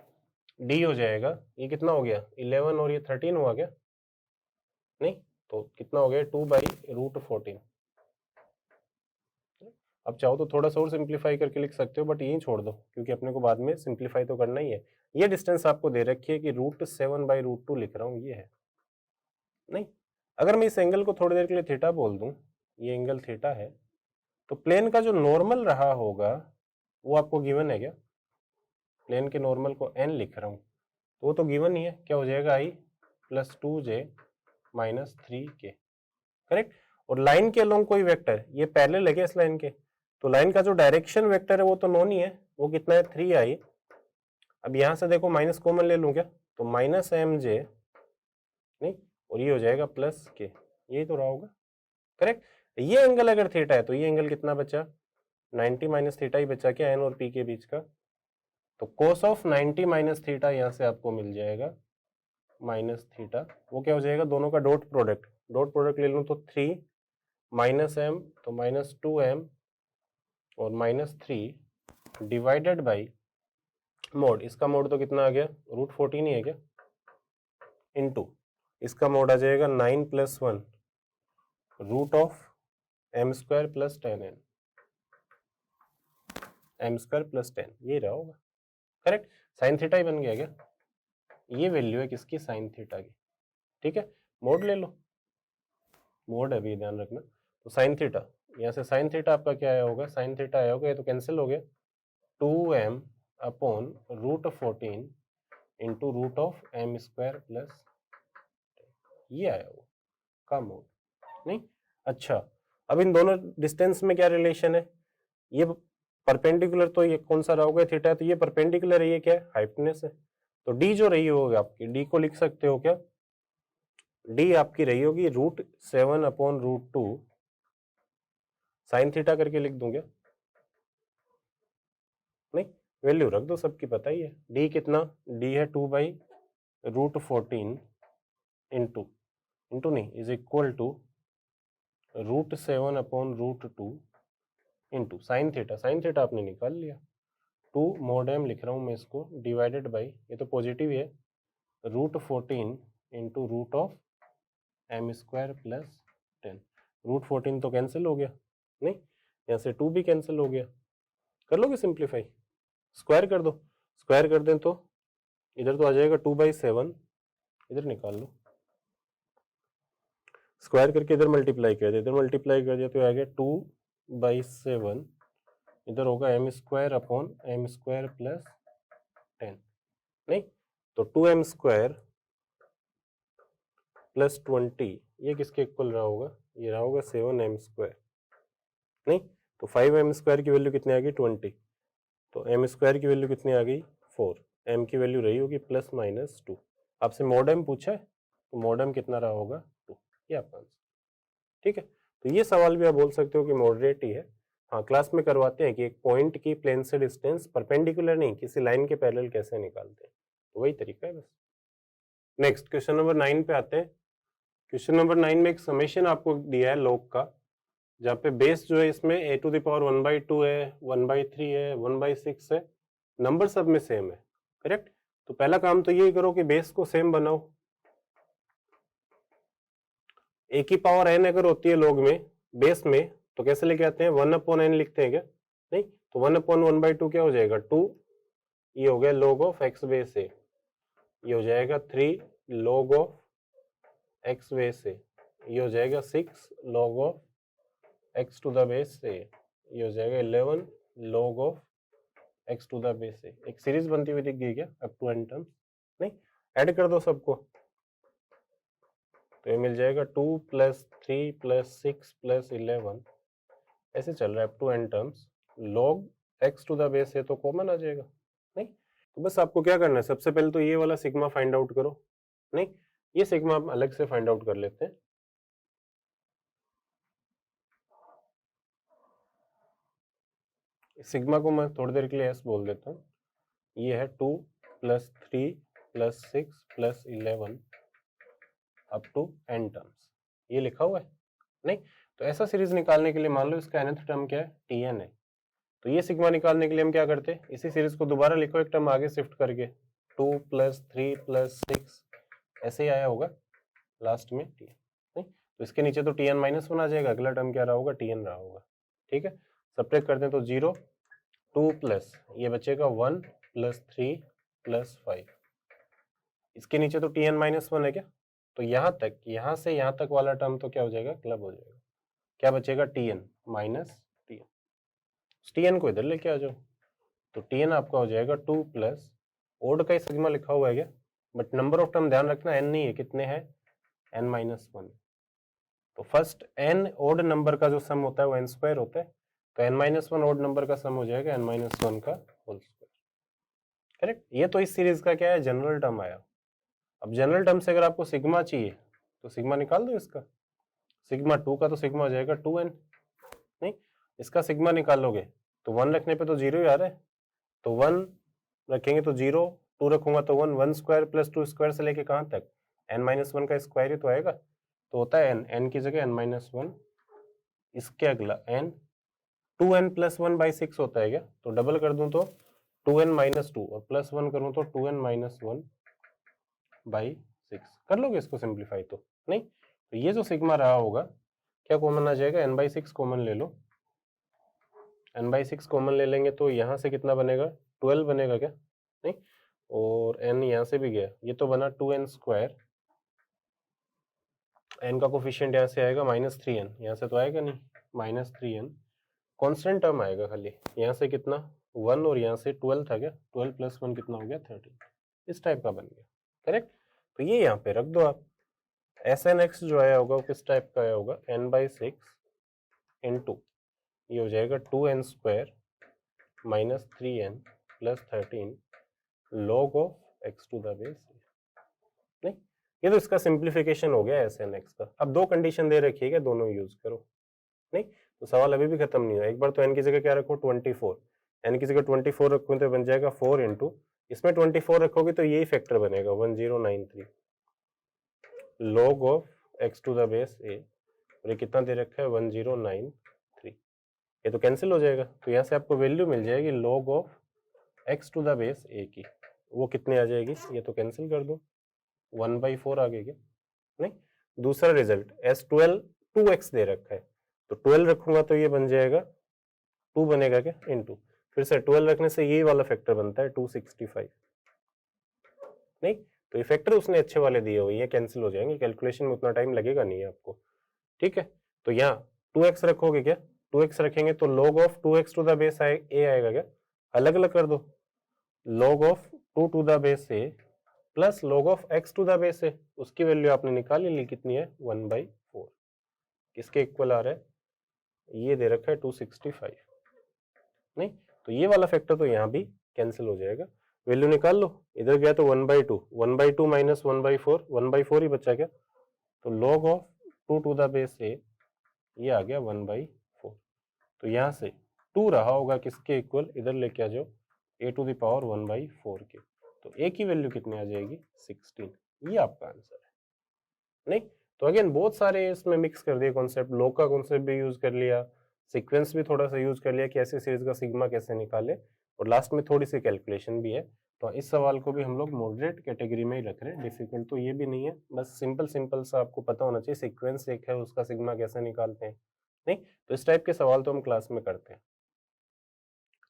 डी हो जाएगा, ये कितना हो गया 11 और ये 13 हुआ क्या, नहीं तो कितना हो गया 2/√14। अब चाहो तो थोड़ा सा और सिंप्लीफाई करके लिख सकते हो, बट यही छोड़ दो क्योंकि अपने को बाद में सिंप्लीफाई तो करना ही है। ये डिस्टेंस आपको दे रखी है कि √7/√2 लिख रहा हूं, ये है। नहीं, अगर मैं इस एंगल को थोड़ी देर के लिए थीटा बोल दूं, ये एंगल थीटा है, तो प्लेन का जो नॉर्मल रहा होगा वो आपको गिवन है क्या, प्लेन के नॉर्मल को n लिख रहा हूं, तो वो तो गिवन ही है, क्या हो जाएगा i + 2j - 3k, करेक्ट। और लाइन के अलोंग कोई वेक्टर, ये पैरेलल है क्या इस लाइन के, तो लाइन का जो डायरेक्शन वेक्टर है वो तो नोन ही है, वो कितना है 3i। अब यहां से देखो माइनस कॉमन ले लूं क्या, तो -mj, नहीं और ये हो जाएगा +k, यही तो रहा होगा, करेक्ट। ये एंगल अगर थीटा है तो ये एंगल कितना बचा, 90 - थीटा ही बचा क्या एन और पी के बीच का, तो cos ऑफ 90 - थीटा यहां से आपको मिल जाएगा -थीटा, वो क्या हो जाएगा, दोनों का डॉट प्रोडक्ट ले लूं तो 3 -m तो -2m और -3 डिवाइडेड बाई मोड, इसका मोड तो कितना आ गया √14 ही है क्या, इनटू इसका मोड आ जाएगा 9 + 1 √m² + 10n, m² + 10, ये रहा होगा, करेक्ट। साइन थीटा ही बन गया क्या, ये वैल्यू है किसकी, साइन थीटा की, ठीक है। मोड ले लो, मोड है अभी ध्यान रखना, तो साइन थीटा, यहाँ से साइन थीटा आपका क्या आया होगा, साइन थीटा आया होगा, ये तो कैंसिल हो गया, 2m अपॉन √14 इंटू √m² + ये आया वो का मोड, नहीं। अच्छा, अब इन दोनों डिस्टेंस में क्या रिलेशन है, ये परपेंडिकुलर, तो ये कौन सा रहा होगा थीटा, तो ये परपेंडिकुलर है, ये क्या है हाइपोटेनस है, तो डी जो रही होगी आपकी, डी को लिख सकते हो क्या, डी आपकी रही होगी √7/√2 साइन थीटा करके लिख दूं क्या, नहीं वैल्यू रख दो, सबकी पता ही है, डी कितना, डी है 2/√14 इंटू नहीं is equal to √7/√2 into sine theta आपने निकाल लिया, 2 mod m लिख रहा हूं मैं इसको, डिवाइडेड बाई, ये तो पॉजिटिव है, √14 इंटू √m² + 10, √14 तो कैंसिल हो गया, नहीं यहाँ से 2 भी कैंसिल हो गया, कर लोगे सिंप्लीफाई, स्क्वायर कर दो, स्क्वायर कर दें तो इधर तो आ जाएगा 2/7, इधर निकाल लो, स्क्वायर करके इधर मल्टीप्लाई कर दिया, इधर मल्टीप्लाई कर दिया तो आ गया 2/7, इधर होगा m² अपॉन m² + 10, नहीं तो 2m² + 20 ये किसके इक्वल रहा होगा, ये रहा होगा 7m², नहीं तो 5m² की वैल्यू कितनी आ गई 20, तो m² की वैल्यू कितनी आ गई 4, m की वैल्यू रही होगी +-2, आपसे mod m पूछा है तो mod m कितना रहा होगा 2, ये आपका आंसर, ठीक है। तो ये सवाल भी आप बोल सकते हो कि मॉडरेट ही है, हाँ क्लास में करवाते हैं कि एक पॉइंट की प्लेन से डिस्टेंस परपेंडिकुलर नहीं किसी लाइन के पैरेलल कैसे निकालते हैं, तो वही तरीका है बस। नेक्स्ट क्वेश्चन नंबर 9 पे आते हैं। क्वेश्चन नंबर 9 में एक समेशन आपको दिया है लॉग का, जहाँ पे बेस जो है इसमें a⁴ है, 1/3 है, 1/6 है, नंबर सब में सेम है, करेक्ट। तो पहला काम तो यही करो कि बेस को सेम बनाओ, a⁴n अगर होती है लॉग में बेस में तो कैसे लेके आते हैं 1/n लिखते हैं क्या, नहीं तो 1/1/2 क्या हो जाएगा 2, ये हो गया log of x base a, ये हो जाएगा 3 log of x base a, ये हो जाएगा 6 log of x to the base a, ये हो जाएगा 11 log of x to the base a, एक सीरीज बनती हुई दिख गई क्या अप टू एन टर्म्स? नहीं, ऐड कर दो सबको, तो ये मिल जाएगा 2 + 3 + 6 + 11, ऐसे चल रहा है up to n terms. Log x to the base a तो कॉमन आ जाएगा। नहीं, तो बस आपको क्या करना है, सबसे पहले तो ये वाला सिग्मा फाइंड आउट करो। नहीं, ये सिग्मा हम अलग से फाइंड आउट कर लेते हैं। सिग्मा को मैं थोड़ी देर के लिए एस बोल देता हूँ। ये है 2 + 3 + 6 + 11 अप टू एन टर्म्स, ये लिखा हुआ है। नहीं, तो ऐसा सीरीज निकालने के लिए मान लो इसका nth टर्म क्या है, tn है, तो ये सिग्मा निकालने के लिए हम क्या करते हैं, इसी सीरीज को दोबारा लिखो एक टर्म आगे शिफ्ट करके, 2 + 3 + 6 ऐसे ही आया होगा लास्ट में tn। नहीं, तो इसके नीचे तो tn-1 आ जाएगा, अगला टर्म क्या रहा होगा, tn रहा होगा। ठीक है, सब्ट्रैक्ट करते हैं तो 0, 2 प्लस ये बचेगा 1 + 3 + 5, इसके नीचे तो tn-1 है क्या, तो यहाँ तक, यहाँ से यहाँ तक वाला टर्म तो क्या हो जाएगा, क्लब हो जाएगा। क्या बचेगा, tn माइनस tn, tn को इधर लेके आ जाओ, तो tn आपका हो जाएगा 2 प्लस, ओड का ही सिग्मा लिखा हुआ है क्या, बट नंबर ऑफ टर्म ध्यान रखना n नहीं है, कितने हैं, n-1। तो फर्स्ट n ओड नंबर का जो सम होता है वो n² होता है, तो n-1 ओड नंबर का सम हो जाएगा n-1 का होल स्क्वायर। करेक्ट, ये तो इस सीरीज का क्या है, जनरल टर्म आया। अब जनरल टर्म से अगर आपको सिग्मा चाहिए तो सिग्मा निकाल दो इसका, सिग्मा 2 का तो सिग्मा हो जाएगा 2n। नहीं, इसका सिग्मा निकालोगे तो 1 रखने पे तो 0 ही आ रहा है, तो 1 रखेंगे तो 0, 2 रखूंगा तो 1, 1² + 2² से लेके कहाँ तक, n-1 का स्क्वायर ही तो आएगा, तो होता है n की जगह n-1, इसके अगला n, 2n + 1/6 होता है क्या, तो डबल कर दूं तो 2n - 2 और +1 करूं तो 2n - 1/6, कर लोगे इसको सिंप्लीफाई तो? नहीं, तो ये जो सिग्मा रहा होगा क्या कॉमन आ जाएगा, n/6 कॉमन ले लो, n/6 कॉमन ले लेंगे तो यहाँ से कितना बनेगा, 12 बनेगा क्या, नहीं, और n यहाँ से भी गया, ये तो बना 2n², n का कोफिशिएंट यहाँ से आएगा -3n, यहाँ से तो आएगा नहीं, -3n, कांस्टेंट टर्म आएगा खाली, यहाँ से कितना 1 और यहाँ से 12 था क्या, 12 + 1 कितना हो गया 13, इस टाइप का बन गया। करेक्ट, तो ये यहाँ पे रख दो आप। SNX जो आया होगा वो किस टाइप का आया होगा, n/6 × ये हो जाएगा 2n² - 3n + 13 log of x to the base. नहीं, ये तो इसका सिंप्लीफिकेशन हो गया SNX का। अब दो कंडीशन दे रखी है, दोनों यूज करो। नहीं, तो सवाल अभी भी खत्म नहीं हुआ। एक बार तो n की जगह क्या रखो, 24, n की जगह 24 रखो तो बन जाएगा 4 × इसमें 24 रखोगे तो यही फैक्टर बनेगा 1093 log of x to the base a, और ये कितना दे रखा है 1093, ये तो कैंसिल हो जाएगा, तो यहाँ से आपको वैल्यू मिल जाएगी log of x to the base a की, वो कितने आ जाएगी, ये तो कैंसिल कर दो, 1/4 आ गई क्या। नहीं, दूसरा रिजल्ट S12 2x दे रखा है, तो 12 रखूंगा तो ये बन जाएगा 2 बनेगा क्या, इनटू, फिर से 12 रखने से ये वाला फैक्टर बनता है 265। नहीं, तो ये फैक्टर उसने अच्छे वाले दिए हुए, ये कैंसिल हो जाएंगे, कैलकुलेशन में उतना टाइम लगेगा नहीं आपको। ठीक है, तो यहाँ 2x रखोगे क्या, 2x रखेंगे तो log of 2x to the base a आएगा क्या, अलग अलग कर दो, log of 2 to the base a plus log of x to the base a, उसकी वैल्यू आपने निकाल ली, कितनी है 1/4, किसके इक्वल आ रहा है, ये दे रखा है 265। नहीं, तो ये वाला फैक्टर तो यहाँ भी कैंसिल हो जाएगा, वैल्यू निकाल लो, इधर गया तो 1/2, 1/2 माइनस 1/4, 1/4 ही बचा क्या, तो log of 2 to the base a, ये आ गया 1/4, तो यहाँ से 2 रहा होगा किसके इक्वल, इधर लेके आ जाओ a टू द पावर 1/4 के, तो a की वैल्यू कितनी आ जाएगी 16, ये आपका आंसर है। नहीं, तो अगेन बहुत सारे इसमें मिक्स कर दिए कॉन्सेप्ट, log का कॉन्सेप्ट भी यूज कर लिया, सीक्वेंस भी थोड़ा सा यूज कर लिया कि ऐसी सीरीज का सिग्मा कैसे निकाले, और लास्ट में थोड़ी सी कैलकुलेशन भी है। तो इस सवाल को भी हम लोग मॉडरेट कैटेगरी में ही रख रहे हैं, डिफिकल्ट तो ये भी नहीं है, बस सिंपल सिंपल सा आपको पता होना चाहिए, सीक्वेंस एक है उसका सिग्मा कैसे निकालते हैं। नहीं, तो इस टाइप के सवाल तो हम क्लास में करते हैं।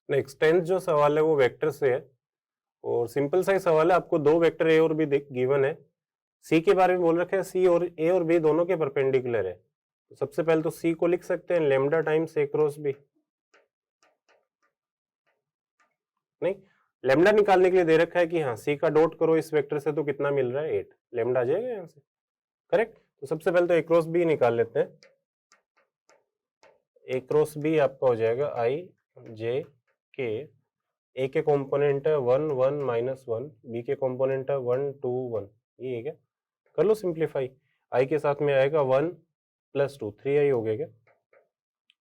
नेक्स्ट 10th जो सवाल है वो वेक्टर से है, और सिंपल सा ही सवाल है, आपको दो वेक्टर ए और बी गिवन है, सी के बारे में बोल रखे हैं, सी और ए और बी दोनों के परपेंडिकुलर है, तो सबसे पहले तो सी को लिख सकते हैं लैम्डा टाइम्स ए क्रॉस बी, नहीं, लेमडा निकालने के लिए दे रखा है कि हाँ सी का डॉट करो इस वेक्टर से तो कितना मिल रहा है 8, लेमडा आ जाएगा यहाँ से, करेक्ट। तो सबसे पहले तो ए क्रॉस बी निकाल लेते हैं। ए क्रॉस बी आपका हो जाएगा आई जे के, ए के कंपोनेंट है 1 1 -1, बी के कंपोनेंट है 1 2 1, ये है क्या, कर लो सिंप्लीफाई। आई के साथ में आएगा 1 + 2 3i हो गया क्या,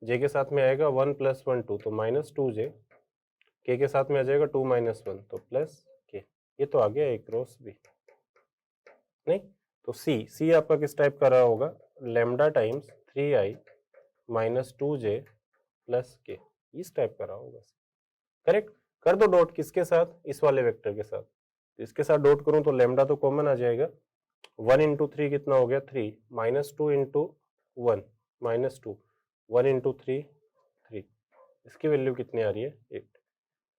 जे के साथ में आएगा 1 + 1 2 तो -2j, के के साथ में आ जाएगा 2 - 1 तो प्लस के, ये तो आ गया ए क्रॉस बी। नहीं, तो सी आपका किस टाइप का रहा होगा, लेमडा टाइम्स 3i - 2j + के, इस टाइप का रहा होगा, करेक्ट। कर दो डॉट किसके साथ, इस वाले वेक्टर के साथ, तो इसके साथ डॉट करूं तो लेमडा तो कॉमन आ जाएगा, 1 × 3 कितना हो गया 3, -2 × 1 -2, 1 × 3 3, इसकी वैल्यू कितनी आ रही है 8,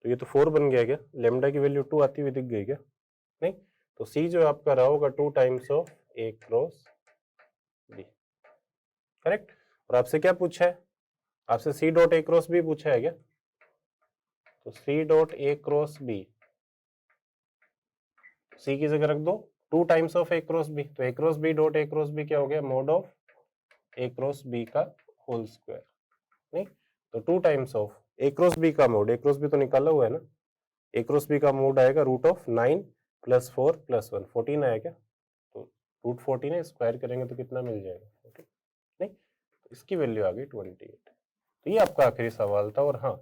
तो ये तो 4 बन गया क्या, लेमडा की वैल्यू 2 आती हुई दिख गई क्या, नहीं। तो सी जो आपका रहा होगा 2 times of A cross B, correct. और आपसे क्या पूछा है, आपसे C dot A cross B पूछा है क्या, तो C dot A cross B, C की जगह रख दो 2 times of A cross B, तो A cross B dot A cross B क्या हो गया, mod of A cross B का होल स्क्वायर, नहीं। तो 2 times of A cross B का मोड, ए क्रॉस बी तो निकाला हुआ है ना, ए क्रॉस बी का मोड आएगा √9 + 4 + 1 14 आया क्या, तो √14 है, स्क्वायर करेंगे तो कितना मिल जाएगा 14, नहीं। तो इसकी वैल्यू आ गई 28। तो ये आपका आखिरी सवाल था, और हाँ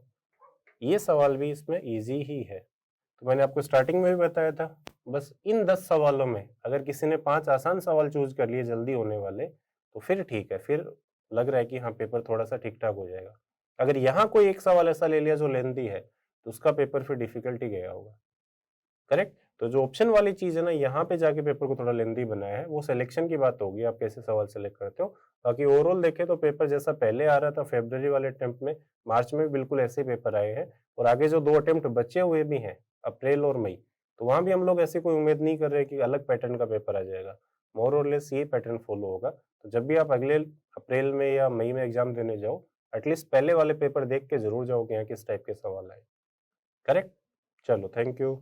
ये सवाल भी इसमें इजी ही है, तो मैंने आपको स्टार्टिंग में भी बताया था, बस इन 10 सवालों में अगर किसी ने 5 आसान सवाल चूज कर लिए जल्दी होने वाले तो फिर ठीक है, फिर लग रहा है कि हाँ पेपर थोड़ा सा ठीक ठाक हो जाएगा। अगर यहाँ कोई एक सवाल ऐसा ले लिया जो लेंथी है तो उसका पेपर फिर डिफिकल्टी गया होगा, करेक्ट। तो जो ऑप्शन वाली चीज है ना, यहाँ पे जाके पेपर को थोड़ा लेंथी बनाया है, वो सिलेक्शन की बात होगी, आप कैसे सवाल सेलेक्ट करते हो। बाकी ओवरऑल देखें तो पेपर जैसा पहले आ रहा था फरवरी वाले अटेम्प्ट में, मार्च में भी बिल्कुल ऐसे ही पेपर आए हैं, और आगे जो 2 अटेम्प्ट बचे हुए भी हैं अप्रैल और मई, तो वहां भी हम लोग ऐसी कोई उम्मीद नहीं कर रहे कि अलग पैटर्न का पेपर आ जाएगा, मोर और लेस ये पैटर्न फॉलो होगा। तो जब भी आप अगले अप्रैल में या मई में एग्जाम देने जाओ, एटलीस्ट पहले वाले पेपर देख के जरूर जाओ कि यहाँ किस टाइप के सवाल आए, करेक्ट। चलो, थैंक यू।